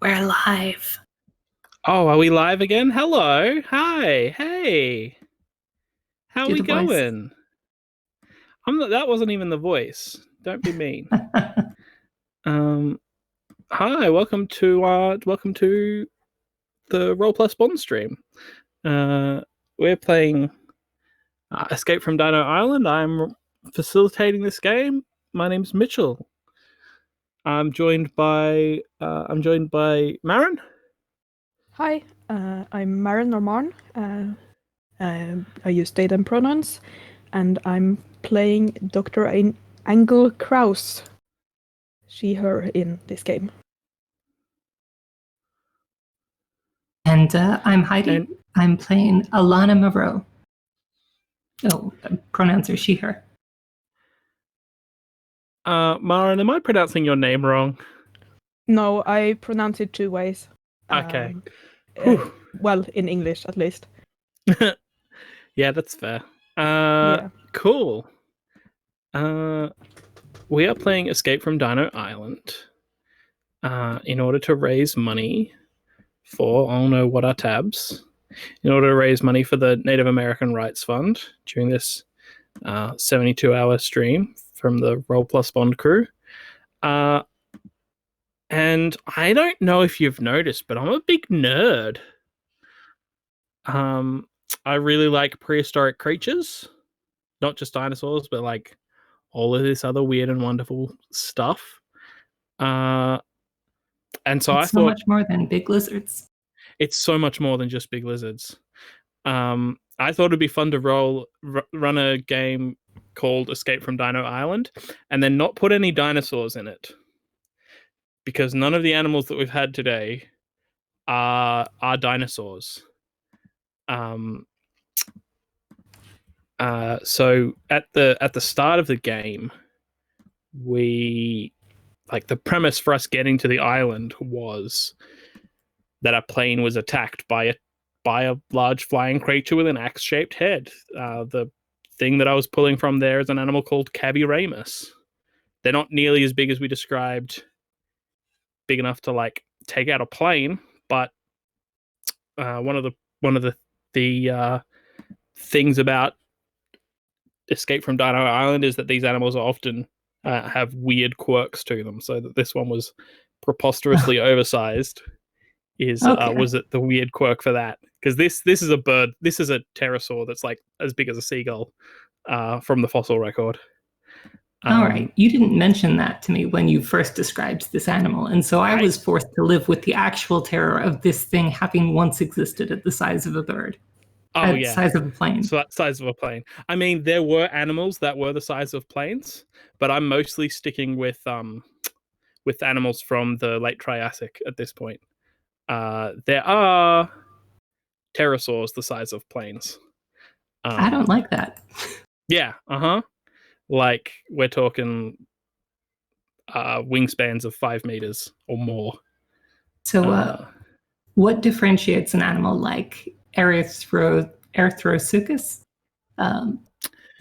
We're live. Oh, are we live again? Hello. Hi. Hey. How Do we the voice. going? That wasn't even the voice. Don't be mean. Hi, welcome to the Roll Plus Bond stream. We're playing Escape from Dino Island. I'm facilitating this game. My name's Mitchell. I'm joined by Marin. Hi, I'm Maren Norman. I use they them pronouns, and I'm playing Dr. Angel Kraus. She, her in this game. And I'm Heidi. And- I'm playing Alana Moreau. Oh, pronouns are she, her. Marin, am I pronouncing your name wrong? No, I pronounce it two ways. Okay. Well, in English at least. Yeah, that's fair. Yeah. Cool. We are playing Escape from Dino Island in order to raise money for, I don't know what are tabs, in order to raise money for the Native American Rights Fund during this 72-hour stream from the Roll Plus Bond crew. And I don't know if you've noticed, but I'm a big nerd. I really like prehistoric creatures, not just dinosaurs, but like all of this other weird and wonderful stuff. And so It's I so thought much more than big lizards. it's so much more than just big lizards. I thought it'd be fun to run a game called Escape from Dino Island and then not put any dinosaurs in it, because none of the animals that we've had today are dinosaurs. So at the start of the game, we, like, the premise for us getting to the island was that a plane was attacked by a large flying creature with an axe-shaped head. The thing that I was pulling from there is an animal called Cabiramus. They're not nearly as big as we described, big enough to like take out a plane, but one of the things about Escape from Dino Island is that these animals often have weird quirks to them. So that this one was preposterously oversized was it the weird quirk for that? Because this is a bird. This is a pterosaur that's like as big as a seagull from the fossil record. All right. You didn't mention that to me when you first described this animal. And so I was forced to live with the actual terror of this thing having once existed at the size of a bird. Oh, yeah. Size of a plane. Size of a plane. I mean, there were animals that were the size of planes, but I'm mostly sticking with animals from the late Triassic at this point. There are pterosaurs the size of planes. I don't like that. Yeah, like we're talking wingspans of 5 meters or more. So what differentiates an animal like Erythrosuchus,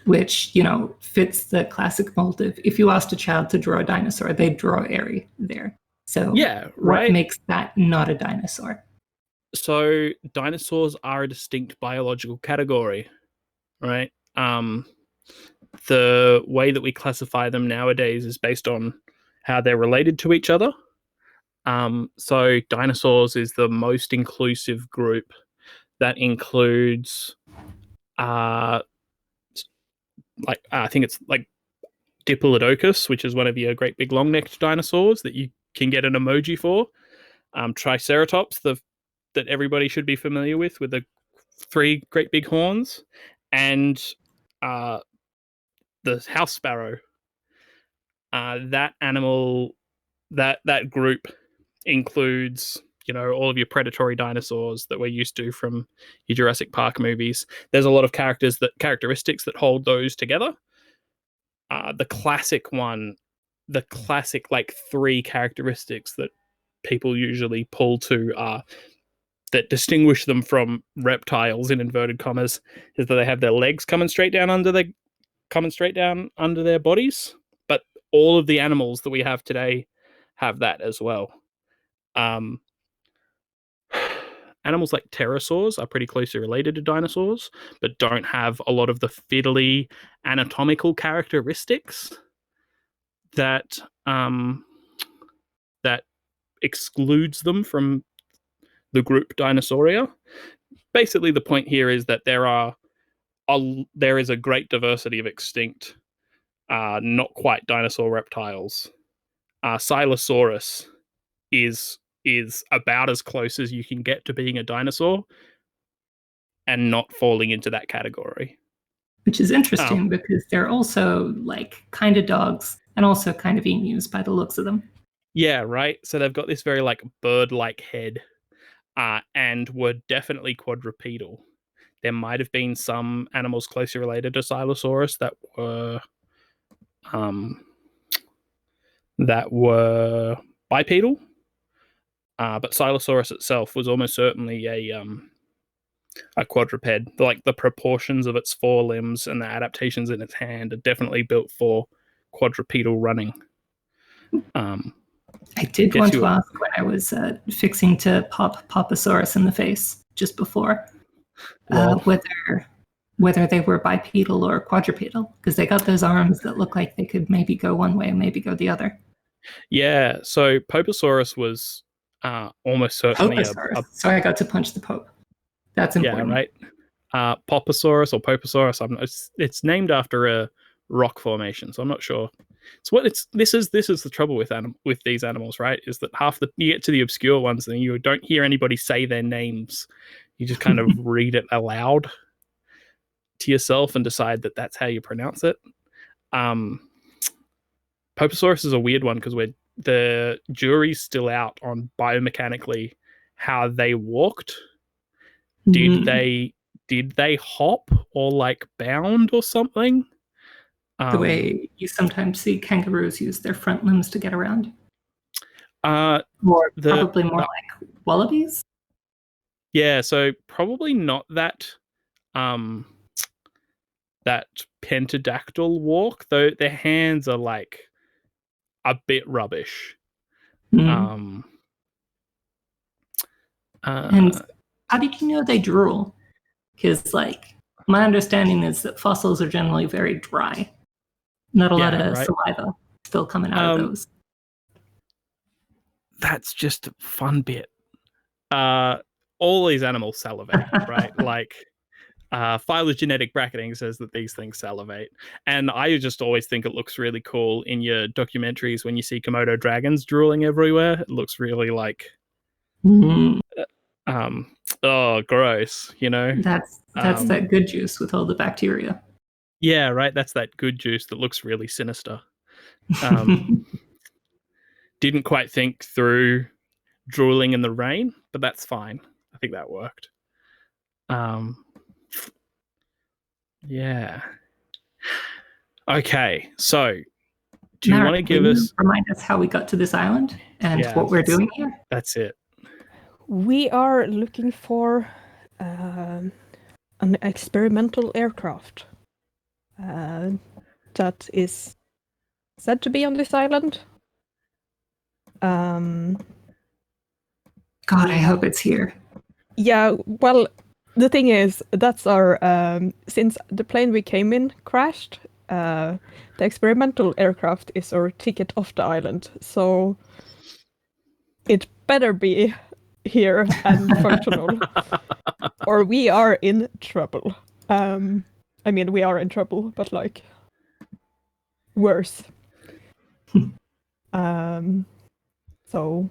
which, fits the classic mold of, if you asked a child to draw a dinosaur, they'd draw Airy there. So yeah, right. What makes that not a dinosaur? So dinosaurs are a distinct biological category, right? The way that we classify them nowadays is based on how they're related to each other. So dinosaurs is the most inclusive group that includes I think it's like Diplodocus, which is one of your great big long-necked dinosaurs that you can get an emoji for. Triceratops, that everybody should be familiar with the 3 great big horns, and the house sparrow. That animal, that group includes, all of your predatory dinosaurs that we're used to from your Jurassic Park movies. There's a lot of characteristics that hold those together. The classic like 3 characteristics that people usually pull to that distinguish them from reptiles in inverted commas is that they have their legs coming straight down under their bodies. But all of the animals that we have today have that as well. animals like pterosaurs are pretty closely related to dinosaurs, but don't have a lot of the fiddly anatomical characteristics that that excludes them from the group Dinosauria. Basically, the point here is that there is a great diversity of extinct, not quite dinosaur reptiles. Silosaurus is about as close as you can get to being a dinosaur and not falling into that category. Which is interesting because they're also like kind of dogs and also kind of emus by the looks of them. Yeah, right. So they've got this very like bird-like head, and were definitely quadrupedal. There might have been some animals closely related to Silosaurus that were bipedal, but Silosaurus itself was almost certainly a quadruped. Like the proportions of its forelimbs and the adaptations in its hand are definitely built for quadrupedal running. I did want to ask when I was fixing to pop Poposaurus in the face just before whether they were bipedal or quadrupedal, because they got those arms that look like they could maybe go one way and maybe go the other. Yeah, so Poposaurus was almost certainly so I got to punch the Pope. That's important. Yeah, right. Poposaurus or Poposaurus. It's named after a rock formation, so I'm not sure. This is the trouble with these animals, right? Is that you get to the obscure ones and you don't hear anybody say their names. You just kind of read it aloud to yourself and decide that that's how you pronounce it. Poposaurus is a weird one because the jury's still out on biomechanically how they walked. Did they hop or like bound or something? The way you sometimes see kangaroos use their front limbs to get around. Probably more like wallabies. Yeah, so probably not that that pentadactyl walk, though their hands are like a bit rubbish. And how did you know they drool? Because like my understanding is that fossils are generally very dry. Not a lot of saliva still coming out of those. That's just a fun bit. All these animals salivate, right? Like phylogenetic bracketing says that these things salivate. And I just always think it looks really cool in your documentaries when you see Komodo dragons drooling everywhere. It looks really like gross, you know? That's that good juice with all the bacteria. Yeah, right. That's that good juice that looks really sinister. Didn't quite think through drooling in the rain, but that's fine. I think that worked. Yeah. Okay, so do you want to give us remind us how we got to this island and what we're doing here? That's it. We are looking for an experimental aircraft that is said to be on this island. God, I hope it's here. Yeah, well, the thing is, that's our since the plane we came in crashed, the experimental aircraft is our ticket off the island, so it better be here and functional, or we are in trouble. I mean, we are in trouble, but like worse. So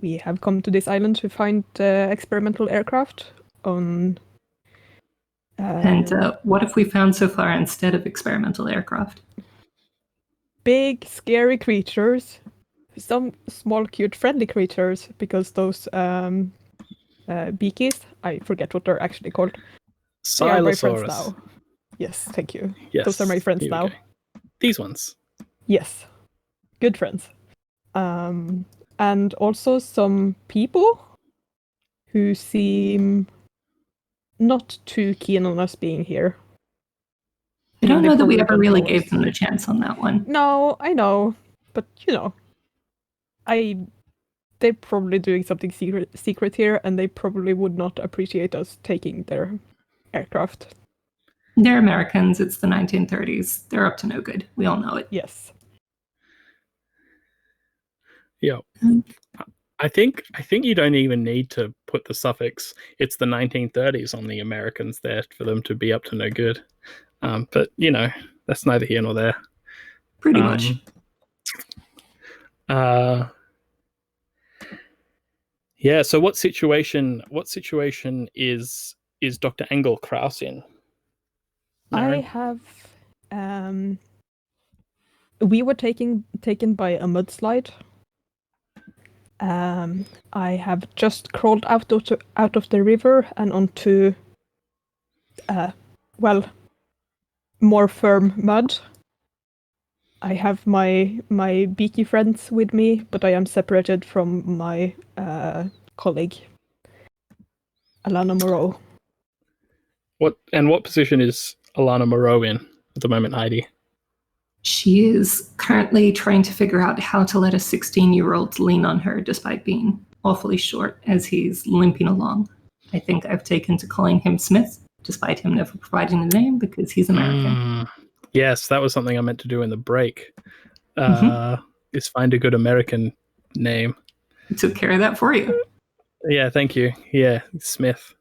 we have come to this island to find experimental aircraft on. And what have we found so far instead of experimental aircraft? Big, scary creatures. Some small, cute, friendly creatures, because those beakies, I forget what they're actually called. They are my friends now. Yes, thank you. Yes, those are my friends now. These ones. Yes. Good friends. And also some people who seem not too keen on us being here. I don't know that we ever really gave them a chance on that one. No, I know. But, you know, I they're probably doing something secret here, and they probably would not appreciate us taking their aircraft. They're Americans. It's the 1930s. They're up to no good. We all know it. Yes. Yeah. I think you don't even need to put the suffix "it's the 1930s" on the Americans there for them to be up to no good. But that's neither here nor there. Pretty much. Yeah. So what situation is Dr. Engel Kraus in? Maren? I have. We were taken by a mudslide. I have just crawled out of the river and onto, more firm mud. I have my beaky friends with me, but I am separated from my colleague, Alana Moreau. What position is Alana Moreau in at the moment, Heidi? She is currently trying to figure out how to let a 16-year-old lean on her despite being awfully short as he's limping along. I think I've taken to calling him Smith, despite him never providing a name because he's American. Yes, that was something I meant to do in the break. Is find a good American name. I took care of that for you. Yeah, thank you. Yeah, Smith.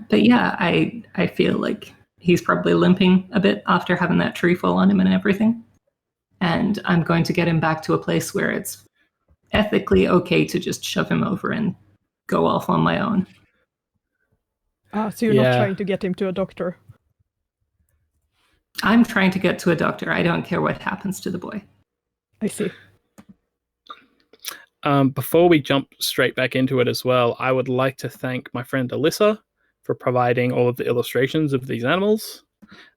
But yeah, I feel like he's probably limping a bit after having that tree fall on him and everything. And I'm going to get him back to a place where it's ethically okay to just shove him over and go off on my own. So you're not trying to get him to a doctor? I'm trying to get to a doctor. I don't care what happens to the boy. I see. Before we jump straight back into it as well, I would like to thank my friend Alyssa for providing all of the illustrations of these animals.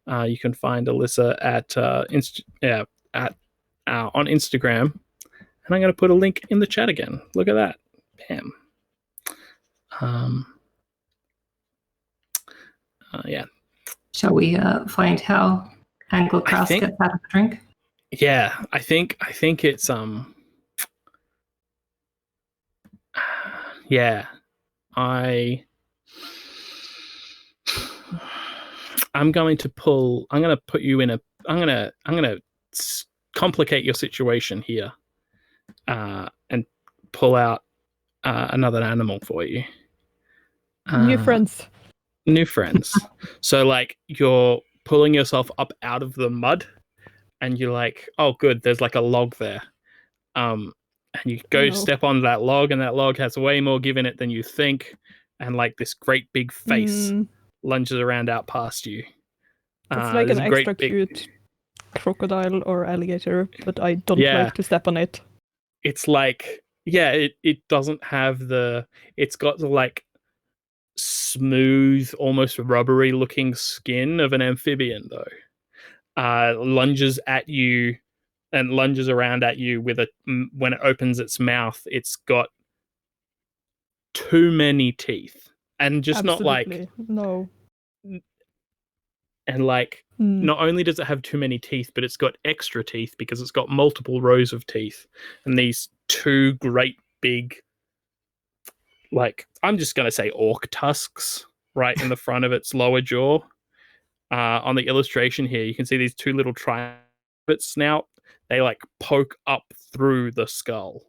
You can find Alyssa on Instagram, and I'm going to put a link in the chat again. Look at that, bam. Yeah. Shall we find how Anglo Kraus gets out of the drink? Yeah, I think it's yeah. I'm going to put you in I'm gonna complicate your situation here, and pull out another animal for you. New friends. So like you're pulling yourself up out of the mud, and you're like, oh, good, there's like a log there. And you go step on that log, and that log has way more give in it than you think, and like this great big face lunges around out past you. It's like an extra cute crocodile or alligator, but I don't like to step on it. It's like, it doesn't have it's got the like smooth, almost rubbery looking skin of an amphibian though. Lunges at you and lunges around at you with when it opens its mouth, it's got too many teeth, and just Absolutely. No. And like, not only does it have too many teeth, but it's got extra teeth because it's got multiple rows of teeth, and these two great big, like, I'm just gonna say orc tusks right in the front of its lower jaw. On the illustration here, you can see these two little triangles of its snout. They like poke up through the skull,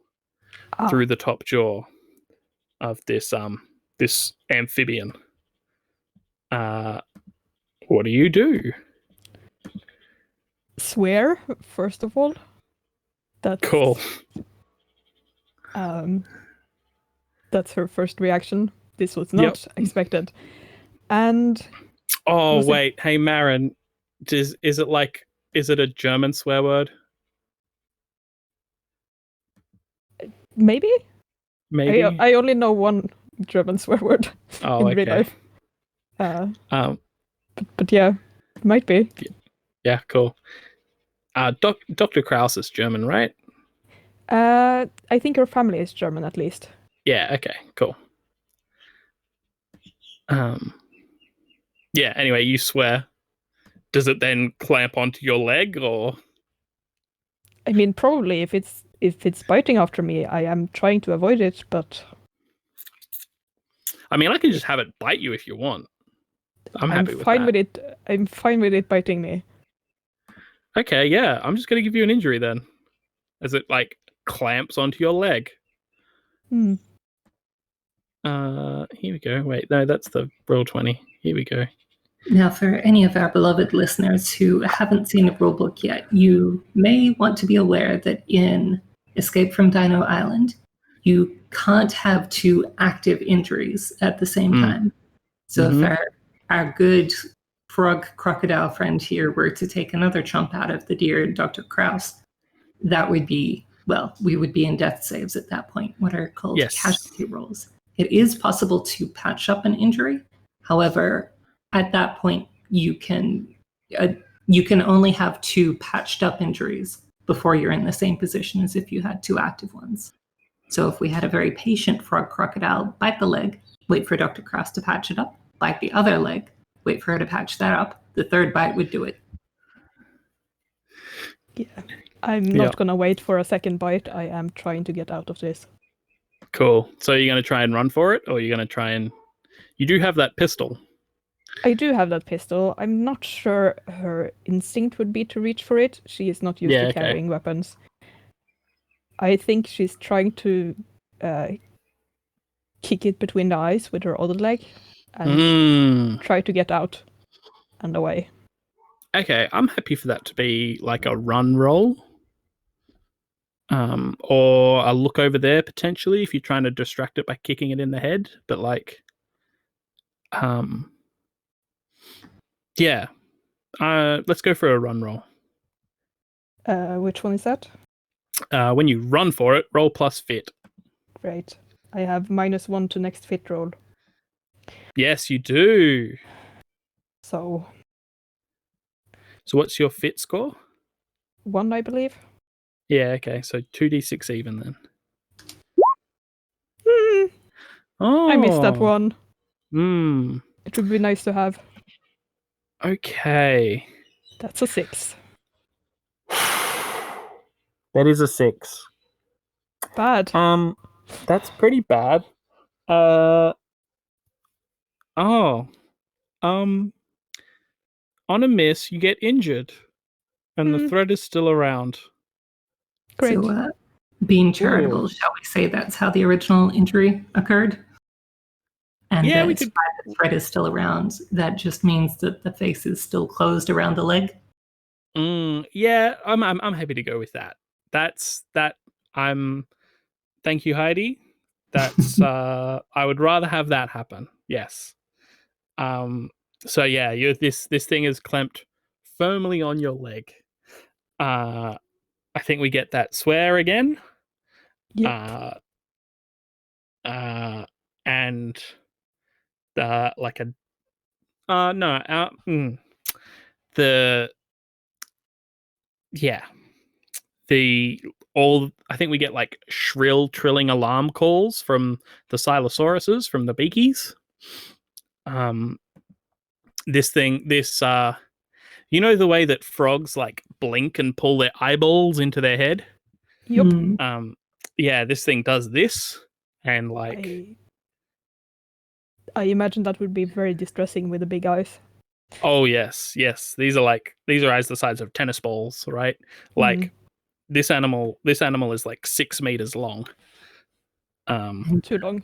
through the top jaw of this this amphibian. What do you do? Swear, first of all. That's cool. That's her first reaction. This was not expected. And wait, hey Maren, is it a German swear word? Maybe. I only know one German swear word in real life. But yeah, it might be. Yeah, cool. Dr. Kraus is German, right? I think her family is German at least. Yeah, okay, cool. Yeah, anyway, you swear. Does it then clamp onto your leg, or? I mean, probably if it's biting after me, I am trying to avoid it, but I mean, I can just have it bite you if you want. I'm happy with fine that. with it. I'm fine with it biting me. Okay, yeah. I'm just gonna give you an injury then, as it like clamps onto your leg. Hmm. Here we go. Wait, no, that's the roll 20. Here we go. Now, for any of our beloved listeners who haven't seen a rulebook yet, you may want to be aware that in Escape from Dino Island, you can't have two active injuries at the same time. So if our good frog crocodile friend here were to take another chomp out of the dear Dr. Kraus, that would be, well, we would be in death saves at that point, what are called Yes. casualty rolls. It is possible to patch up an injury. However, at that point, you can only have two patched up injuries before you're in the same position as if you had two active ones. So if we had a very patient frog crocodile bite the leg, wait for Dr. Kraus to patch it up, bite the other leg, wait for her to patch that up, the third bite would do it. Yeah. I'm not gonna wait for a second bite. I am trying to get out of this. Cool. So you're gonna try and run for it, or you're gonna try and... You do have that pistol. I do have that pistol. I'm not sure her instinct would be to reach for it. She is not used to carrying weapons. I think she's trying to kick it between the eyes with her other leg and try to get out and away. Okay, I'm happy for that to be like a run roll. Or a look over there potentially if you're trying to distract it by kicking it in the head. But like, yeah. Let's go for a run roll. Which one is that? When you run for it, roll plus fit. Great. I have -1 to next fit roll. Yes, you do. So what's your fit score? 1, I believe. Yeah, okay. So 2d6 even then. I missed that one. It would be nice to have. Okay. That's a 6. That is a 6. Bad. That's pretty bad. On a miss, you get injured, and the threat is still around. Great. So, being charitable, shall we say that's how the original injury occurred? And yeah, we could. could. The threat is still around. That just means that the face is still closed around the leg. Yeah, I'm happy to go with that. Thank you, Heidi. That's I would rather have that happen. Yes. So yeah, this thing is clamped firmly on your leg. I think we get that swear again. Yep. And like a I think we get like shrill trilling alarm calls from the Silosauruses, from the beakies. You know the way that frogs like blink and pull their eyeballs into their head? Yep. Yeah, this thing does this, and like I imagine that would be very distressing with the big eyes. Oh yes. These are eyes the size of tennis balls, right? Like this animal is like 6 meters long. Too long.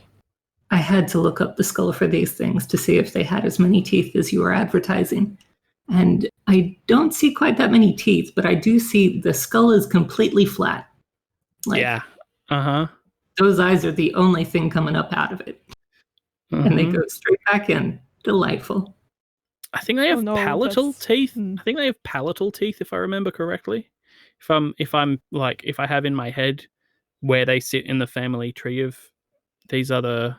I had to look up the skull for these things to see if they had as many teeth as you were advertising. And I don't see quite that many teeth, but I do see the skull is completely flat. Yeah. Those eyes are the only thing coming up out of it. And they go straight back in. Delightful. I think they have palatal teeth. I think they have palatal teeth, if I remember correctly. If I have in my head where they sit in the family tree of these other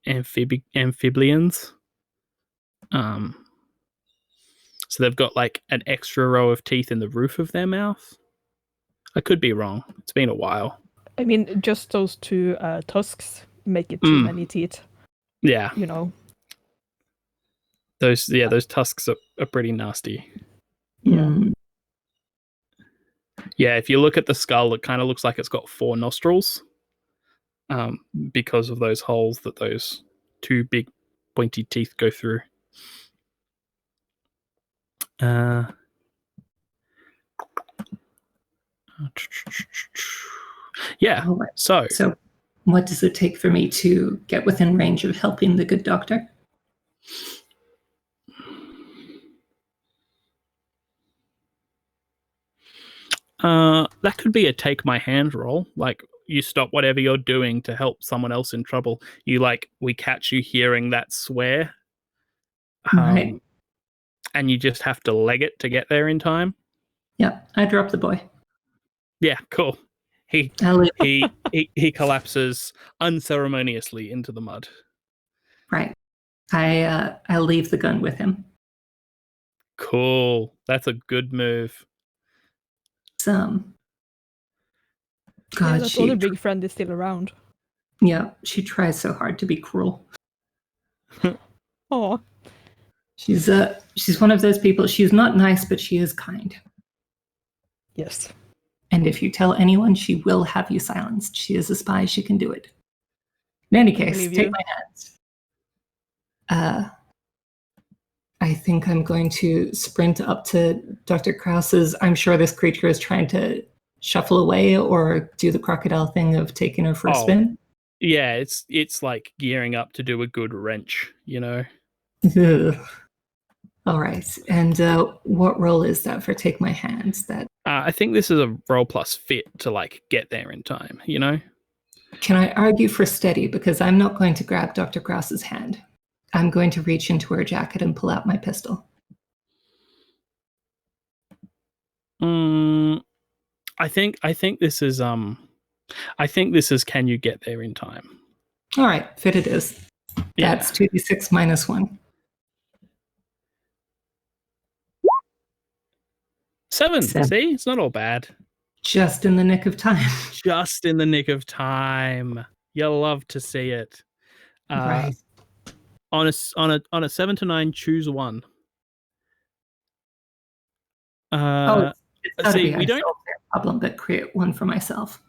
amphibians. So they've got like an extra row of teeth in the roof of their mouth. I could be wrong. It's been a while. I mean, just those two tusks make it too many teeth. Yeah. You know. Those tusks are pretty nasty. Yeah. Hmm. Yeah, if you look at the skull, it kind of looks like it's got 4 nostrils, because of those holes that those 2 big pointy teeth go through. Yeah. All right. So So, what does it take for me to get within range of helping the good doctor? that could be a take my hand roll. Like, you stop whatever you're doing to help someone else in trouble. We catch you hearing that swear. Right. And you just have to leg it to get there in time. Yeah, I drop the boy. Yeah, cool. He I'll leave. he collapses unceremoniously into the mud. Right. I'll leave the gun with him. Cool. That's a good move. Some. Yeah, God, that other big friend is still around. Yeah, she tries so hard to be cruel. Oh, She's one of those people. She's not nice, but she is kind. yes. And if you tell anyone, she will have you silenced. She is a spy. She can do it. In any case, believe take you. my hands. I think I'm going to sprint up to Dr. Krause's. I'm sure this creature is trying to shuffle away or do the crocodile thing of taking her for a spin. Yeah, it's like gearing up to do a good wrench, you know? Ugh. All right. And what role is that for take my hands? That I think this is a roll plus fit to like get there in time, you know? Can I argue for steady? Because I'm not going to grab Dr. Krause's hand. I'm going to reach into her jacket and pull out my pistol. I think this is can you get there in time? All right, fit it is. Yeah. That's 2d6 minus 1. 7. 7. See? It's not all bad. Just in the nick of time. Just in the nick of time. You'll love to see it. Right. On a 7 to 9, choose one. It's gotta see, be we don't solve their problem, but create one for myself.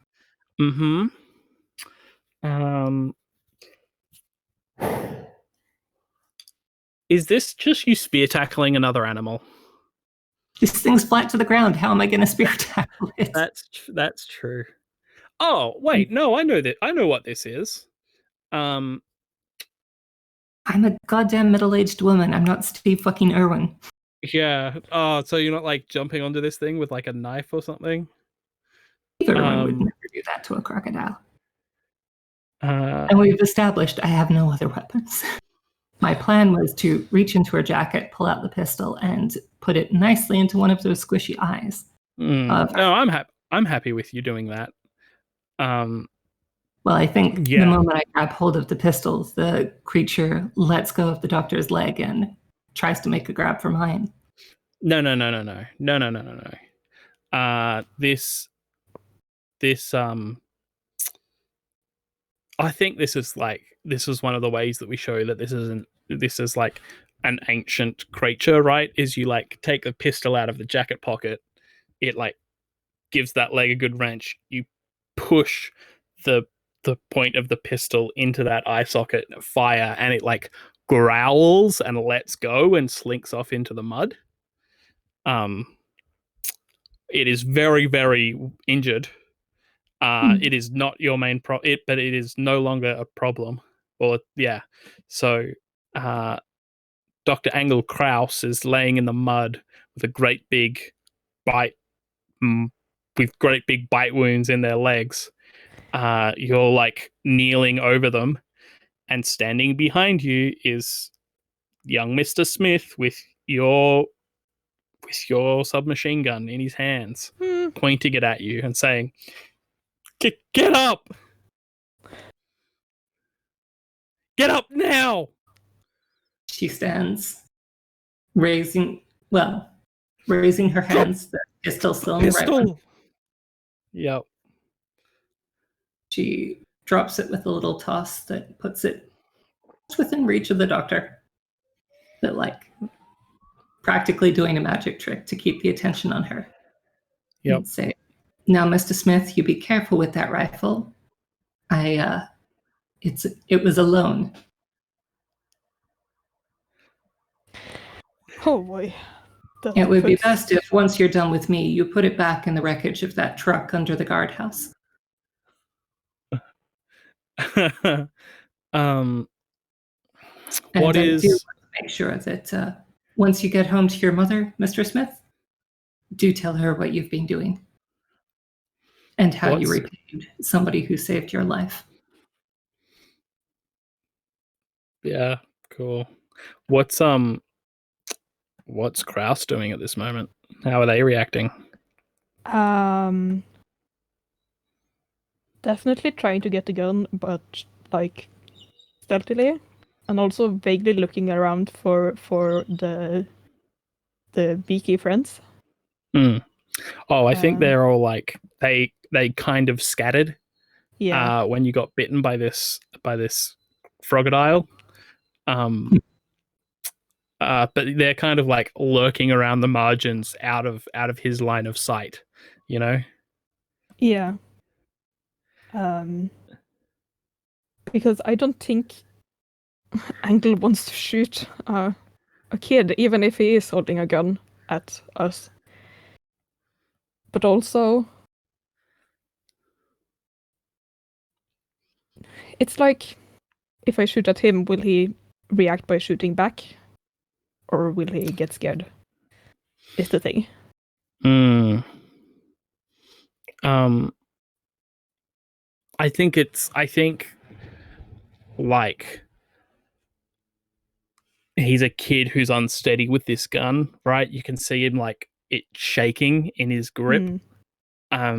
Mm-hmm. Is this just you spear tackling another animal? This thing's flat to the ground. How am I going to spear tackle it? That's true. Oh wait, no, I know that. I know what this is. I'm a goddamn middle-aged woman. I'm not Steve fucking Irwin. Yeah. Oh, so you're not like jumping onto this thing with like a knife or something? Steve Irwin would never do that to a crocodile. And And we've established I have no other weapons. My plan was to reach into her jacket, pull out the pistol, and put it nicely into one of those squishy eyes. No, I'm happy with you doing that. Well, I think the moment I grab hold of the pistol, the creature lets go of the doctor's leg and tries to make a grab for mine. No. This I think this is one of the ways that we show that this is like an ancient creature, right? Is you like take a pistol out of the jacket pocket, it like gives that leg a good wrench, you push the point of the pistol into that eye socket, fire, and it like growls and lets go and slinks off into the mud. It is very, very injured. It is not your main but it is no longer a problem. Well, yeah. So, Dr. Angel Kraus is laying in the mud with a great big bite, with great big bite wounds in their legs. You're like kneeling over them, and standing behind you is young Mr. Smith with your submachine gun in his hands, pointing it at you and saying, Get up! Get up now!" She stands, raising her hands, the pistol still in the right one. Yep. She drops it with a little toss that puts it within reach of the doctor. But like practically doing a magic trick to keep the attention on her. Yep. And say, now, Mr. Smith, you be careful with that rifle. It was a loan. Oh boy. That It would be puts- best if once you're done with me, you put it back in the wreckage of that truck under the guardhouse. um, And what I do is want to make sure that once you get home to your mother, Mr. Smith, do tell her what you've been doing and how you What's- repaid somebody who saved your life. yeah, cool. What's Kraus doing at this moment? How are they reacting? Definitely trying to get the gun, but like stealthily, and also vaguely looking around for the beaky friends. Oh, I think they're all like they kind of scattered. Yeah. When you got bitten by this froggadile. But they're kind of like lurking around the margins out of his line of sight, you know? Yeah. Because I don't think Angle wants to shoot a kid, even if he is holding a gun at us. But also, it's like, if I shoot at him, will he react by shooting back? Or will he get scared? Is the thing. I think like he's a kid who's unsteady with this gun, right? You can see him like it shaking in his grip. I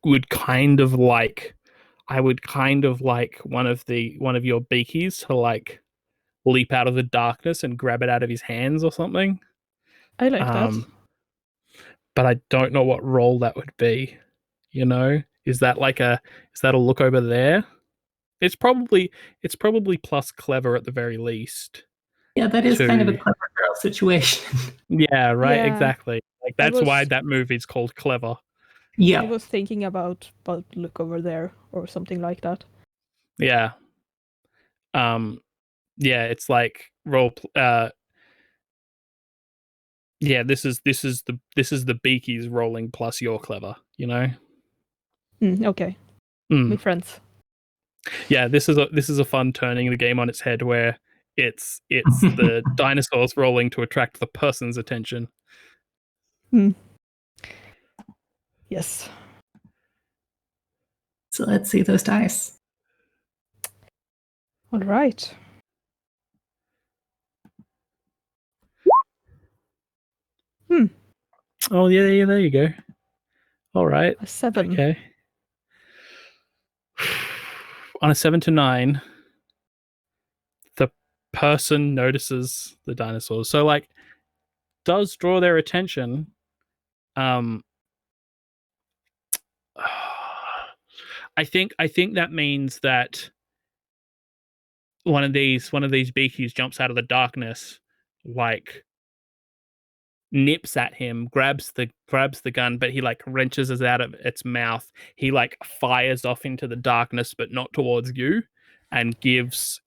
would kind of like one of your beakies to like leap out of the darkness and grab it out of his hands or something. I like that. But I don't know what role that would be. You know, is that a look over there? It's probably plus clever at the very least. Yeah, that is kind of a clever girl situation. Yeah, right. Yeah. Exactly. Like that's why that movie's called Clever. Yeah. I was thinking about, but look over there or something like that. Yeah. Yeah, it's like yeah, this is the beakies rolling plus you're clever, you know? Okay. Be friends. Yeah, this is a fun turning the game on its head where it's the dinosaurs rolling to attract the person's attention. Yes. So let's see those dice. All right. Oh yeah, there you go. All right. A 7. Okay. On a 7 to 9, the person notices the dinosaurs. So like does draw their attention. I think that means that one of these beakies jumps out of the darkness, like nips at him, grabs the gun, but he like wrenches it out of its mouth. He like fires off into the darkness, but not towards you, and gives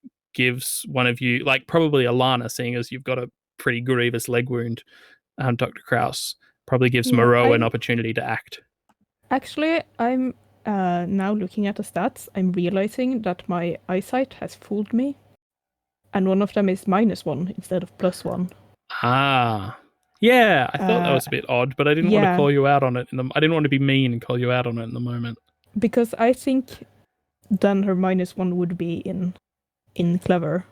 one of you, like probably Alana, seeing as you've got a pretty grievous leg wound, Dr. Kraus, probably gives Moreau an opportunity to act. Actually, I'm now looking at the stats. I'm realizing that my eyesight has fooled me, and one of them is -1 instead of +1. Ah. Yeah, I thought that was a bit odd, but I didn't want to call you out on it. I didn't want to be mean and call you out on it in the moment. Because I think then her -1 would be in clever.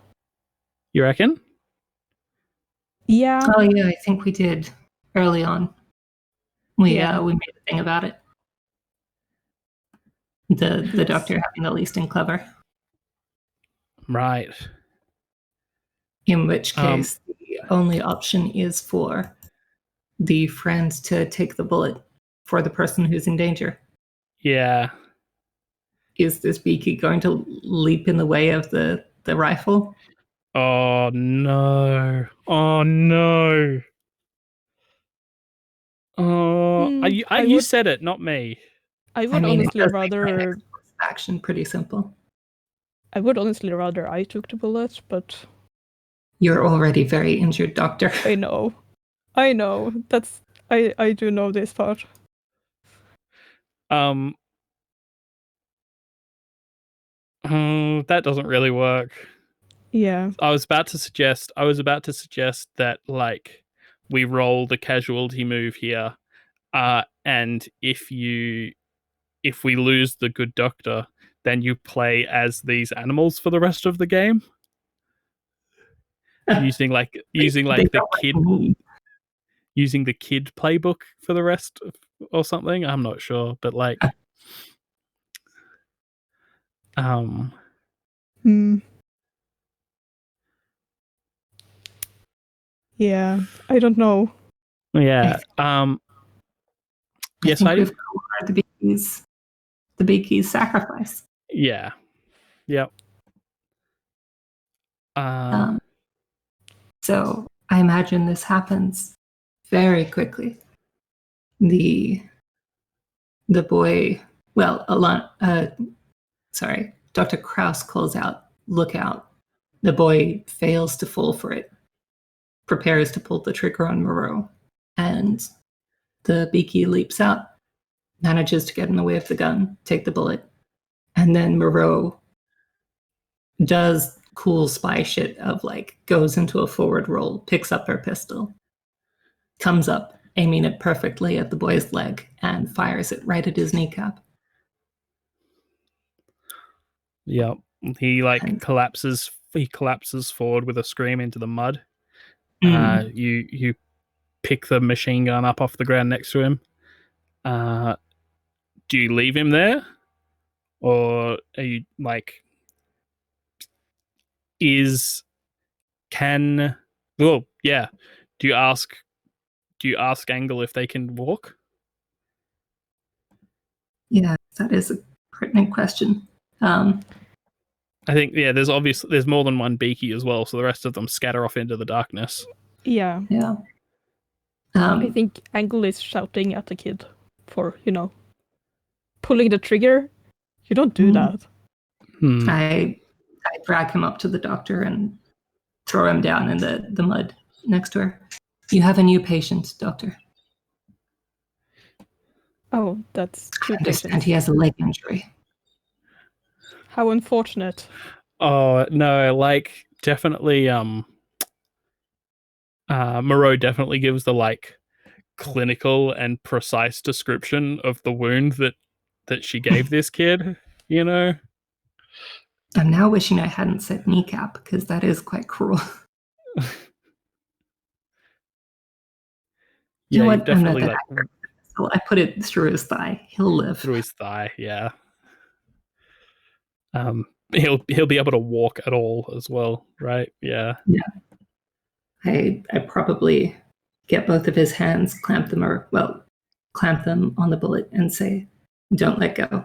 You reckon? Yeah. Oh yeah, I think we did early on. We made a thing about it. The doctor having the least in clever. Right. In which case, the only option is for the friends to take the bullet for the person who's in danger. Yeah. is this beaky going to leap in the way of the rifle? Oh no! Oh no! Oh, you would, said it, not me. I I would mean, it honestly does make my rather. next course of action pretty simple. I would honestly rather I took the bullet, but You're already very injured, Doctor. I know. That's I do know this part. That doesn't really work. Yeah. I was about to suggest that like we roll the casualty move here, and if we lose the good doctor, then you play as these animals for the rest of the game, using They the don't kid like me. using the kid playbook for the rest or something. I'm not sure, but like, Yeah, I don't know. yeah, I yes, think we've covered the beaky's sacrifice. Yeah, yep. So I imagine this happens very quickly. The boy, well, Dr. Kraus calls out, "Look out." The boy fails to fall for it, prepares to pull the trigger on Moreau, and the beaky leaps out, manages to get in the way of the gun, take the bullet, and then Moreau does cool spy shit of like goes into a forward roll, picks up her pistol, comes up, aiming it perfectly at the boy's leg, and fires it right at his kneecap. Yep. He And- collapses. He collapses forward with a scream into the mud. Mm. You pick the machine gun up off the ground next to him. Do you leave him there, or are you like? Well, yeah. Do you ask Angle if they can walk? Yeah, that is a pertinent question. I think there's more than one beaky as well, so the rest of them scatter off into the darkness. Yeah. Yeah. I think Angle is shouting at the kid for, pulling the trigger. You don't do that. I drag him up to the doctor and throw him down in the mud next to her. You have a new patient, Doctor. Oh, that's two I understand patients. he has a leg injury. How unfortunate. Oh no, definitely Moreau definitely gives the clinical and precise description of the wound that she gave this kid, I'm now wishing I hadn't said kneecap, because that is quite cruel. You know what? I'm not that accurate. So I put it through his thigh. He'll live. Through his thigh, yeah. He'll be able to walk at all as well, right? Yeah. Yeah. I probably get both of his hands, clamp them on the bullet and say, "Don't let go.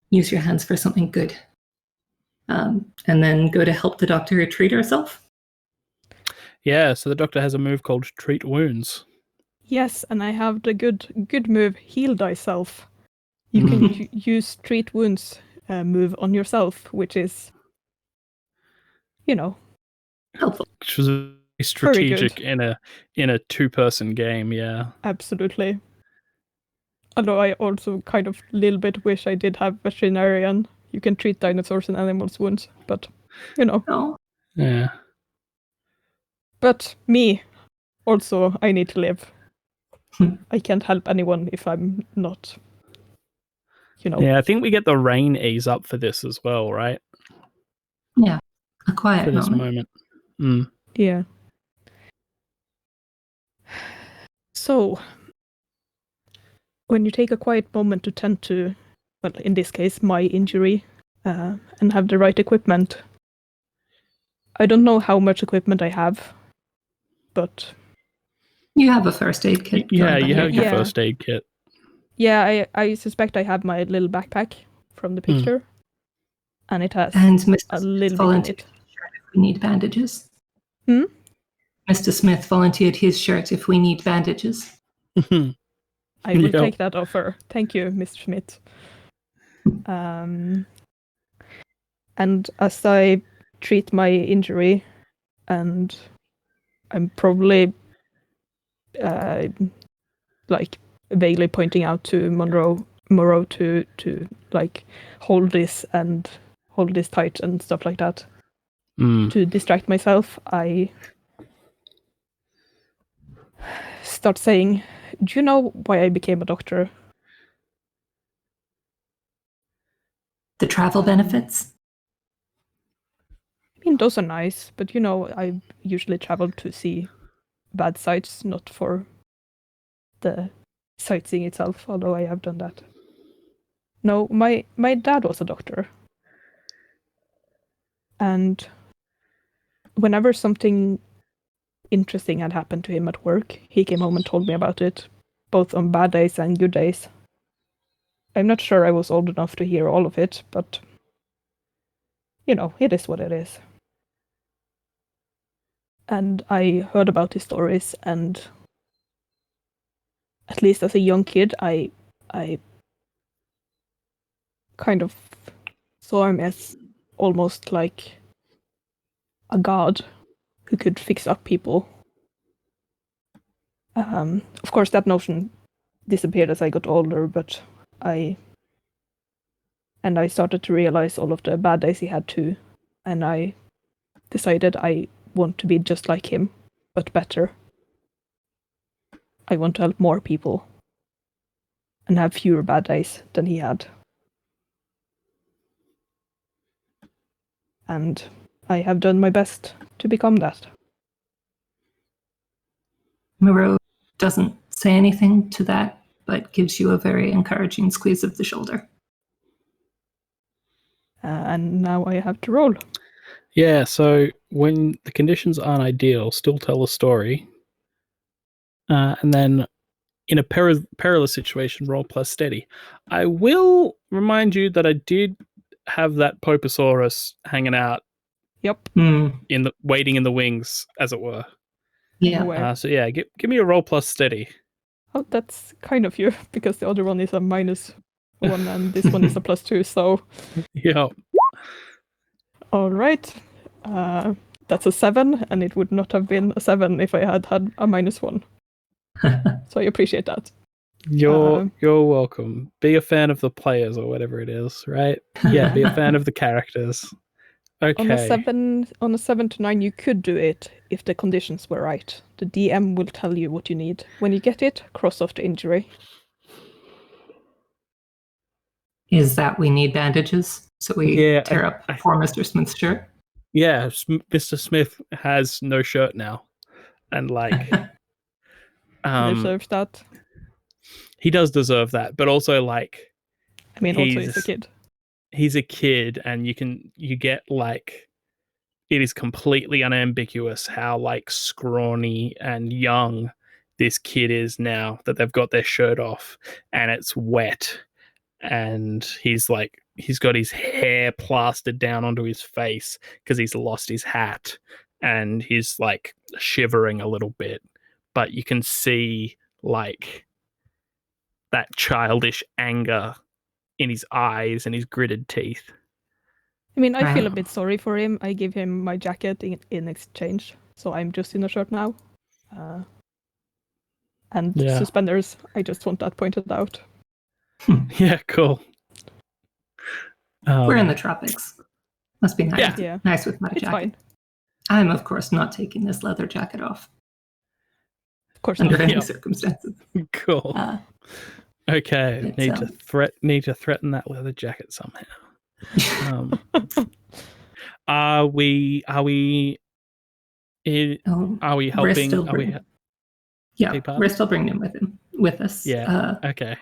Use your hands for something good." And then go to help the doctor treat herself. Yeah, so the doctor has a move called Treat Wounds. Yes, and I have the good move, Heal Thyself. You can use Treat Wounds move on yourself, which is, helpful. Which was very strategic in a two-person game, yeah. Absolutely. Although I also kind of little bit wish I did have veterinarian. You can treat dinosaurs and animals' wounds, but Oh. Yeah. But me, also, I need to live. I can't help anyone if I'm not, Yeah, I think we get the rain ease up for this as well, right? Yeah, a quiet for this moment. Yeah. So, when you take a quiet moment to tend to, well, in this case, my injury, and have the right equipment, I don't know how much equipment I have, but... You have a first aid kit. Yeah, you have your first aid kit. Yeah, I suspect I have my little backpack, from the picture. And it has And Mr. a Smith little bit in volunteered it. his shirt if we need bandages. Hmm? Mr. Smith volunteered his shirt if we need bandages. I will Yep. take that offer. Thank you, Mr. Schmidt. And as I treat my injury, and I'm probably like vaguely pointing out to Moreau to like hold this tight and stuff like that to distract myself, I start saying, "Do you know why I became a doctor?" The travel benefits? I mean, those are nice, but I usually travel to see bad sights, not for the sightseeing itself, although I have done that. No, my dad was a doctor. And whenever something interesting had happened to him at work, he came home and told me about it, both on bad days and good days. I'm not sure I was old enough to hear all of it, but it is what it is. And I heard about his stories, and at least as a young kid, I kind of saw him as almost like a god who could fix up people. Of course, that notion disappeared as I got older, but I started to realize all of the bad days he had too, and I decided I want to be just like him, but better. I want to help more people and have fewer bad days than he had. And I have done my best to become that. Moreau doesn't say anything to that, but gives you a very encouraging squeeze of the shoulder. And now I have to roll. Yeah, so when the conditions aren't ideal, still tell a story. And then in a perilous situation, roll plus steady. I will remind you that I did have that Poposaurus hanging out Yep. waiting in the wings, as it were. Yeah. So yeah, give me a roll plus steady. Oh, that's kind of you, because the other one is a -1 and this one is a +2, so... Yeah. All right. That's a 7, and it would not have been a 7 if I had had a -1. So I appreciate that. You're welcome. Be a fan of the players or whatever it is, right? Yeah, be a fan of the characters. Okay. On a 7 to 9, you could do it if the conditions were right. The DM will tell you what you need. When you get it, cross off the injury. Is that we need bandages? So we tear up poor Mr. Smith's shirt? Yeah, Mr. Smith has no shirt now. And he deserves that. He does deserve that, but also like... I mean, also he's a kid. He's a kid, and you get like... It is completely unambiguous how like scrawny and young this kid is now that they've got their shirt off and it's wet, and he's got his hair plastered down onto his face because he's lost his hat, and he's like shivering a little bit, but you can see like that childish anger in his eyes and his gritted teeth. I mean, I feel a bit sorry for him. I give him my jacket in exchange, so I'm just in a shirt now. And suspenders, I just want that pointed out. Yeah, cool. We're in the tropics. Must be nice. Yeah. Nice with my jacket. Fine. I'm, of course, not taking this leather jacket off. Of course under any circumstances. Cool. Okay, need to threaten that leather jacket somehow. Are we helping? We're still bringing him with us. Yeah. Okay.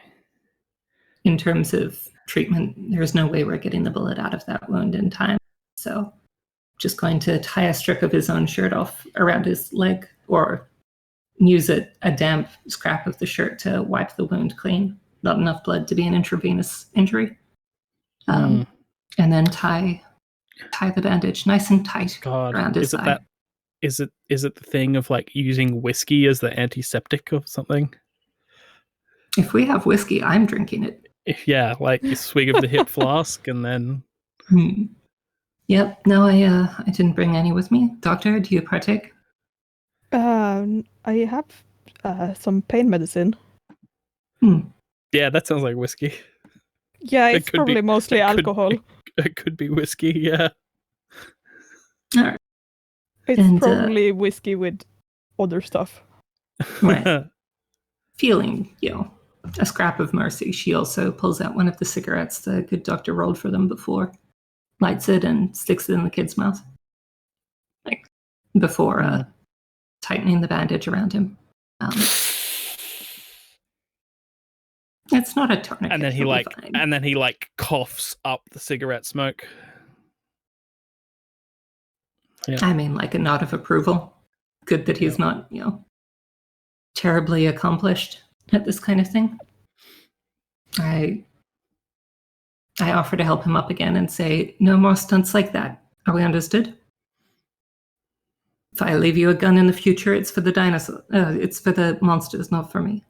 In terms of treatment, there's no way we're getting the bullet out of that wound in time. So, just going to tie a strip of his own shirt off around his leg, or use a damp scrap of the shirt to wipe the wound clean. Not enough blood to be an intravenous injury. And then tie the bandage nice and tight around his eye. Is it the thing of like using whiskey as the antiseptic or something? If we have whiskey, I'm drinking it. Yeah, like you swig of the hip flask and then. Yep. No, I didn't bring any with me. Doctor, do you partake? I have some pain medicine. Yeah, that sounds like whiskey. Yeah, it's probably mostly alcohol. It could be whiskey, yeah. All right. It's probably whiskey with other stuff. Right. Feeling, a scrap of mercy, she also pulls out one of the cigarettes the good doctor rolled for them before, lights it, and sticks it in the kid's mouth. Like, before tightening the bandage around him. It's not a tourniquet. And then he coughs up the cigarette smoke. Yeah. I mean, like a nod of approval. Good that he's not, terribly accomplished at this kind of thing. I offer to help him up again and say, no more stunts like that. Are we understood? If I leave you a gun in the future, it's for the dinosaur. It's for the monsters, not for me.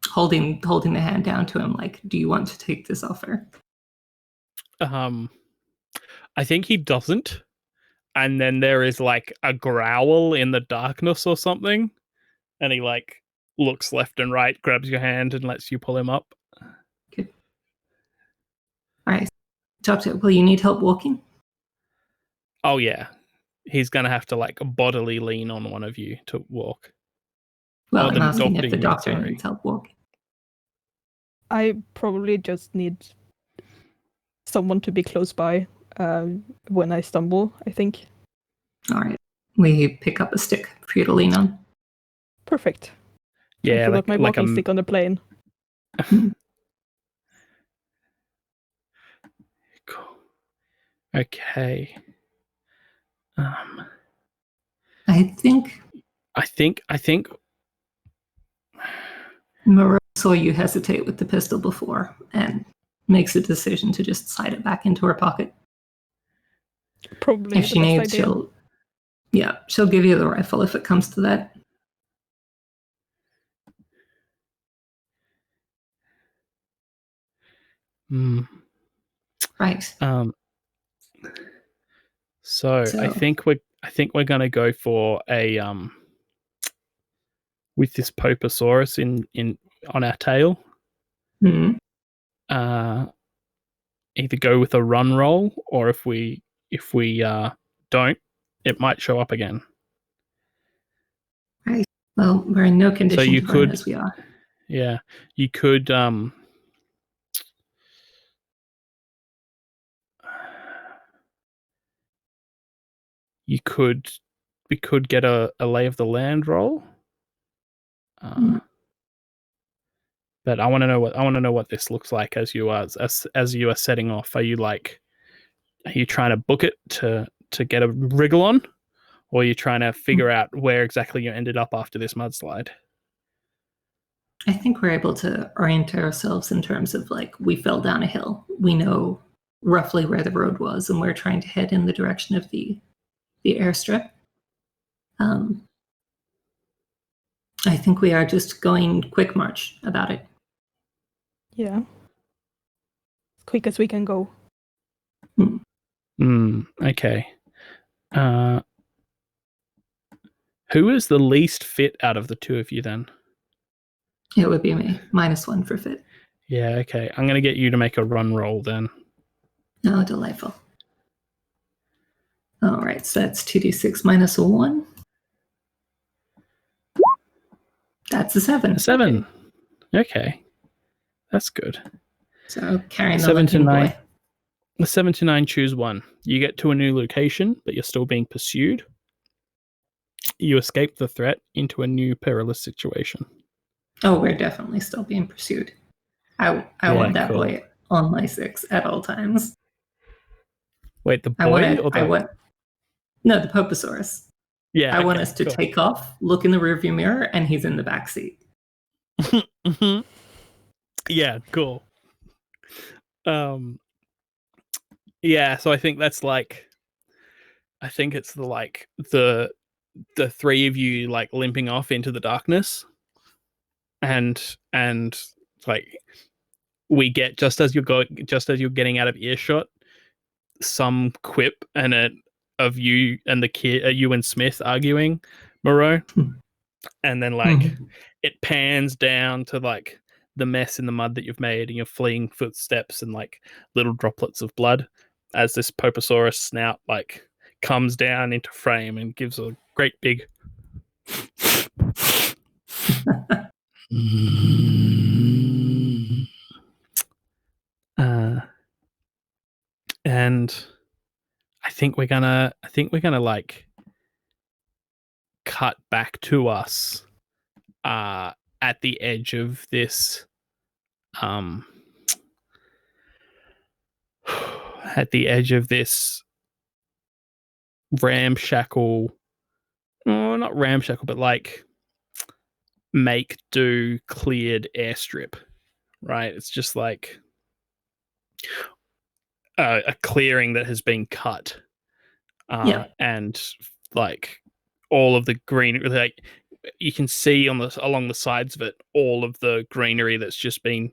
Holding the hand down to him, like, do you want to take this offer? I think he doesn't. And then there is like a growl in the darkness or something. And he like looks left and right, grabs your hand and lets you pull him up. Good. All right. Doctor, will you need help walking? Oh, yeah. He's going to have to like bodily lean on one of you to walk. Well, I'm asking if the doctor needs help walking. I probably just need someone to be close by when I stumble, I think. All right. We pick up a stick for you to lean on. Perfect. Yeah, I forgot my walking stick on the plane. Cool. Okay. I think Moreau saw you hesitate with the pistol before and makes a decision to just slide it back into her pocket. Probably if she needs, she'll give you the rifle if it comes to that. Right. So I think we're gonna go for a with this Poposaurus in on our tail. Either go with a run roll, or if we don't, it might show up again. Right. Well, we're in no condition to run as we are. Yeah, you could we could get a lay of the land roll. But I want to know what this looks like as you are setting off. Are you trying to book it to get a wriggle on, or are you trying to figure out where exactly you ended up after this mudslide? I think we're able to orient ourselves in terms of like we fell down a hill. We know roughly where the road was, and we're trying to head in the direction of the airstrip. I think we are just going quick march about it. Yeah. As quick as we can go. Okay. Who is the least fit out of the two of you then? It would be me. -1 for fit. Yeah, okay. I'm going to get you to make a run roll then. Oh, delightful. All right, so that's 2d6 -1. That's a 7. 7. Okay. That's good. So carrying the 7 to 9. Boy. The 7 to 9, choose one. You get to a new location, but you're still being pursued. You escape the threat into a new perilous situation. Oh, we're definitely still being pursued. I want that boy on my 6 at all times. Wait, the boy No, the Poposaurus. Yeah. I want us to take off, look in the rearview mirror, and he's in the back seat. Yeah, cool. Yeah, so I think that's like, I think it's the three of you like limping off into the darkness, and like we get just as you're getting out of earshot, some quip and it of you and the kid, you and Smith arguing, Moreau, and then like it pans down to like the mess in the mud that you've made and your fleeing footsteps and like little droplets of blood as this Poposaurus snout like comes down into frame and gives a great big and I think we're gonna like cut back to us at the edge of this um at the edge of this ramshackle, oh, not ramshackle, but like make do cleared airstrip, right? It's just like a clearing that has been cut, and like all of the green, like you can see on the along the sides of it, all of the greenery that's just been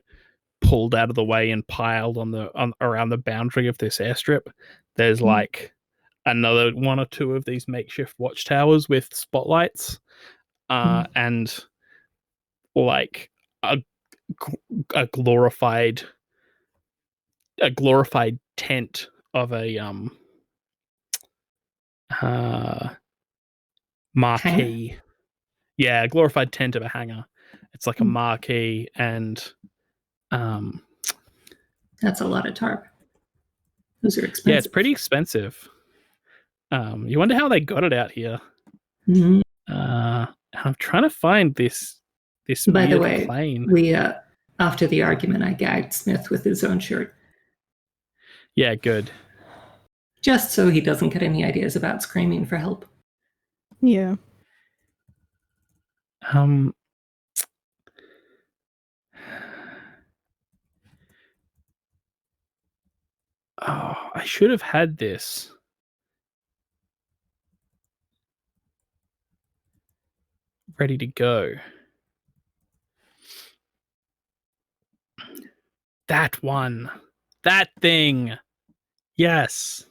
pulled out of the way and piled on around the boundary of this airstrip. There's like another one or two of these makeshift watchtowers with spotlights, and like a, a glorified tent of a marquee. Hangar? Yeah, a glorified tent of a hangar. It's like a marquee, and That's a lot of tarp. Those are expensive. yeah, it's pretty expensive. You wonder how they got it out here. I'm trying to find this By the weird way, plane. we after the argument, I gagged Smith with his own shirt. Yeah, good. Just so he doesn't get any ideas about screaming for help. Yeah. Oh, I should have had this. Ready to go. That one. That thing. Yes.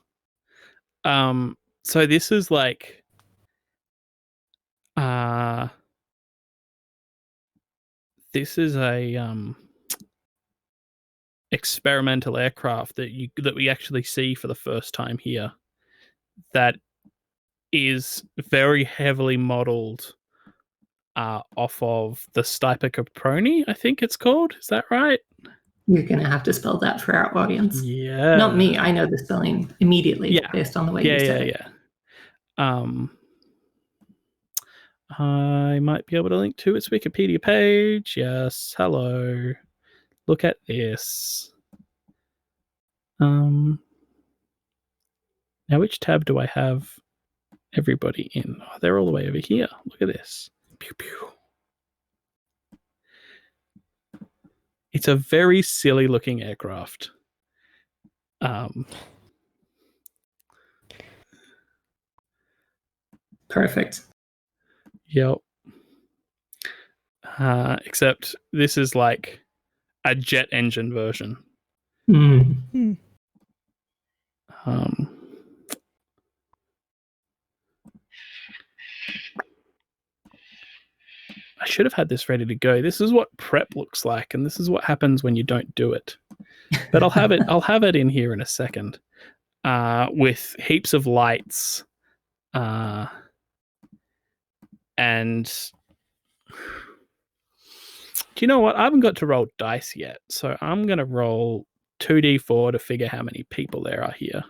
So this is like this is a experimental aircraft that we actually see for the first time here, that is very heavily modeled off of the Stiper Caproni, I think it's called. Is that right? You're going to have to spell that for our audience. Yeah. Not me. I know the spelling immediately based on the way you said it. Yeah. I might be able to link to its Wikipedia page. Yes. Hello. Look at this. Now which tab do I have everybody in? Oh, they're all the way over here. Look at this. Pew pew. It's a very silly looking aircraft. Perfect. Yep. Except this is like a jet engine version. I should have had this ready to go. This is what prep looks like, and this is what happens when you don't do it. But I'll have it. I'll have it in here in a second, with heaps of lights, and do you know what? I haven't got to roll dice yet, so I'm gonna roll 2d4 to figure how many people there are here.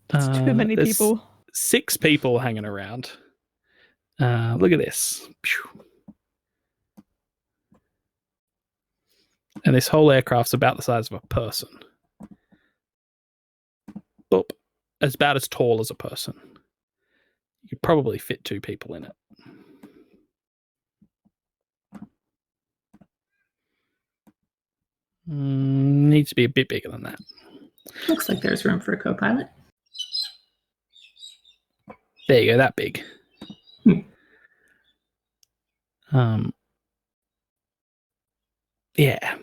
That's too many people. 6 people hanging around. Look at this. And this whole aircraft's about the size of a person. Boop. It's about as tall as a person. You could probably fit 2 people in it. needs to be a bit bigger than that. Looks like there's room for a co-pilot. There you go, that big. Yeah.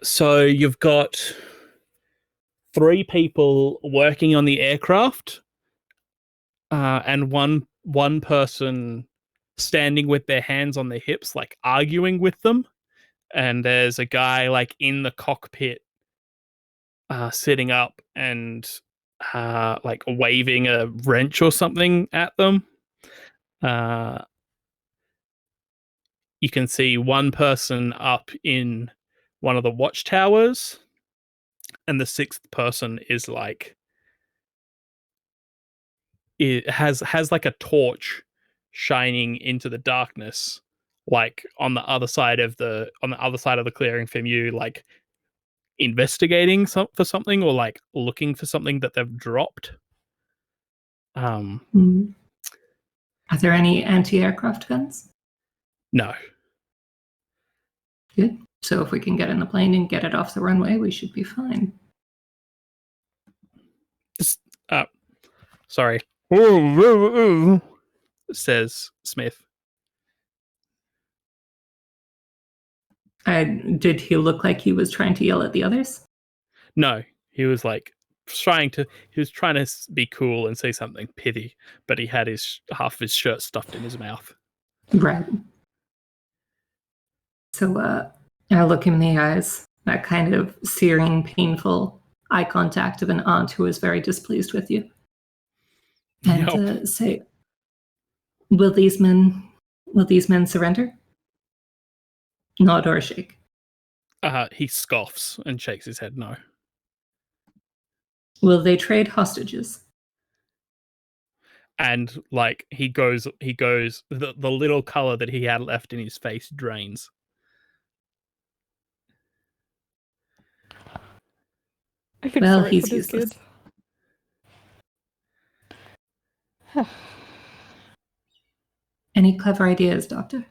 So you've got 3 people working on the aircraft, and one person standing with their hands on their hips, like arguing with them. And there's a guy like in the cockpit, sitting up and like waving a wrench or something at them. You can see one person up in one of the watchtowers, and the 6th person is like, it has like a torch shining into the darkness, like on the other side of the clearing from you, like investigating for something, or like looking for something that they've dropped. Are there any anti-aircraft guns? No. Good. So if we can get in the plane and get it off the runway, we should be fine. Sorry. Says Smith. Did he look like he was trying to yell at the others? No, he was like trying to be cool and say something pithy, but he had half of his shirt stuffed in his mouth. Right. So I look him in the eyes, that kind of searing, painful eye contact of an aunt who is very displeased with you. And say, will these men surrender? Nod or shake. He scoffs and shakes his head no. Will they trade hostages? And like he goes the little color that he had left in his face drains. I feel sorry for this useless. kid. Any clever ideas, Doctor?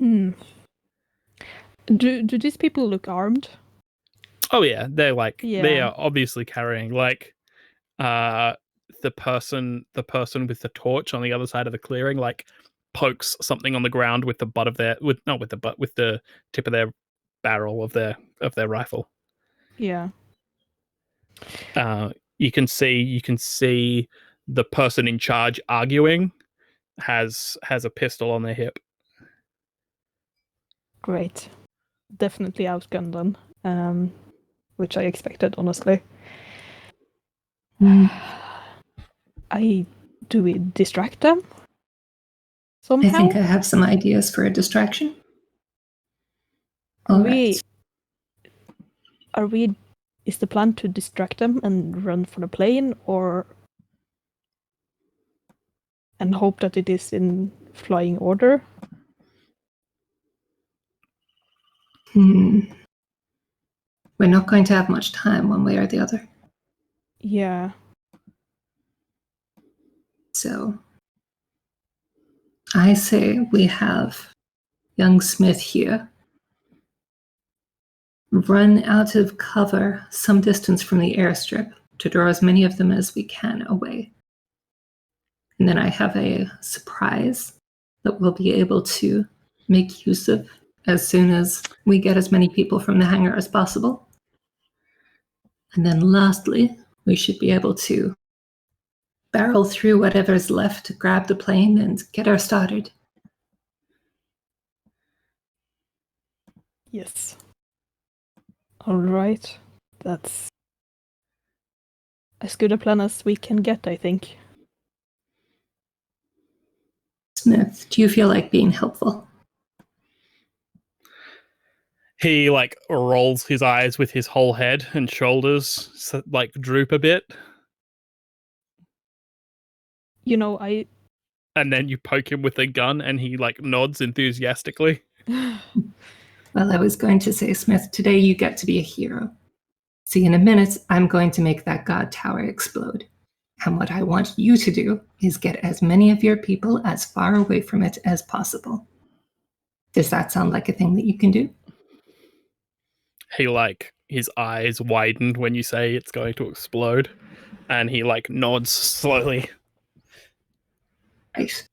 Do these people look armed? Oh yeah, they're like they are obviously carrying like the person with the torch on the other side of the clearing like pokes something on the ground with the butt of their with the tip of their barrel of their rifle. Yeah. You can see the person in charge arguing has a pistol on their hip. Great. Definitely outgunned them. Which I expected, honestly. Do we distract them somehow? I think I have some ideas for a distraction. Is the plan to distract them and run for the plane, and hope that it is in flying order? We're not going to have much time one way or the other. Yeah. So I say we have young Smith here run out of cover some distance from the airstrip to draw as many of them as we can away. And then I have a surprise that we'll be able to make use of as soon as we get as many people from the hangar as possible. And then lastly, we should be able to barrel through whatever's left to grab the plane and get her started. Yes. All right. That's as good a plan as we can get, I think. Smith, do you feel like being helpful? He like rolls his eyes with his whole head and shoulders like droop a bit. And then you poke him with a gun and he like nods enthusiastically. Well, I was going to say, Smith, today you get to be a hero. See, in a minute, I'm going to make that god tower explode. And what I want you to do is get as many of your people as far away from it as possible. Does that sound like a thing that you can do? He his eyes widened when you say it's going to explode, and he nods slowly. Right.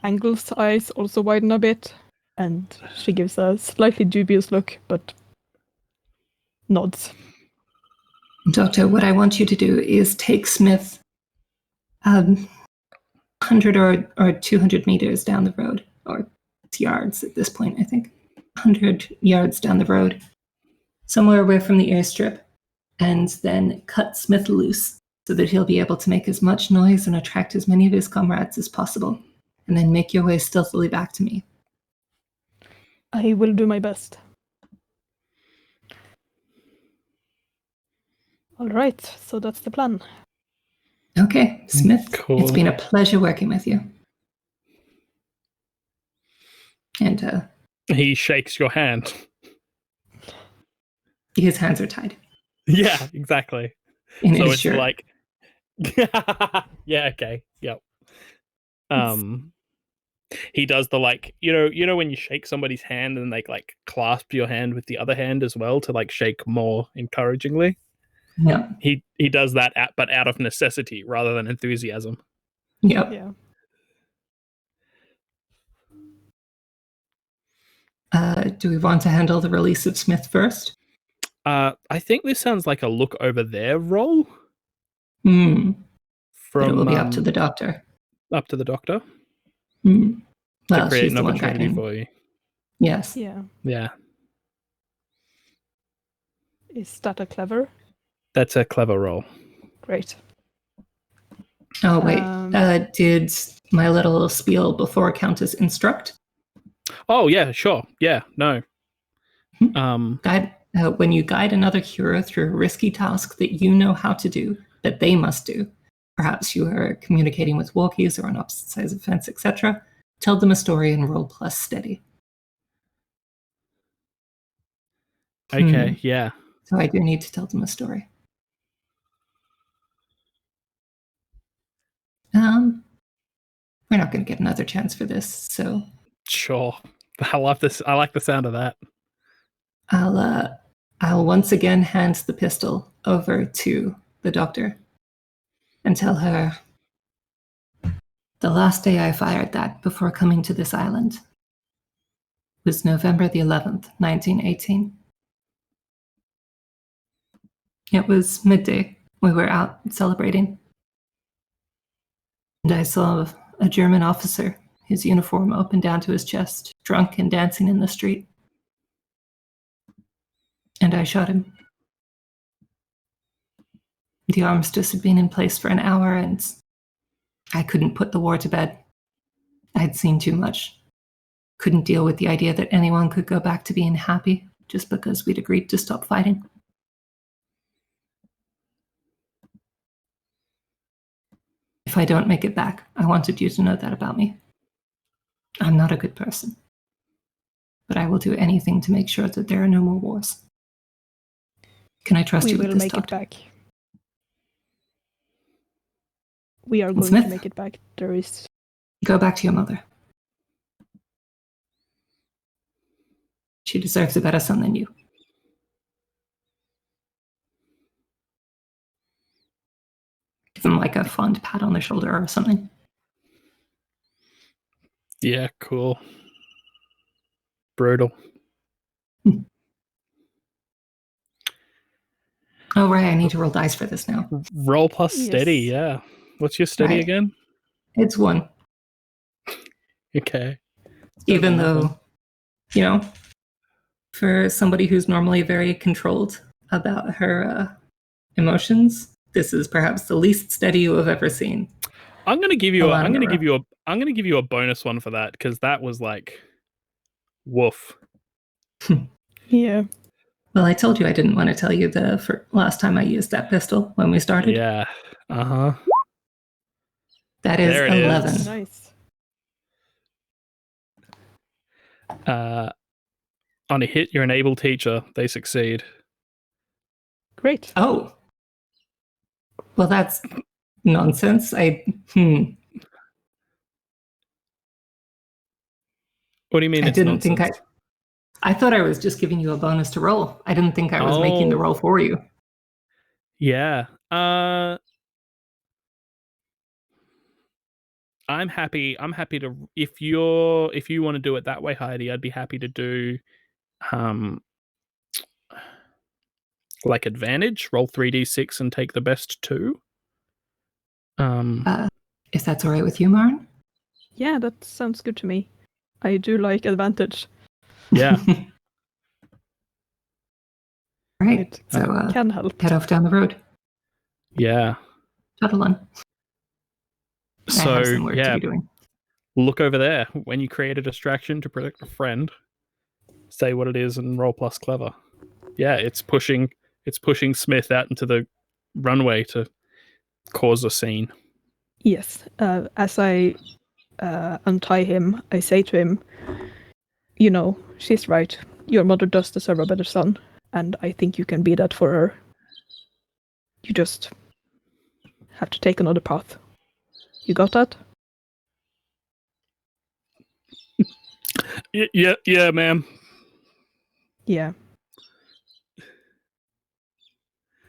Angle's eyes also widen a bit, and she gives a slightly dubious look, but nods. Doctor, what I want you to do is take Smith 100 or 200 meters down the road, or yards at this point, I think. 100 yards down the road, somewhere away from the airstrip, and then cut Smith loose so that he'll be able to make as much noise and attract as many of his comrades as possible, and then make your way stealthily back to me. I will do my best. All right, so that's the plan. Okay, Smith, Cool. It's been a pleasure working with you. And He shakes your hand. his hands are tied Yeah, exactly. in So his it's shirt. yeah, okay, yep. He does the you know when you shake somebody's hand and they clasp your hand with the other hand as well to shake more encouragingly. Yeah. He does that but out of necessity rather than enthusiasm. Yep. Yeah. Do we want to handle the release of Smith first? I think this sounds like a look over there roll. But From it will be up to the doctor. Up to the doctor. Well, To create she's an the one opportunity guiding. for you. Yes. Yeah. Yeah. Is that a clever? That's a clever roll. Great. Oh, wait. Did my little spiel before count as instruct? Oh, yeah, sure. Yeah, no. When you guide another hero through a risky task that you know how to do, that they must do, perhaps you are communicating with walkies or on opposite sides of the fence, etc., tell them a story and roll plus steady. Okay, yeah. So I do need to tell them a story. We're not going to get another chance for this, so Sure. I love this. I like the sound of that. I'll once again hand the pistol over to the doctor and tell her the last day I fired that before coming to this island was November the 11th, 1918. It was midday. We were out celebrating. And I saw a German officer, his uniform open down to his chest, drunk and dancing in the street. And I shot him. The armistice had been in place for an hour, and I couldn't put the war to bed. I'd seen too much. Couldn't deal with the idea that anyone could go back to being happy just because we'd agreed to stop fighting. If I don't make it back, I wanted you to know that about me. I'm not a good person. But I will do anything to make sure that there are no more wars. Can I trust you with this, We will make it doctor? back. We are going Smith? to make it back. There is... Go back to your mother. She deserves a better son than you. Give him a fond pat on the shoulder or something. Yeah, cool. Brutal. Oh, right, I need to roll dice for this now. Roll plus steady, Yes. yeah. What's your steady Right. again? It's 1. Okay. Even though, for somebody who's normally very controlled about her emotions, this is perhaps the least steady you have ever seen. I'm gonna give you a bonus one for that, because that was woof. Yeah. Well, I told you I didn't want to tell you last time I used that pistol when we started. Yeah. Uh-huh. That is There it 11. is. Nice. On a hit, you're an able teacher. They succeed. Great. Oh. Well, that's nonsense. What do you mean I it's didn't think nonsense? I thought I was just giving you a bonus to roll. I didn't think I was making the roll for you. Yeah. I'm happy to, if you want to do it that way, Heidi, I'd be happy to do like advantage, roll 3d6 and take the best 2. If that's all right with you, Maren? Yeah, that sounds good to me. I do like advantage. Yeah. Right. It So can help. head off down the road. Yeah. Shuttle on. I So have some work to be doing. Look over there. When you create a distraction to protect a friend, say what it is and roll plus clever. Yeah, it's pushing Smith out into the runway to cause a scene. Yes. As I untie him, I say to him, you know, she's right. Your mother does deserve a better son, and I think you can be that for her. You just have to take another path. You got that? Yeah, ma'am. Yeah.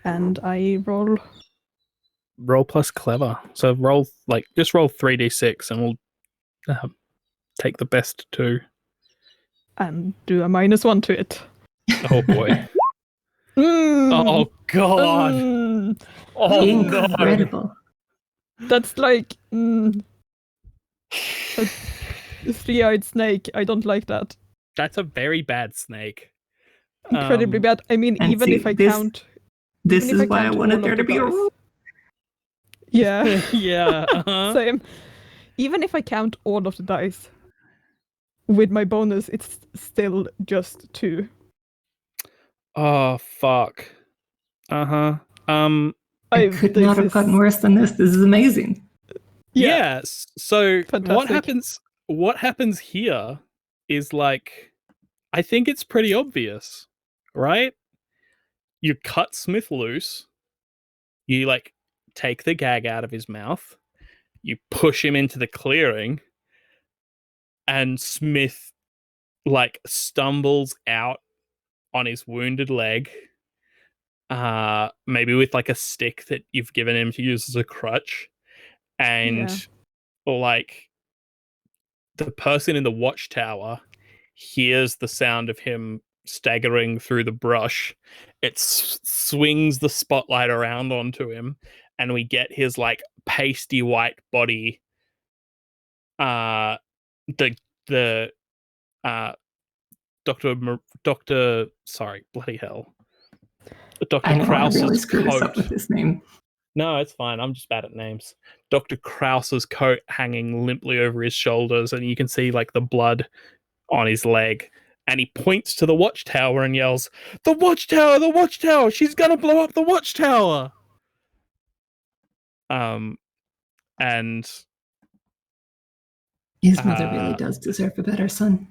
And I roll plus clever. So just roll 3d6 and we'll take the best 2. and do a -1 to it. Oh boy. Oh god. Oh Incredible. no. That's like a 3-eyed snake. I don't like that. That's a very bad snake. Incredibly bad. I mean, even if I count. This is why I wanted there to be a rule. Yeah. Yeah. Same. Even if I count all of the dice with my bonus, it's still just 2. Oh fuck. I could not have gotten worse than this. This is amazing. Yeah. So Fantastic. what happens here is like, I think it's pretty obvious, right? You cut Smith loose. You like take the gag out of his mouth. You push him into the clearing, and Smith like stumbles out on his wounded leg. Maybe with like a stick that you've given him to use as a crutch. And like the person in the watchtower hears the sound of him staggering through the brush. It swings the spotlight around onto him, and we get his like pasty white body. The Doctor. Sorry, bloody hell. Dr. Krause's really screw this up coat. with this name. No, it's fine. I'm just bad at names. Dr. Krause's coat hanging limply over his shoulders, and you can see like the blood on his leg. And he points to the watchtower and yells, "The watchtower! The watchtower! She's gonna blow up the watchtower!" And his mother really does deserve a better son.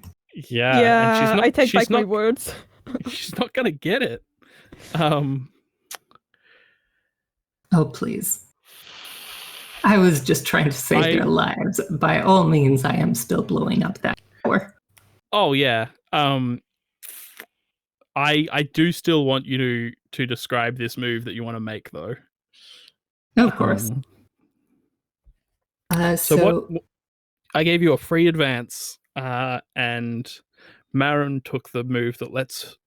Yeah, and she's not. I take back my words. She's not gonna get it. Oh, please. I was just trying to save their lives. By all means, I am still blowing up that tower. Oh, yeah. I do still want you to describe this move that you want to make, though. Of course. So what? I gave you a free advance, and Maren took the move that lets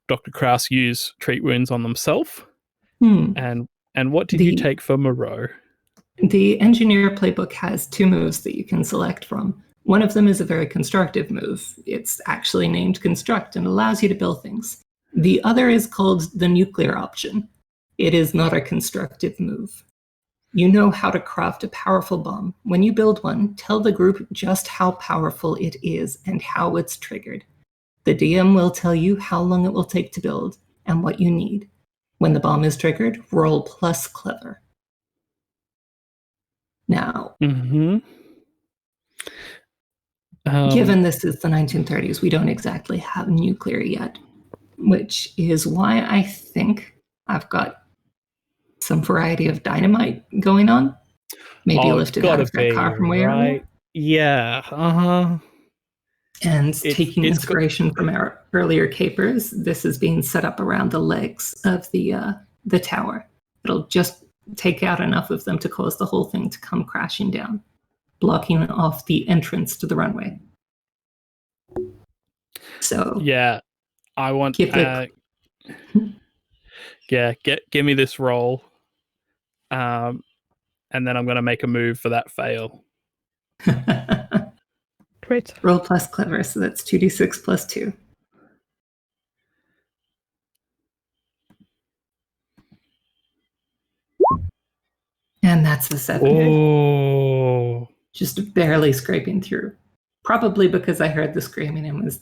Dr. Krause use treat wounds on themselves. And what did you take for Moreau? The engineer playbook has 2 moves that you can select from. One of them is a very constructive move. It's actually named Construct and allows you to build things. The other is called the Nuclear option. It is not a constructive move. You know how to craft a powerful bomb. When you build one, tell the group just how powerful it is and how it's triggered. The DM will tell you how long it will take to build and what you need. When the bomb is triggered, roll plus clever. Now, given this is the 1930s, we don't exactly have nuclear yet, which is why I think I've got some variety of dynamite going on. Maybe Oh, it's lifted out gotta of that be, car from way earlier. right? Yeah, And taking it's got inspiration from our earlier capers, this is being set up around the legs of the tower. It'll just take out enough of them to cause the whole thing to come crashing down, blocking off the entrance to the runway. So yeah. I want give it. yeah, give me this roll. And then I'm gonna make a move for that fail. Great. Roll plus clever, so that's 2d6 plus 2. And that's a 7. Oh, Just barely scraping through. Probably because I heard the screaming and was,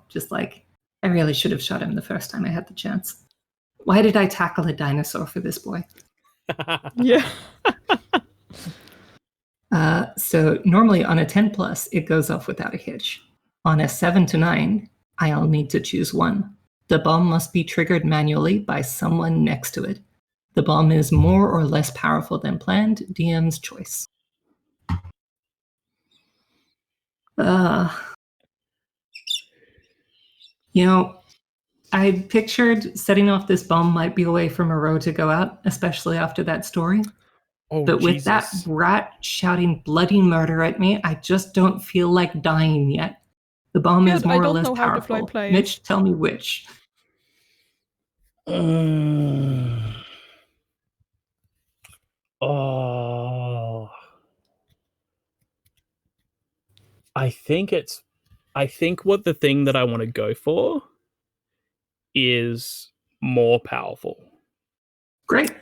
just like, I really should have shot him the first time I had the chance. Why did I tackle a dinosaur for this boy? Yeah. So normally on a 10 plus, it goes off without a hitch. On a 7 to 9, I'll need to choose one. The bomb must be triggered manually by someone next to it. The bomb is more or less powerful than planned. DM's choice. I pictured setting off this bomb might be a way for Moreau to go out, especially after that story. oh, But with Jesus. that rat shouting bloody murder at me, I just don't feel like dying yet. The bomb Good, is I more or don't less know how to fly powerful. planes. Mitch, tell me which. Oh, I think what the thing that I want to go for is more powerful, Great.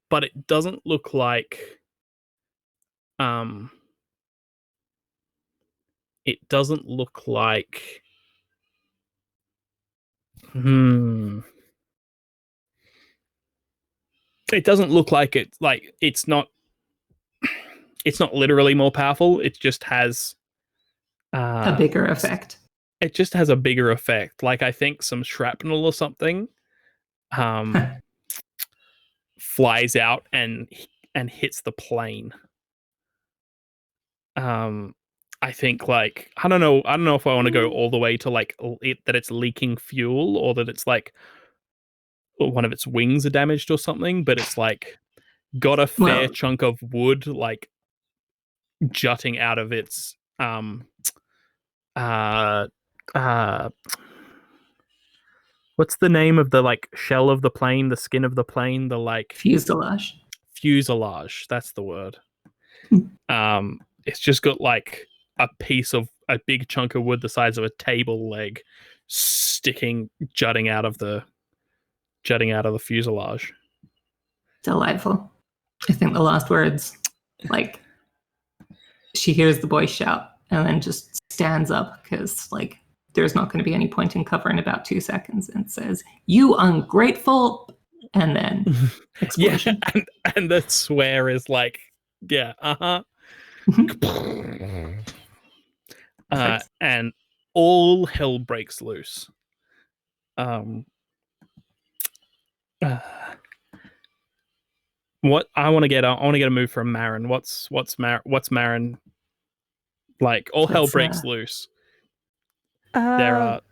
but it doesn't look like it doesn't look like it doesn't look like it's not literally more powerful. It just has A bigger effect. It just has a bigger effect. Like I think some shrapnel or something flies out and hits the plane. I think like I don't know if I want to go all the way to like that it's leaking fuel or that it's like one of its wings are damaged or something, but it's like got a fair chunk of wood like jutting out of its what's the name of the like shell of the plane, the skin of the plane, the like fuselage. That's the word. It's just got like a big chunk of wood the size of a table leg jutting out of the fuselage. Delightful. I think the last words, like, she hears the boy shout and then just stands up because, like, there's not going to be any point in cover in about 2 seconds and says, "You ungrateful," and then explosion. Yeah, and the swear is like, yeah, and all hell breaks loose. What I want to get a move from Marin. What's Marin like? All hell breaks loose. There are.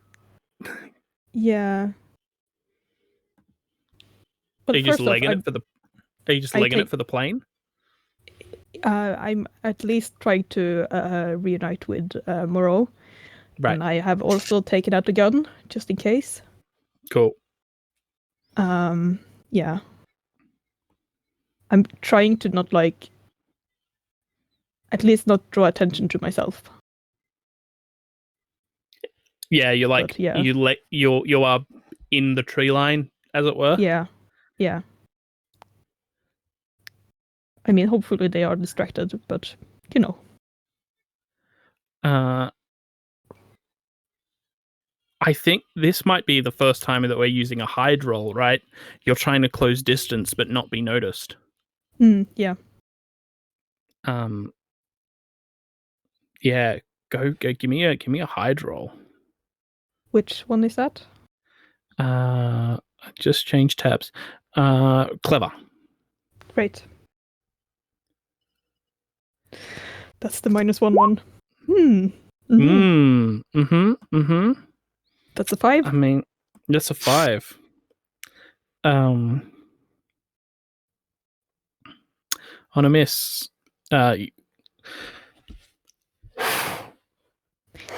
Yeah. Are you just legging it for the? Are you just legging it for the plane? I'm at least trying to reunite with Moreau. Right. And I have also taken out the gun just in case. Cool. Yeah. I'm trying to not like, at least not draw attention to myself. Yeah, you're like, but, yeah. You are in the tree line, as it were. Yeah. I mean, hopefully they are distracted, but you know. I think this might be the first time that we're using a hide roll, right? You're trying to close distance but not be noticed. Yeah. Yeah, go give me a hide roll. Which one is that? I just changed tabs. Clever. Great. That's the -1. That's a 5. I mean, that's a 5. On a miss. I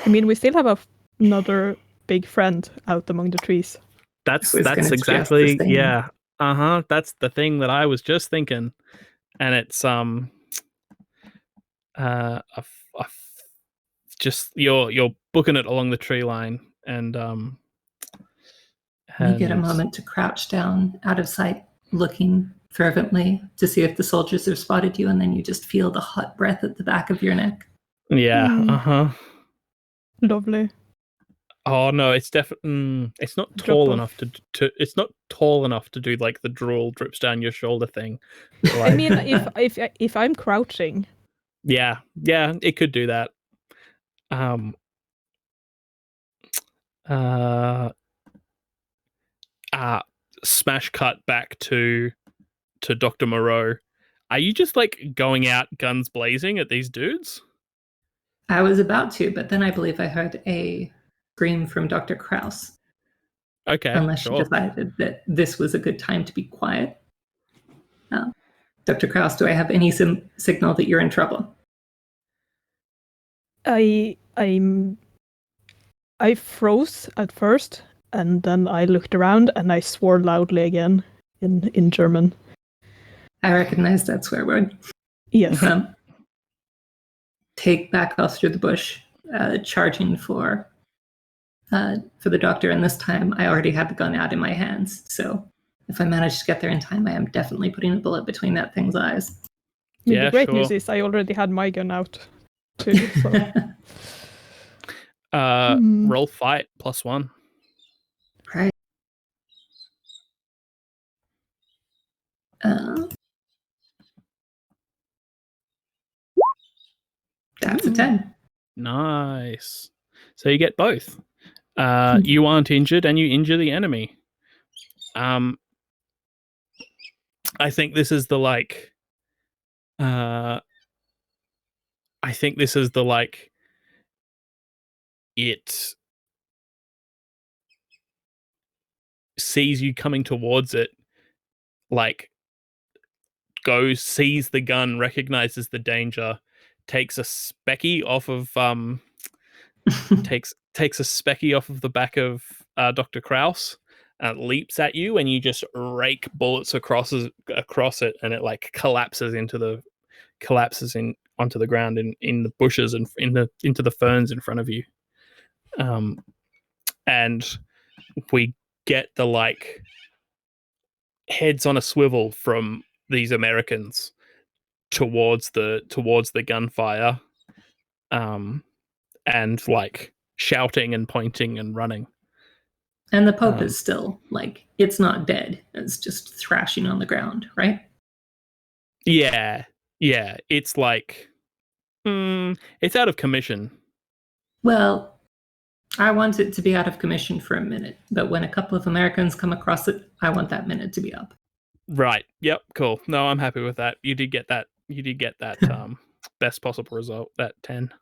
mean, we still have another big friend out among the trees. That's gonna suggest the exactly, same. yeah. That's the thing that I was just thinking, and it's just you're booking it along the tree line, and You get a moment to crouch down out of sight, looking fervently to see if the soldiers have spotted you, and then you just feel the hot breath at the back of your neck. Yeah. Lovely. Oh no, it's definitely it's not Drop tall off. enough to it's not tall enough to do like the drool drips down your shoulder thing. I Like, mean, if I'm crouching, yeah, it could do that. Smash cut back to Dr. Moreau. Are you just like going out guns blazing at these dudes? I was about to, but then I believe I heard a scream from Dr. Kraus. Okay, Unless you sure. decided that this was a good time to be quiet. Dr. Kraus, do I have any signal that you're in trouble? I froze at first, and then I looked around and I swore loudly again in German. I recognize that swear word. Yes. Take back off through the bush, charging for the doctor, and this time I already had the gun out in my hands, so if I manage to get there in time, I am definitely putting a bullet between that thing's eyes. I mean, Yeah, the great sure. news is I already had my gun out too. So. Roll fight +1. Right. That's a 10. Nice. So you get both. You aren't injured, and you injure the enemy. I think this is the like. I think this is the like. It sees you coming towards it, like goes, sees the gun, recognizes the danger, takes a specky off of takes a specky off of the back of Dr. Kraus, leaps at you, and you just rake bullets across it, and it like collapses onto the ground in the bushes and into the ferns in front of you. And we get the like heads on a swivel from these Americans towards the gunfire, and like shouting and pointing and running. And the Pope is still like, it's not dead, it's just thrashing on the ground, right? Yeah, it's like it's out of commission. Well, I want it to be out of commission for a minute, but when a couple of Americans come across it, I want that minute to be up. Right. Yep. Cool. No, I'm happy with that. You did get that. Best possible result. That 10.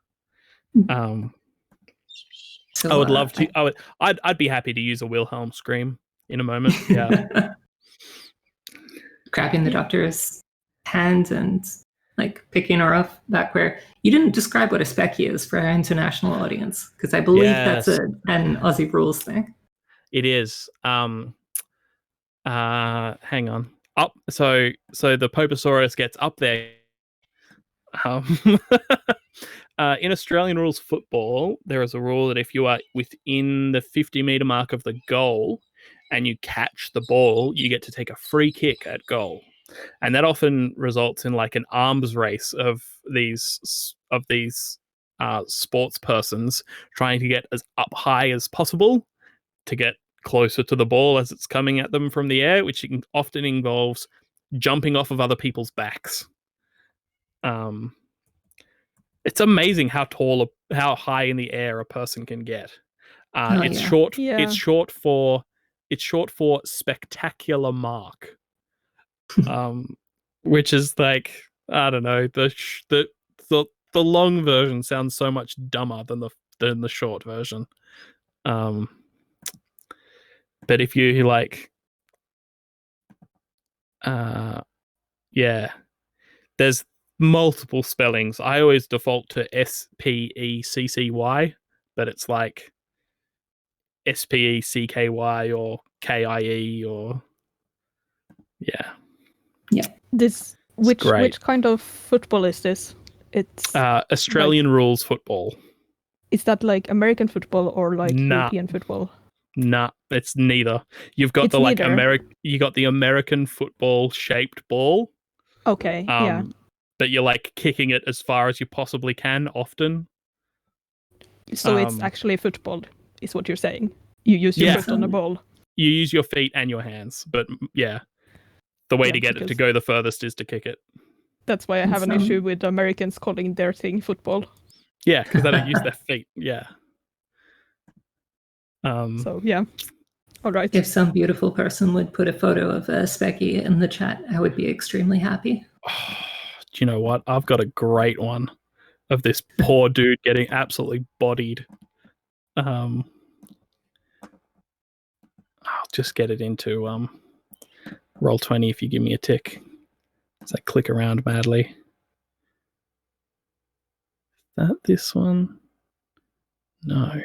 So I would love to. I'd be happy to use a Wilhelm scream in a moment. Yeah. Grabbing the doctor's hand and like picking her up back where you didn't describe what a specky is for our international audience, because I believe that's an Aussie rules thing. It is. Hang on. Up. So the Poposaurus gets up there. In Australian rules football, there is a rule that if you are within the 50-meter mark of the goal and you catch the ball, you get to take a free kick at goal. And that often results in like an arms race of these sports persons trying to get as up high as possible to get closer to the ball as it's coming at them from the air, which often involves jumping off of other people's backs. It's amazing how high in the air a person can get. It's short. Yeah. It's short for spectacular mark, which is like, I don't know, the the long version sounds so much dumber than the short version. But if you like, yeah, there's multiple spellings. I always default to SPECCY, but it's like SPECKY or KIE or yeah. This which great. kind of football is this? It's Australian rules football. is that like American football or like European football? Nah, it's neither. You've got It's you got the American football shaped ball. Okay, yeah. But you're like kicking it as far as you possibly can often. So it's actually football, is what you're saying. You use your foot on the ball. You use your feet and your hands, but yeah, the way to get it to go the furthest is to kick it. That's why I have an issue with Americans calling their thing football. Yeah, because they don't use their feet. Yeah. So yeah. All right. If some beautiful person would put a photo of Specky in the chat, I would be extremely happy. Do you know what? I've got a great one of this poor dude getting absolutely bodied. I'll just get it into Roll20 if you give me a tick. As I click around madly. Is that this one? No.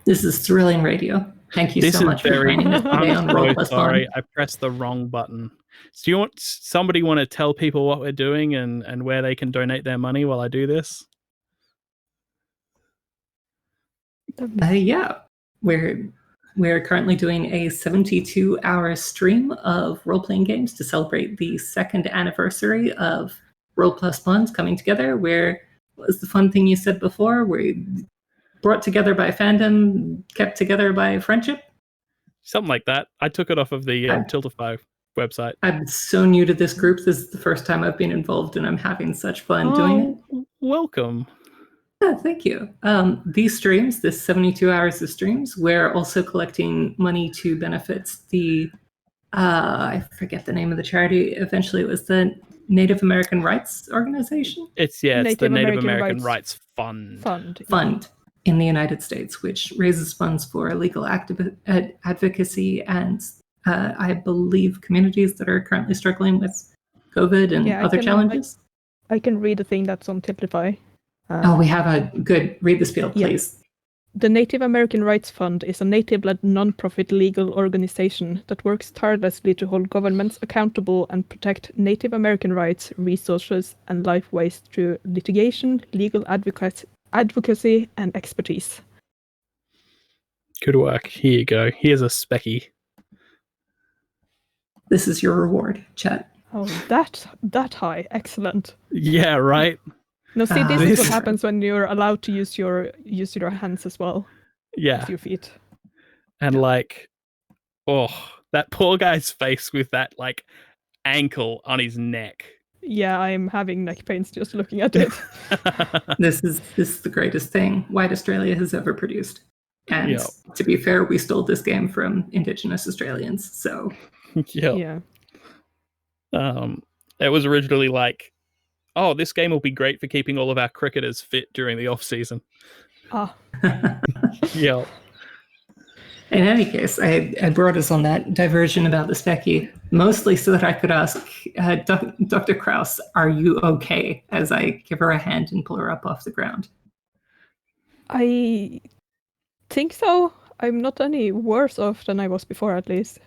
This is thrilling radio. Thank you so much for joining us today on Roll Plus Sorry, I pressed the wrong button. So you somebody want to tell people what we're doing and where they can donate their money while I do this? Yeah, we're currently doing a 72-hour stream of role-playing games to celebrate the 2nd anniversary of Roll Plus Bonds coming together. Where was the fun thing you said before? We're brought together by fandom, kept together by friendship? Something like that. I took it off of the Tiltify website. I'm so new to this group. This is the first time I've been involved, and I'm having such fun doing it. Welcome. Yeah, thank you. These streams, this 72 hours of streams, we're also collecting money to benefit the, I forget the name of the charity. Eventually it was the Native American Rights Organization. It's the Native American Rights Fund. Fund in the United States, which raises funds for legal advocacy and I believe communities that are currently struggling with COVID and other challenges. I can read a thing that's on Tiltify. We have a good read the spiel, please. Yeah. The Native American Rights Fund is a native-led non-profit legal organization that works tirelessly to hold governments accountable and protect Native American rights, resources, and lifeways through litigation, legal advocacy, and expertise. Good work. Here you go. Here's a specky. This is your reward, chat. Oh, that high. Excellent. Yeah, right? No, see, this is what happens when you're allowed to use your hands as well. Yeah. With your feet. And that poor guy's face with that like ankle on his neck. Yeah, I'm having neck pains just looking at it. This is the greatest thing White Australia has ever produced. And to be fair, we stole this game from Indigenous Australians, so yeah. It was originally like, oh, this game will be great for keeping all of our cricketers fit during the off season. Yeah. In any case, I brought us on that diversion about the specky, mostly so that I could ask Dr. Krause, are you okay? As I give her a hand and pull her up off the ground. I think so. I'm not any worse off than I was before, at least.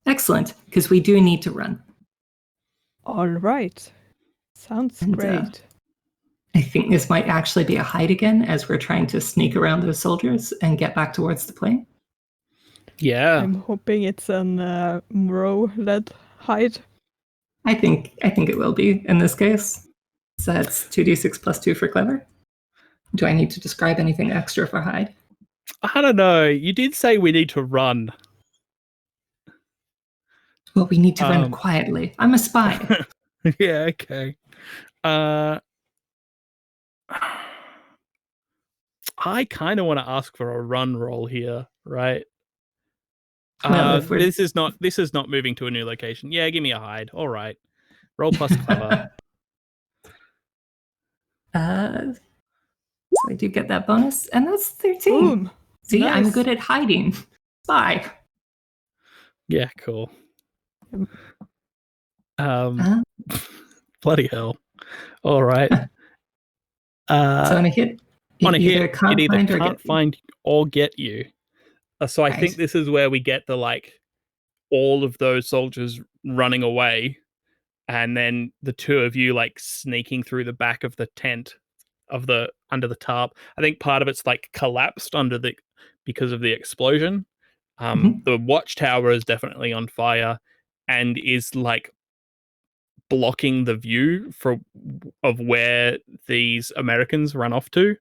Excellent, because we do need to run. All right. Sounds great. I think this might actually be a hide again as we're trying to sneak around those soldiers and get back towards the plane. Yeah. I'm hoping it's an Moreau-led hide. I think it will be in this case. So that's 2d6 plus 2 for clever. Do I need to describe anything extra for hide? I don't know. You did say we need to run. Well, we need to run quietly. I'm a spy. Yeah, okay. I kind of want to ask for a run roll here, right? Well, if we're this is not moving to a new location. Yeah, give me a hide. All right. Roll plus clever. so I do get that bonus, and that's 13. Boom. See, I'm Nice. good at hiding. Spy. Yeah, cool. Uh, Bloody hell. All right. so on a hit, On a hit, can't it either find or can't get you. find or get you. So I Right. think this is where we get the all of those soldiers running away, and then the two of you sneaking through the back of the tent under the tarp. I think part of it's collapsed because of the explosion. The watchtower is definitely on fire and is blocking the view of where these Americans run off to.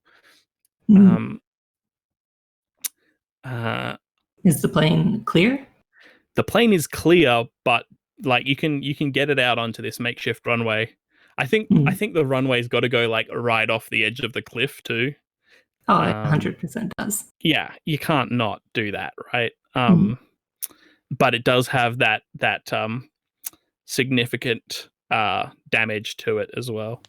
Is the plane clear? The plane is clear, but you can get it out onto this makeshift runway. I think the runway's got to go right off the edge of the cliff too. Oh, it 100% does. Yeah, you can't not do that, right? But it does have that significant damage to it as well.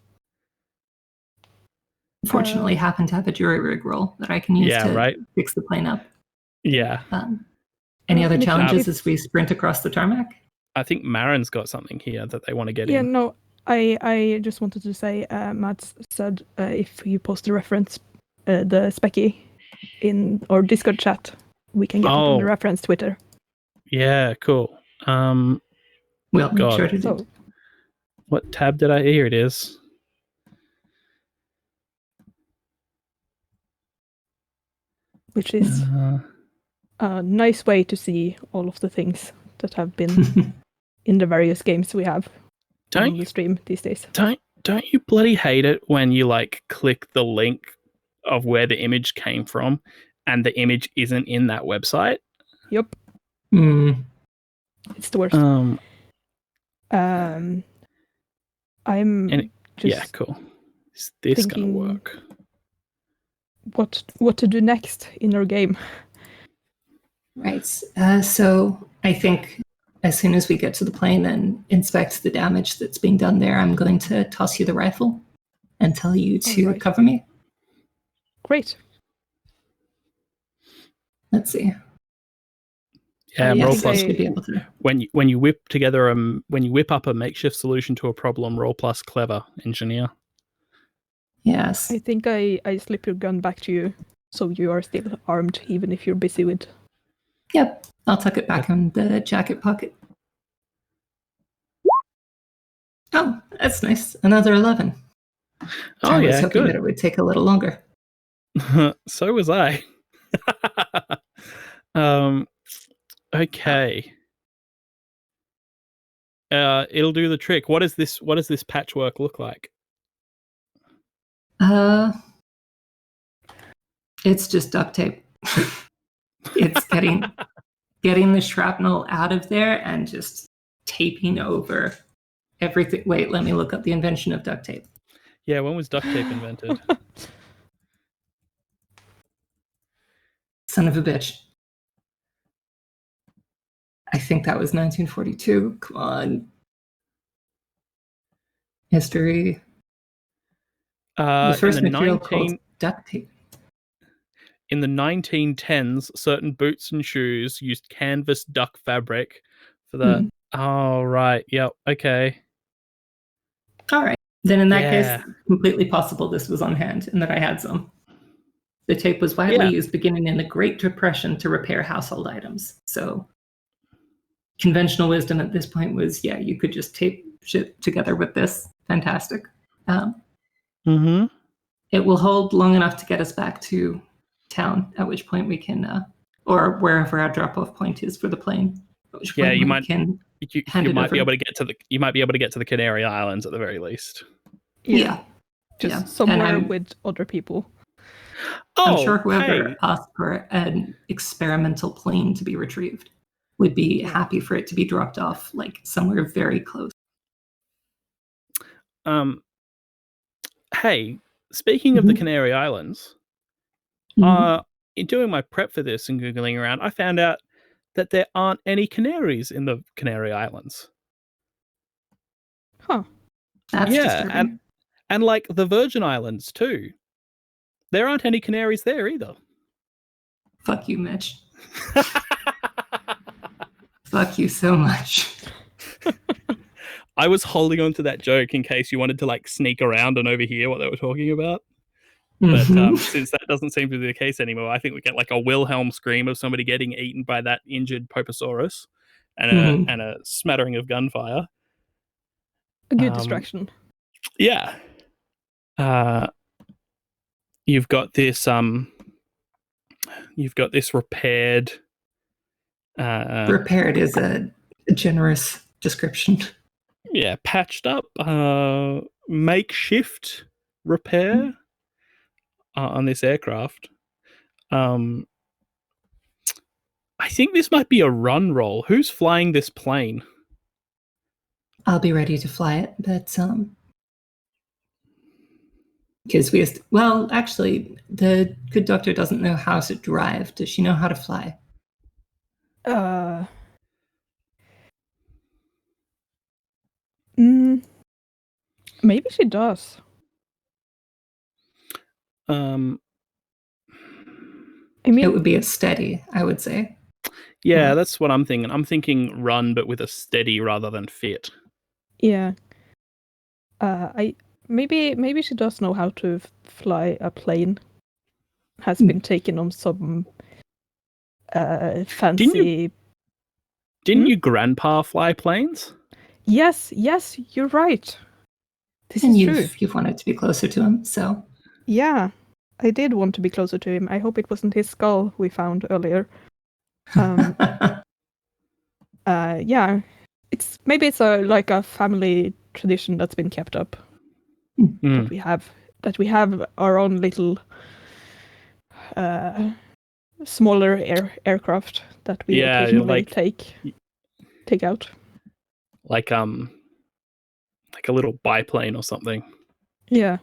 Fortunately, happen to have a jury rig roll that I can use to fix the plane up. Yeah. Any other challenges as we sprint across the tarmac? I think Marin's got something here that they want to get in. Yeah, no, I just wanted to say, Matt said if you post the reference, the specky in our Discord chat, we can get it on the reference Twitter. Yeah, cool. We'll make sure to do. What tab did I? Here it is. Which is a nice way to see all of the things that have been in the various games we have on the stream these days. Don't you bloody hate it when you click the link of where the image came from and the image isn't in that website? Yep. It's the worst. I'm just cool. Is this gonna work? What to do next in our game? Right. So I think as soon as we get to the plane and inspect the damage that's being done there, I'm going to toss you the rifle and tell you to cover me. Great. Let's see. Yeah, roll plus. When you whip up a makeshift solution to a problem, roll plus clever engineer. Yes. I think I slip your gun back to you, so you are still armed, even if you're busy with. Yep, I'll tuck it back in the jacket pocket. Oh, that's nice. Another 11. I was hoping that it would take a little longer. So was I. Okay. It'll do the trick. What does this patchwork look like? It's just duct tape. It's getting the shrapnel out of there and just taping over everything. Wait, let me look up the invention of duct tape. Yeah, when was duct tape invented? Son of a bitch. I think that was 1942. Come on. History. The first material called duct tape. In the 1910s, certain boots and shoes used canvas duck fabric for the... Oh, right. Yep. Okay. All right. Then in that case, completely possible this was on hand and that I had some. The tape was widely used beginning in the Great Depression to repair household items. So conventional wisdom at this point was, you could just tape shit together with this. Fantastic. It will hold long enough to get us back to town, at which point we can, or wherever our drop-off point is for the plane. At which point you might be able to get to the Canary Islands at the very least. Yeah. Just somewhere with other people. I'm sure whoever asked for an experimental plane to be retrieved would be happy for it to be dropped off somewhere very close. Hey, speaking of the Mhm. Canary Islands, Mhm. in doing my prep for this and Googling around, I found out that there aren't any canaries in the Canary Islands. Huh. That's Yeah, disturbing. and like the Virgin Islands too. There aren't any canaries there either. Fuck you, Mitch. Fuck you so much. I was holding on to that joke in case you wanted to like sneak around and overhear what they were talking about. But Mhm. since that doesn't seem to be the case anymore, I think we get like a Wilhelm scream of somebody getting eaten by that injured Poposaurus and Mhm. a smattering of gunfire. A good Um, distraction. Yeah. You've got this repaired Repaired is a generous description. patched up makeshift repair on this aircraft. I think this might be a run roll. Who's flying this plane? I'll be ready to fly it, but because well, actually, the good doctor doesn't know how to drive. Does she know how to fly? Mm, maybe she does. Um, I mean, It would be a steady, I would say. yeah, Or- that's what I'm thinking. I'm thinking run, but with a steady rather than fit. yeah. Maybe she does know how to fly a plane. Has been taken on some fancy. Didn't your grandpa fly planes? Yes, you're right. This and is true. you've wanted to be closer to him, so Yeah, I did want to be closer to him. I hope it wasn't his skull we found earlier. Yeah, maybe it's like a family tradition that's been kept up. Mm. That we have our own little smaller aircraft that we occasionally take out. Like a little biplane or something. Yeah.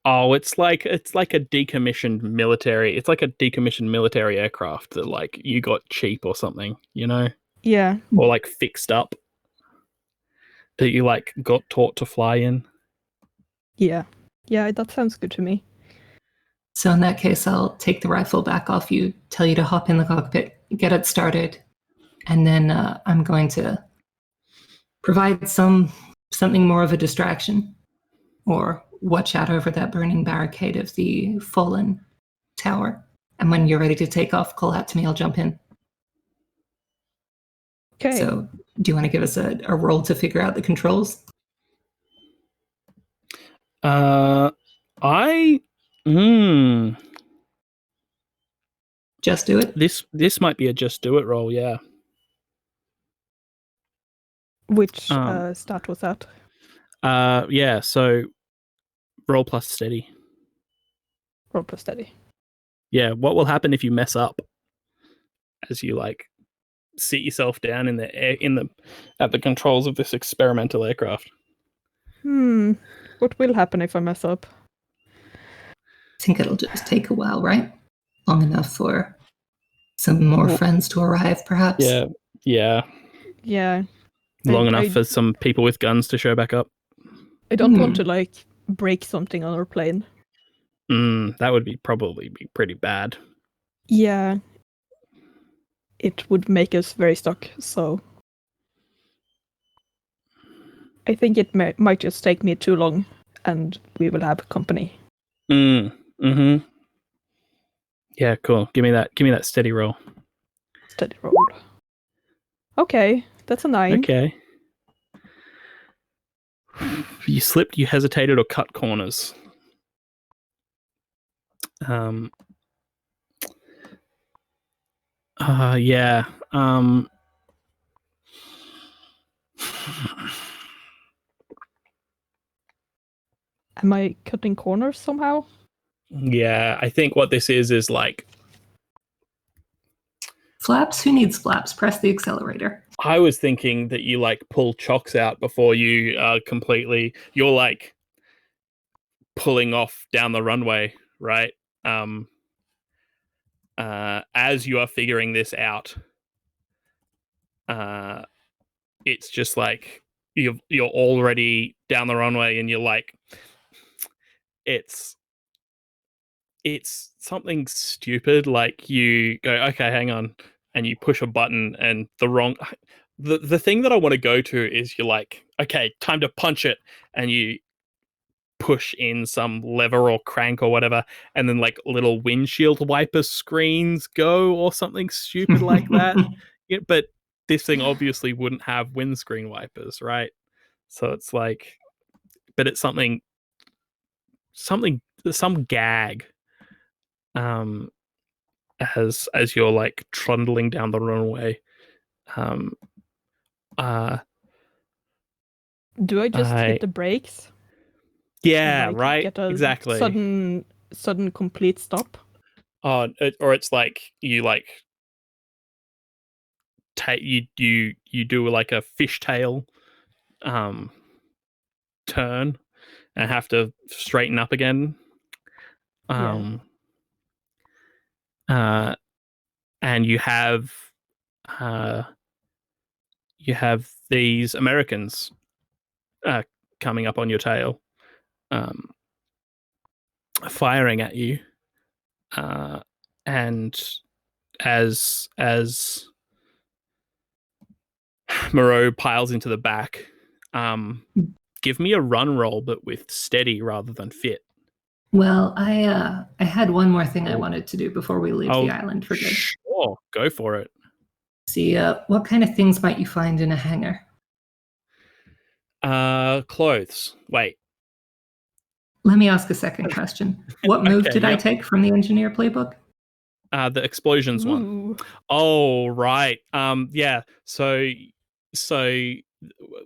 Oh, it's like a decommissioned military. It's like a decommissioned military aircraft that like you got cheap or something, you know, Yeah. or like fixed up that you like got taught to fly in. Yeah. Yeah, that sounds good to me. So in that case, I'll take the rifle back off you, tell you to hop in the cockpit, get it started, and then I'm going to provide something more of a distraction, or watch out over that burning barricade of the fallen tower. And when you're ready to take off, call out to me. I'll jump in. Okay. So, do you want to give us a roll to figure out the controls? Just do it. This might be a just do it roll, yeah. Which stat was that? Yeah, so roll plus steady. Roll plus steady. Yeah, what will happen if you mess up as you like sit yourself down at the controls of this experimental aircraft? What will happen if I mess up? I think it'll just take a while, right? Long enough for some more friends to arrive, perhaps. Yeah. Yeah. Long enough for some people with guns to show back up. I don't want to like break something on our plane. That would probably be pretty bad. Yeah. It would make us very stuck, so I think it might just take me too long and we will have company. Mm-hmm. Yeah, cool. Give me that steady roll. Steady roll. Okay, that's a 9. Okay. You slipped, you hesitated, or cut corners. Yeah. Am I cutting corners somehow? Yeah, I think what this is like... Flaps? Who needs flaps? Press the accelerator. I was thinking that you like pull chocks out before you completely... You're like... pulling off down the runway, right? As you are figuring this out, it's just like you're already down the runway, and you're like, it's something stupid. Like you go, okay, hang on, and you push a button, and the thing that I want to go to is you're like, okay, time to punch it, and you push in some lever or crank or whatever, and then like little windshield wiper screens go or something stupid like that. Yeah, but this thing obviously wouldn't have windscreen wipers, right? So it's like, but it's some gag. As you're like trundling down the runway. Do I just hit the brakes? Yeah, and, like, right. Get a Exactly. sudden complete stop. Oh, or it's like you like you do like a fishtail turn and have to straighten up again. And you have these Americans coming up on your tail, firing at you, and as Moreau piles into the back, give me a run roll, but with steady rather than fit. Well, I had one more thing I wanted to do before we leave the island for good. Sure, go for it. See, what kind of things might you find in a hangar? Clothes. Wait. Let me ask a second question. What move did I take from the engineer playbook? The explosions one. Oh, right. Yeah. So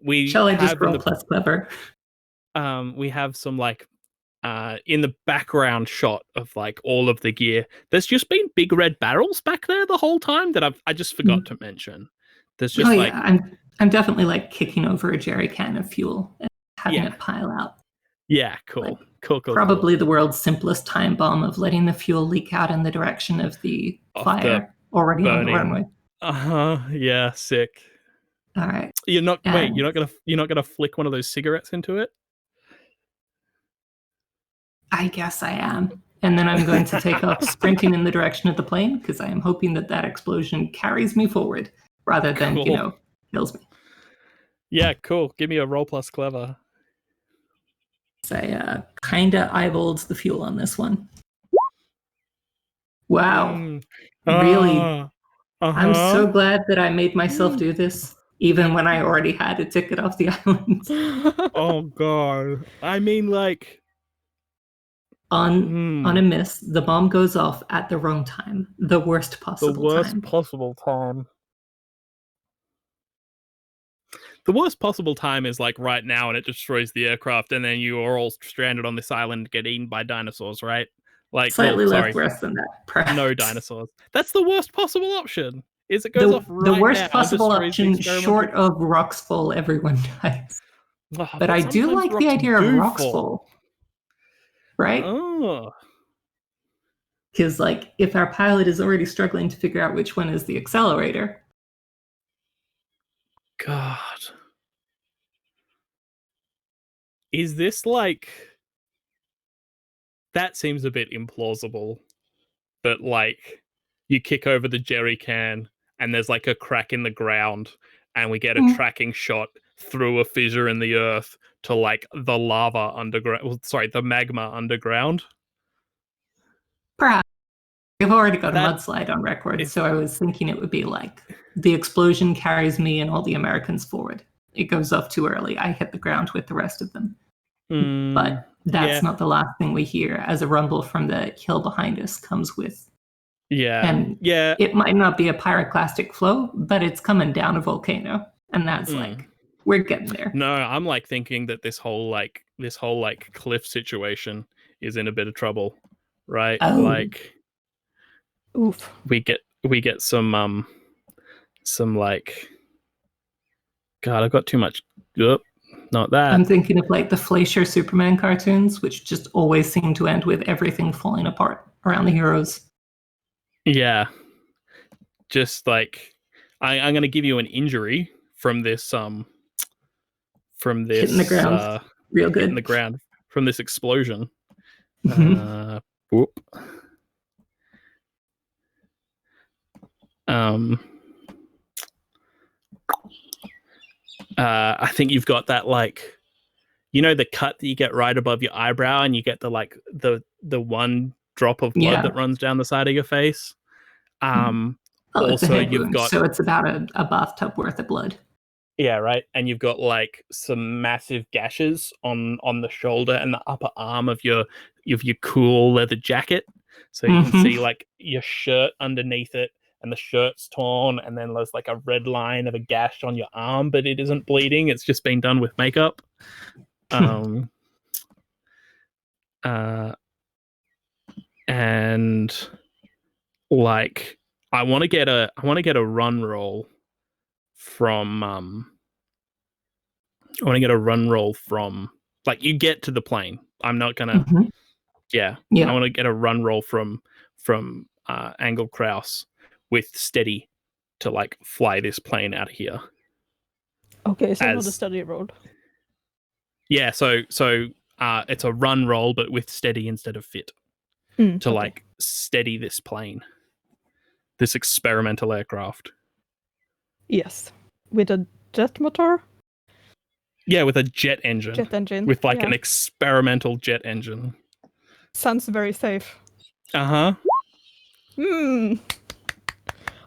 we Shall I just have roll plus clever? We have some like in the background shot of like all of the gear. There's just been big red barrels back there the whole time that I just forgot to mention. There's just I'm definitely like kicking over a jerry can of fuel and having it pile out. Yeah, cool. Cool. Probably the world's simplest time bomb of letting the fuel leak out in the direction of the fire already on the runway. Yeah, sick. All right. You're not gonna flick one of those cigarettes into it? I guess I am. And then I'm going to take off sprinting in the direction of the plane because I am hoping that explosion carries me forward rather than, kills me. Yeah, cool. Give me a roll plus clever. So I kind of eyeballed the fuel on this one. Wow. Really? I'm so glad that I made myself do this, even when I already had a ticket off the island. Oh, God. I mean, like... On a miss, the bomb goes off at the wrong time. The worst possible time. The worst possible time. The worst possible time is like right now, and it destroys the aircraft, and then you are all stranded on this island, get eaten by dinosaurs, right? Like slightly less worse than that. Perhaps. No dinosaurs. That's the worst possible option. Is it goes off right now. The worst possible option, short of rocks fall, everyone dies. Oh, but I do like the idea of rocks fall. Right? Oh. Because, like, if our pilot is already struggling to figure out which one is the accelerator. God. Is this like... That seems a bit implausible. But, like, you kick over the jerry can, and there's, like, a crack in the ground, and we get a tracking shot through a fissure in the earth to, like, the lava underground... Well, sorry, the magma underground. Perhaps. We've already got a mudslide on record, so I was thinking it would be like, the explosion carries me and all the Americans forward. It goes off too early. I hit the ground with the rest of them. But that's not the last thing we hear, as a rumble from the hill behind us comes with. And it might not be a pyroclastic flow, but it's coming down a volcano. And that's like, we're getting there. No, I'm like thinking that this whole cliff situation is in a bit of trouble, right? Oh. Like, oof. We get some like, God, I've got too much. Not that. I'm thinking of like the Fleischer Superman cartoons, which just always seem to end with everything falling apart around the heroes. Yeah. Just like I'm going to give you an injury from this Hitting the ground real good. hitting the ground from this explosion. Whoop. I think you've got that, like, you know, the cut that you get right above your eyebrow, and you get the like the one drop of blood that runs down the side of your face. It's a head you've wound, got, so it's about a bathtub worth of blood. yeah, right. And you've got like some massive gashes on the shoulder and the upper arm of your cool leather jacket. So you can see like your shirt underneath it, and the shirt's torn, and then there's like a red line of a gash on your arm, but it isn't bleeding. It's just been done with makeup. And like I want to get a run roll from like, you get to the plane. I'm not gonna I want to get a run roll from Angle Kraus with steady to like fly this plane out of here. Okay, so not a steady roll. Yeah, so it's a run roll, but with steady instead of fit, to like steady this plane, this experimental aircraft. Yes, with a jet motor. Yeah, with a jet engine. With like an experimental jet engine. Sounds very safe. Uh-huh.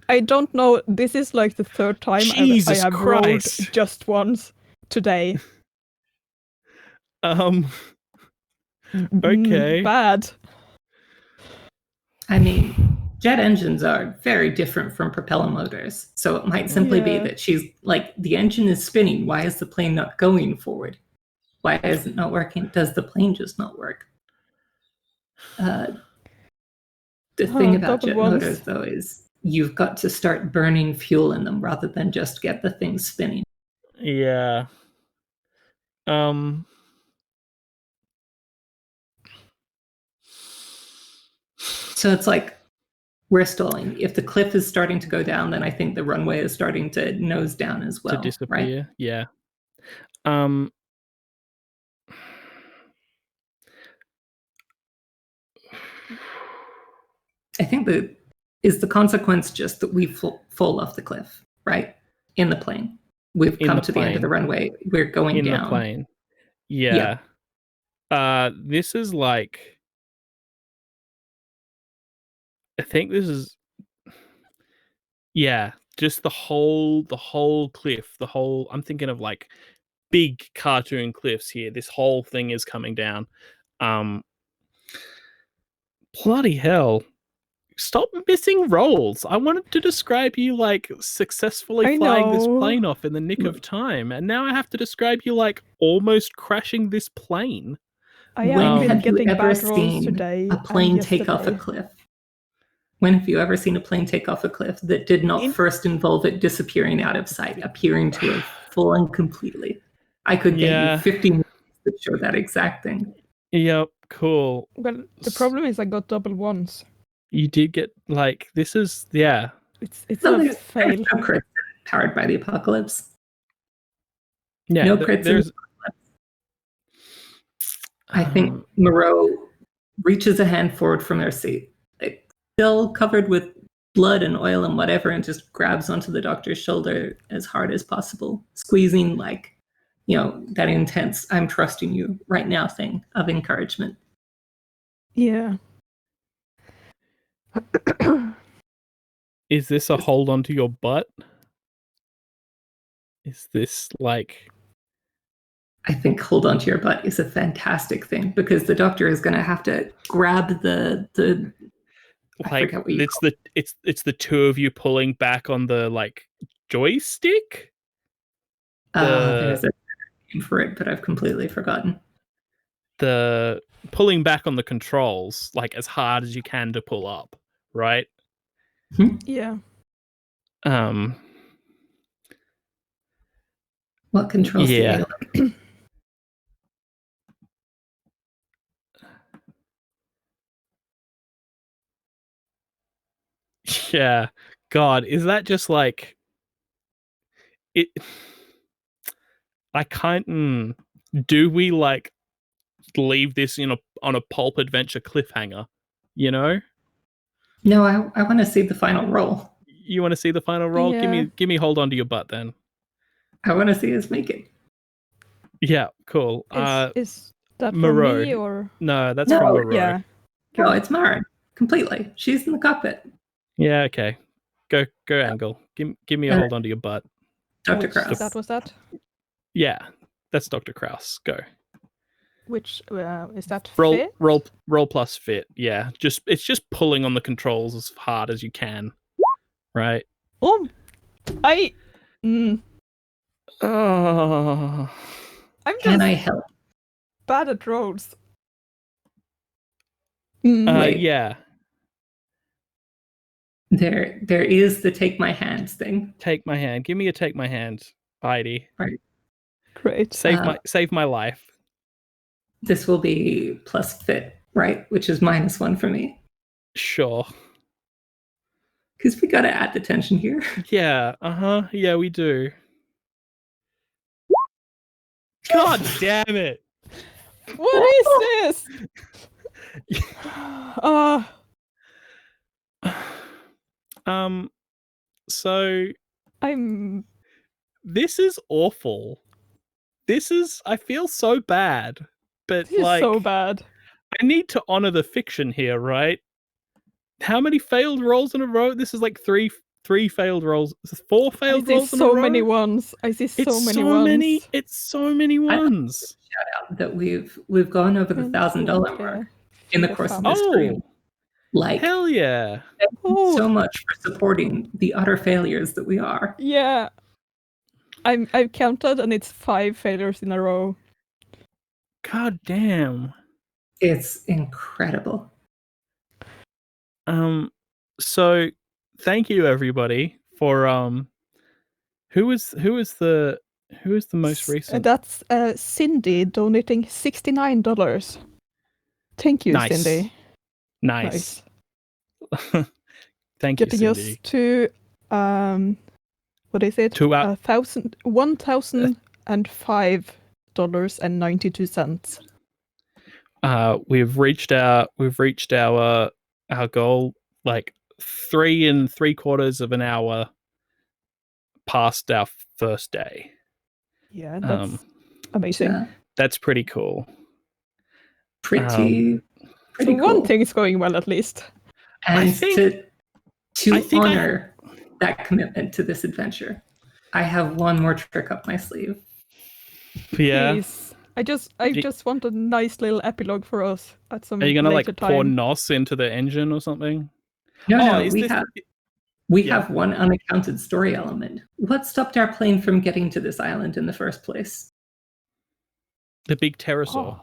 I don't know. This is like the third time I have rolled just once today. Okay. Bad. I mean, jet engines are very different from propeller motors. So it might simply be that she's like, the engine is spinning. Why is the plane not going forward? Why is it not working? Does the plane just not work? The thing about jet motors, though, is you've got to start burning fuel in them rather than just get the thing spinning. Yeah. So it's like, we're stalling. If the cliff is starting to go down, then I think the runway is starting to nose down as well. To disappear, right? Yeah. I think is the consequence just that we fall off the cliff, right? In the plane. We've come to the end of the runway. We're going down. In the plane. Yeah. This is like, I think this is, just the whole cliff, I'm thinking of like big cartoon cliffs here. This whole thing is coming down. Bloody hell. Stop missing rolls. I wanted to describe you like successfully flying this plane off in the nick of time, and now I have to describe you like almost crashing this plane. I have been getting bad rolls today. A plane take off a cliff? When have you ever seen a plane take off a cliff that did not first involve it disappearing out of sight, appearing to have fallen completely? I could get you 50 minutes to show that exact thing. Yep, cool. Well, the problem is I got double ones. You did get, like, this is, It's a fail. No crits powered by the apocalypse. Yeah, no crits in the apocalypse. I think Moreau reaches a hand forward from their seat. It's still covered with blood and oil and whatever, and just grabs onto the doctor's shoulder as hard as possible, squeezing like, that intense "I'm trusting you right now" thing of encouragement. Yeah. Is this a hold on to your butt? Is this like... I think hold on to your butt is a fantastic thing, because the doctor is going to have to grab the like, it's the two of you pulling back on the like joystick. There's a name for it, but I've completely forgotten. The pulling back on the controls, like as hard as you can to pull up, right? Yeah. What controls do you like? Yeah. God, is that just like it? I can't. Do we like leave this on a pulp adventure cliffhanger? You know? No, I want to see the final roll. You want to see the final roll? Yeah. Give me hold on to your butt then. I want to see us make it. Yeah, cool. Is that from Moreau. me or? No, that's No, from Moreau. Yeah. No, it's Maren. Completely. She's in the cockpit. Yeah, okay. Go Angle. Give me a hold onto your butt. Dr. Which Krause. stat was that? Yeah, that's Dr. Kraus. Go. Which is that? Roll fit? roll plus fit. Yeah, it's just pulling on the controls as hard as you can. Right? Oh, I. Oh. I'm Can just I help? bad at rolls. Wait. Yeah. There is the take my hands thing. Take my hand. Give me a take my hand, Heidi. Right. Great. Save my life. This will be plus fit, right? Which is -1 for me. Sure. Because we gotta add the tension here. Yeah, yeah, we do. God damn it! What is this? So I'm. this is awful. I feel so bad, but This is like so bad. I need to honor the fiction here, right? How many failed rolls in a row? This is like three failed rolls. 4 failed rolls in a row. So many ones. I see so It's many so ones. many. It's so many ones. Shout out that we've gone over the $1,000 mark in the course of this stream. Like, hell yeah! thank you so much for supporting the utter failures that we are. Yeah, I've counted and it's 5 failures in a row. God damn. It's incredible. So thank you everybody for who is the most recent? That's Cindy donating $69. Thank you, Nice. Cindy. Nice. Thank Getting you, Cindy. us to what is it? To $1,005.92. We've reached our goal like 3 3/4 of an hour past our first day. Yeah, that's amazing. Yeah. That's pretty cool. Pretty so cool. one thing is going well at least. And to I think honor that commitment to this adventure, I have one more trick up my sleeve. Yeah. Please. I just want a nice little epilogue for us at some. Are you gonna later like time. pour NOS into the engine or something? No, we have one unaccounted story element. What stopped our plane from getting to this island in the first place? The big pterosaur.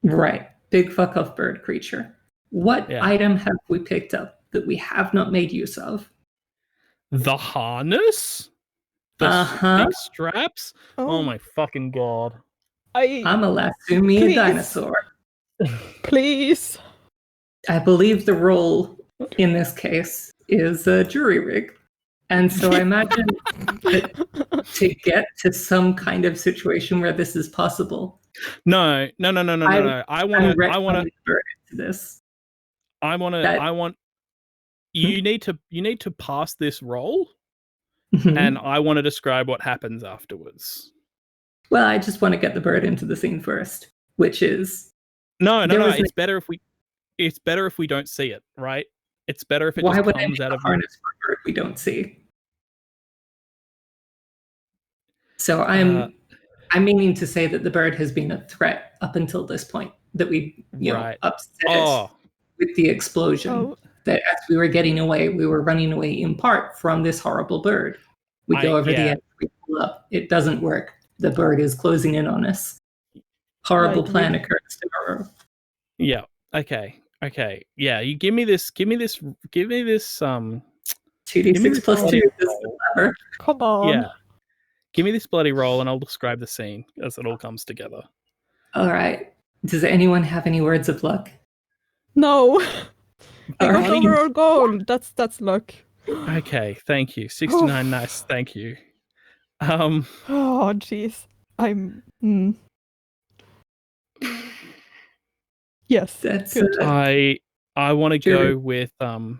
Right. Big fuck off bird creature. What item have we picked up that we have not made use of? The harness? The big straps? Oh my fucking god. I'm a Lasumi a dinosaur. Please. I believe the role in this case is a jury rig. And so I imagine that to get to some kind of situation where this is possible. No. I want this. You need to pass this roll, and I want to describe what happens afterwards. Well, I just want to get the bird into the scene first, which is no. It's better if we don't see it, right? It's better if it just comes out of harness for a bird we don't see. So I'm meaning to say that the bird has been a threat up until this point. That we upset it with the explosion. That as we were getting away, we were running away in part from this horrible bird. We go over the edge, we pull up. It doesn't work. The bird is closing in on us. Horrible plan occurs tomorrow. Yeah. Okay. Yeah. You give me this. 2d6 plus 2. Come on. Yeah. Give me this bloody roll, and I'll describe the scene as it all comes together. All right. Does anyone have any words of luck? No. I got Alright. over our goal. That's luck. Okay, thank you. 69, nice, thank you. Oh, jeez. I'm. Yes. That's Good. I want to Sure. go with Oh,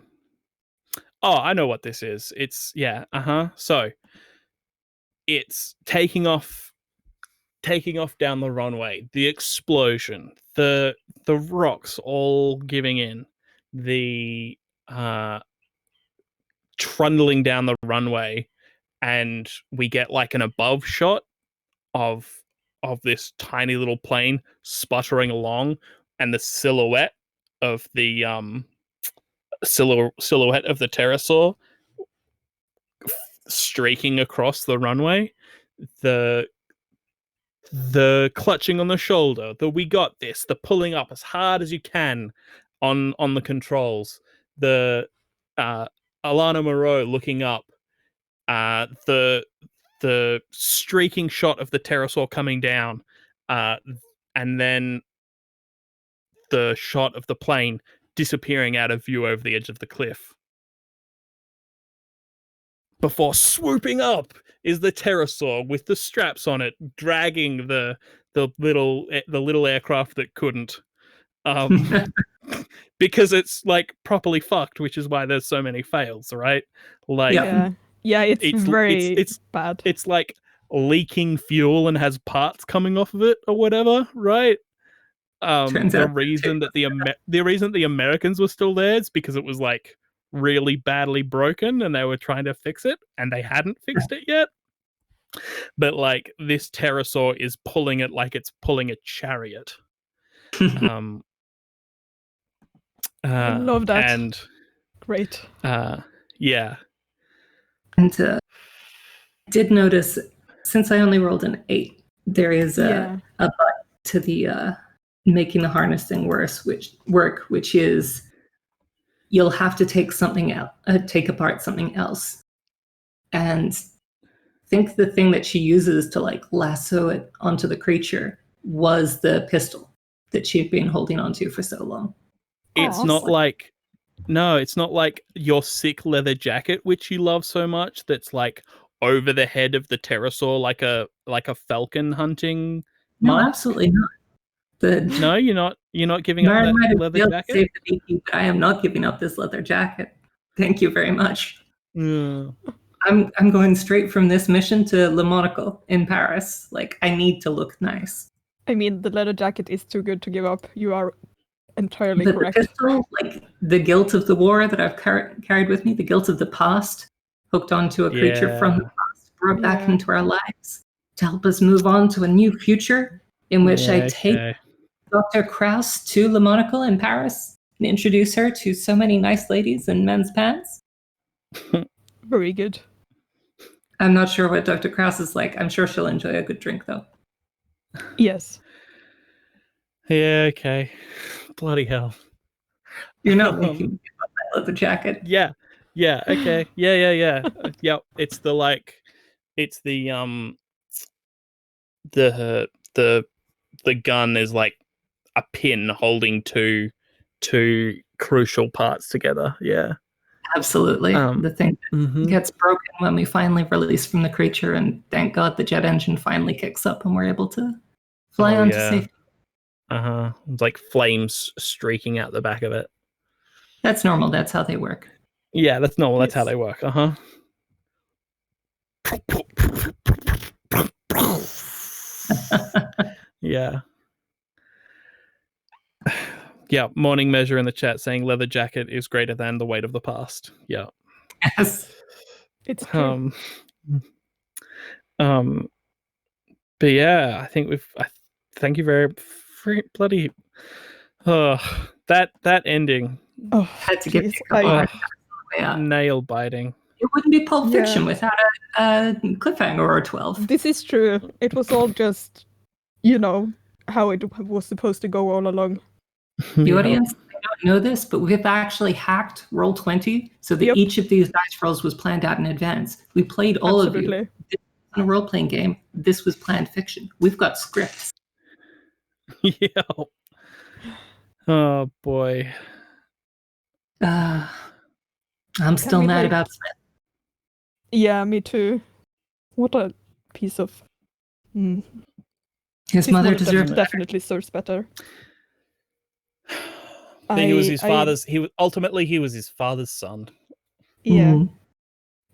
I know what this is. It's So it's taking off down the runway, the explosion, the rocks all giving in, the trundling down the runway, and we get like an above shot of this tiny little plane sputtering along, and the silhouette of the silhouette of the pterosaur streaking across the runway, the clutching on the shoulder, the "we got this," the pulling up as hard as you can on the controls, the Alana Moreau looking up, the streaking shot of the pterosaur coming down, and then the shot of the plane disappearing out of view over the edge of the cliff. Before swooping up is the pterosaur with the straps on it, dragging the little aircraft that couldn't, because it's like properly fucked, which is why there's so many fails, right? Like, Yeah. It's very it's bad. it's like leaking fuel and has parts coming off of it or whatever, right? The reason that the Americans were still there is because it was like really badly broken and they were trying to fix it and they hadn't fixed it yet. But like this pterosaur is pulling it like it's pulling a chariot. I love that. And great. Yeah. And did notice, since I only rolled an 8, there is a but to the making the harnessing which is you'll have to take something out, take apart something else. And I think the thing that she uses to like lasso it onto the creature was the pistol that she'd been holding onto for so long. It's not like your sick leather jacket, which you love so much, that's like over the head of the pterosaur like a falcon hunting No, mask. absolutely not. No, you're not giving up that leather jacket? Save the beaky, but I am not giving up this leather jacket. Thank you very much. I'm going straight from this mission to Le Monaco in Paris. Like, I need to look nice. I mean, the leather jacket is too good to give up. You are entirely But correct. the pistol, like the guilt of the war that I've carried with me, the guilt of the past, hooked onto a creature from the past, brought back into our lives to help us move on to a new future in which I take Dr. Kraus to Le Monaco in Paris and introduce her to so many nice ladies in men's pants. Very good. I'm not sure what Dr. Kraus is like. I'm sure she'll enjoy a good drink, though. Yes. Yeah, okay. Bloody hell. You're not making me give up that leather jacket. Yeah. Yeah, okay. Yeah. Yep. It's the the gun is like a pin holding two crucial parts together. Yeah. Absolutely. The thing gets broken when we finally release from the creature, and thank God the jet engine finally kicks up and we're able to fly on to safety. It's like flames streaking out the back of it. That's normal. That's how they work. Yeah, that's normal. That's how they work. Yeah. Yeah, morning measure in the chat saying leather jacket is greater than the weight of the past. Yeah. Yes. It's true. But yeah, I think thank you very bloody that ending. Oh, had to get nail biting. It wouldn't be Pulp Fiction without a cliffhanger or a 12. This is true. It was all just, how it was supposed to go all along. The audience, I don't know this, but we've actually hacked Roll20 so that each of these dice rolls was planned out in advance. We played all of you. This wasn't a role-playing game. This was planned fiction. We've got scripts. Yeah. Oh boy. I'm still we, mad like- about Smith. Yeah, me too. What a piece of. His His mother deserves better. definitely serves better. He was his father's. Ultimately he was his father's son. Yeah. Mhm.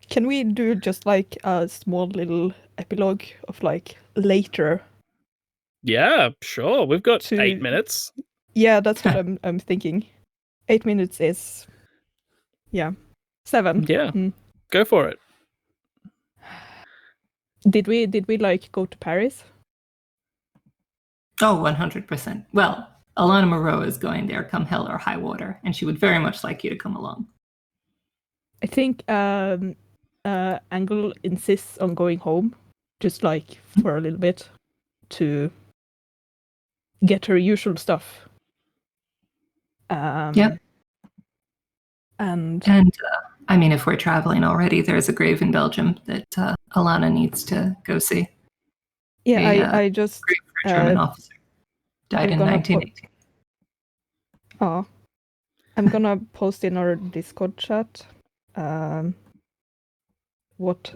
Can we do just like a small little epilogue of like later? Yeah, sure. We've got To- 8 minutes. Yeah, that's what I'm thinking. 8 minutes is 7. Yeah. Go for it. Did we like go to Paris? Oh, 100%. Well, Alana Moreau is going there come hell or high water, and she would very much like you to come along. I think Angle insists on going home, just like for a little bit, to get her usual stuff. Yep. And I mean, if we're traveling already, there's a grave in Belgium that Alana needs to go see. yeah, I just Great for a German officer. Died I'm in gonna 1918. I'm gonna post in our Discord chat what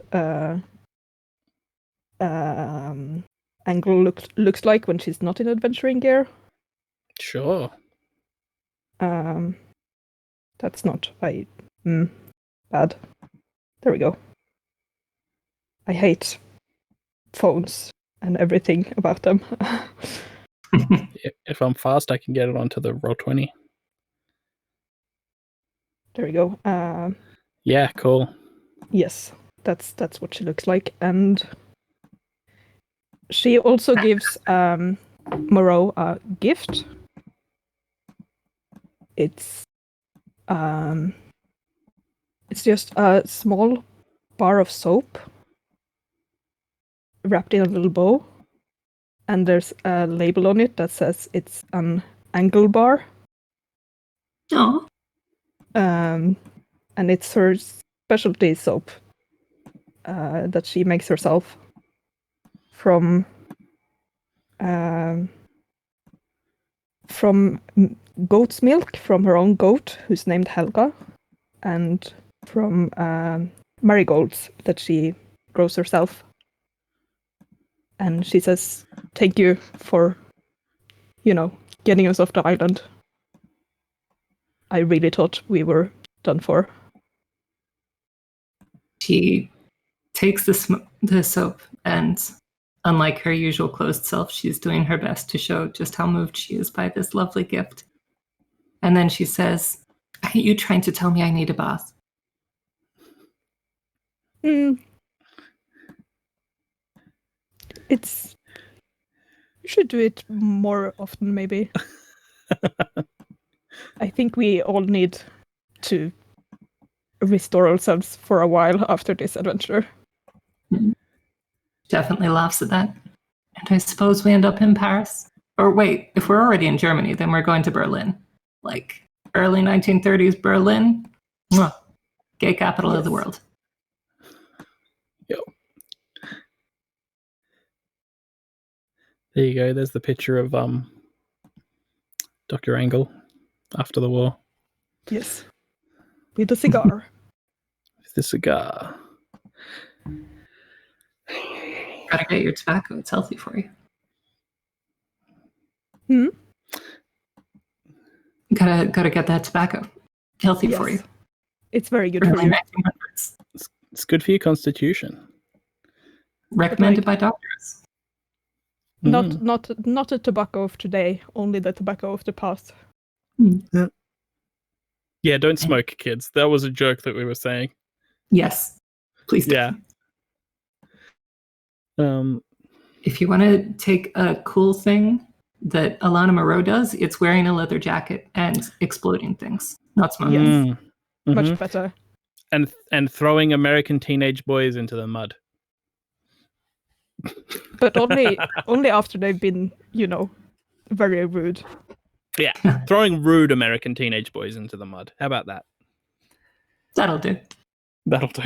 Angle looks like when she's not in adventuring gear. Sure. That's not bad. There we go. I hate phones and everything about them. If I'm fast, I can get it onto the Roll20. There we go. Yeah, cool. Yes, that's what she looks like, and she also gives Moreau a gift. It's just a small bar of soap wrapped in a little bow, and there's a label on it that says it's an angle bar. Oh, And it's her specialty soap that she makes herself from goat's milk from her own goat, who's named Helga, and from marigolds that she grows herself. And she says, "Thank you for, getting us off the island. I really thought we were done for." she takes the soap, and unlike her usual closed self, she's doing her best to show just how moved she is by this lovely gift. And then she says, "Are you trying to tell me I need a bath?" It's you should do it more often, maybe. I think we all need to restore ourselves for a while after this adventure. Definitely laughs at that. And I suppose we end up in Paris. Or wait, if we're already in Germany, then we're going to Berlin. Like early 1930s Berlin. Mwah. Gay capital of the world. Yep. There you go. There's the picture of Dr. Angle after the war. Yes. With a cigar. With the cigar. Gotta get your tobacco. It's healthy for you. Gotta get that tobacco. Healthy for you. It's very good for you. 1900s. It's good for your constitution. Recommended by doctors. Not the tobacco of today, only the tobacco of the past. Yeah, don't smoke, kids. That was a joke that we were saying. Yes. Please do. Yeah. If you want to take a cool thing that Alana Moreau does, it's wearing a leather jacket and exploding things, not smoking. Yes. Much better. And throwing American teenage boys into the mud. But only after they've been, very rude. Yeah, throwing rude American teenage boys into the mud. How about that? That'll do. That'll do.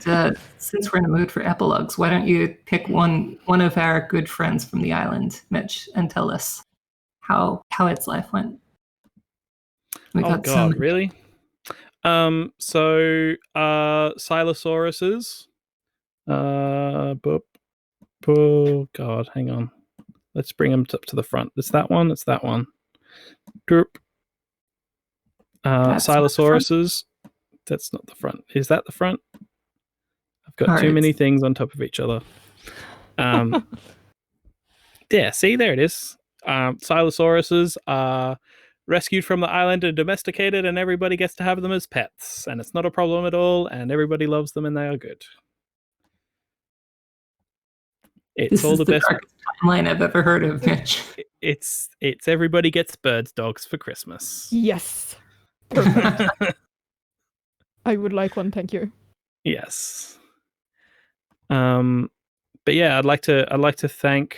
And, since we're in a mood for epilogues, why don't you pick one of our good friends from the island, Mitch, and tell us how its life went. We Oh got so god, many. really? So Silosauruses. Boop. Oh god, hang on. Let's bring them up to the front. It's that one. It's that one. Droop. That's not the front. Silosauruses. That's not the front. Is that the front? I've got Or too many it's- things on top of each other. Yeah, see, there it is. Silosauruses are rescued from the island and domesticated, and everybody gets to have them as pets. And it's not a problem at all, and everybody loves them, and they are good. It's This all is the the best. darkest timeline I've ever heard of, Mitch. It's everybody gets birds dogs for Christmas. Yes. Perfect. I would like one, thank you. Yes. But yeah, I'd like to thank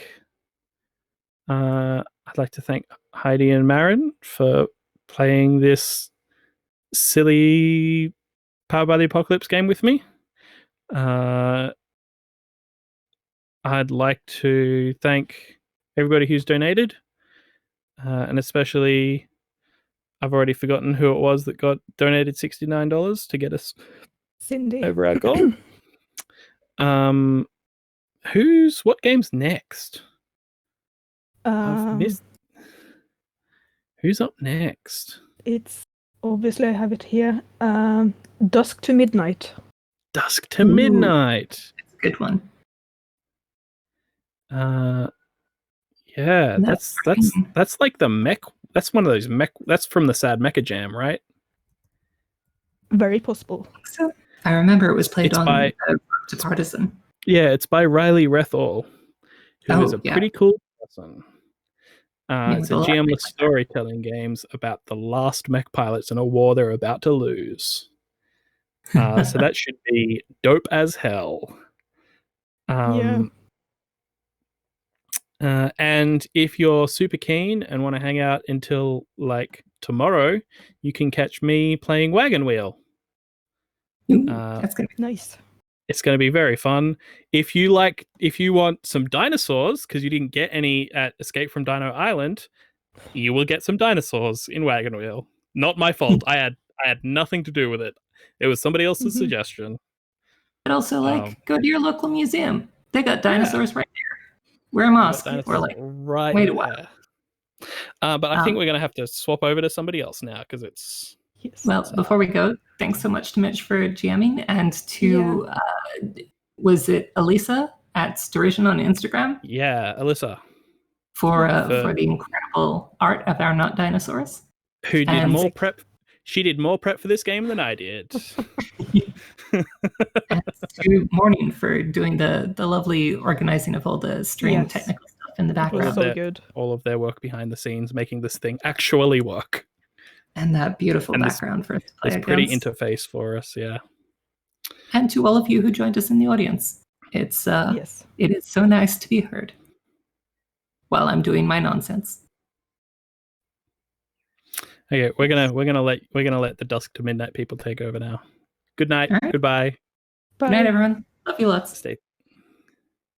Heidi and Marin for playing this silly Powered by the Apocalypse game with me. I'd like to thank everybody who's donated, and especially I've already forgotten who it was that got donated $69 to get us Cindy. over our goal. What game's next? I've missed. Who's up next? It's obviously I have it here. Dusk to Midnight. Dusk to Midnight. It's a good one. Yeah, that's like the mech. That's one of those mech. That's from the Sad Mecha Jam, right? Very possible. So I remember it was played It's on by- to Partisan. Yeah, it's by Riley Rethall, who is Oh, a yeah. pretty cool person. It's with a a lot of GMless things like that. storytelling games about the last mech pilots in a war they're about to lose. So that should be dope as hell. Yeah. And if you're super keen and want to hang out until like tomorrow, you can catch me playing Wagon Wheel. Ooh, that's gonna be Nice. It's going to be very fun. If you want some dinosaurs, because you didn't get any at Escape from Dino Island, you will get some dinosaurs in Wagon Wheel. Not my fault. I had nothing to do with it. It was somebody else's suggestion. But also, go to your local museum. They got dinosaurs right there. Wear a mask. Or Right wait a there. while. But I think we're going to have to swap over to somebody else now because it's. Yes. Well, before we go, thanks so much to Mitch for jamming and to was it Elisa at Sterition on Instagram? Yeah, Alyssa. For the incredible art of our not dinosaurs. Who did more prep? She did more prep for this game than I did. And to Morning for doing the lovely organizing of all the stream technical stuff in the background. So good. All of their work behind the scenes, making this thing actually work. And that beautiful background for us to play this pretty interface for us, yeah. And to all of you who joined us in the audience. It is so nice to be heard while I'm doing my nonsense. Okay, we're gonna let the Dusk to Midnight people take over now. Good night. Right. Goodbye. Bye. Good night, everyone. Love you lots. Stay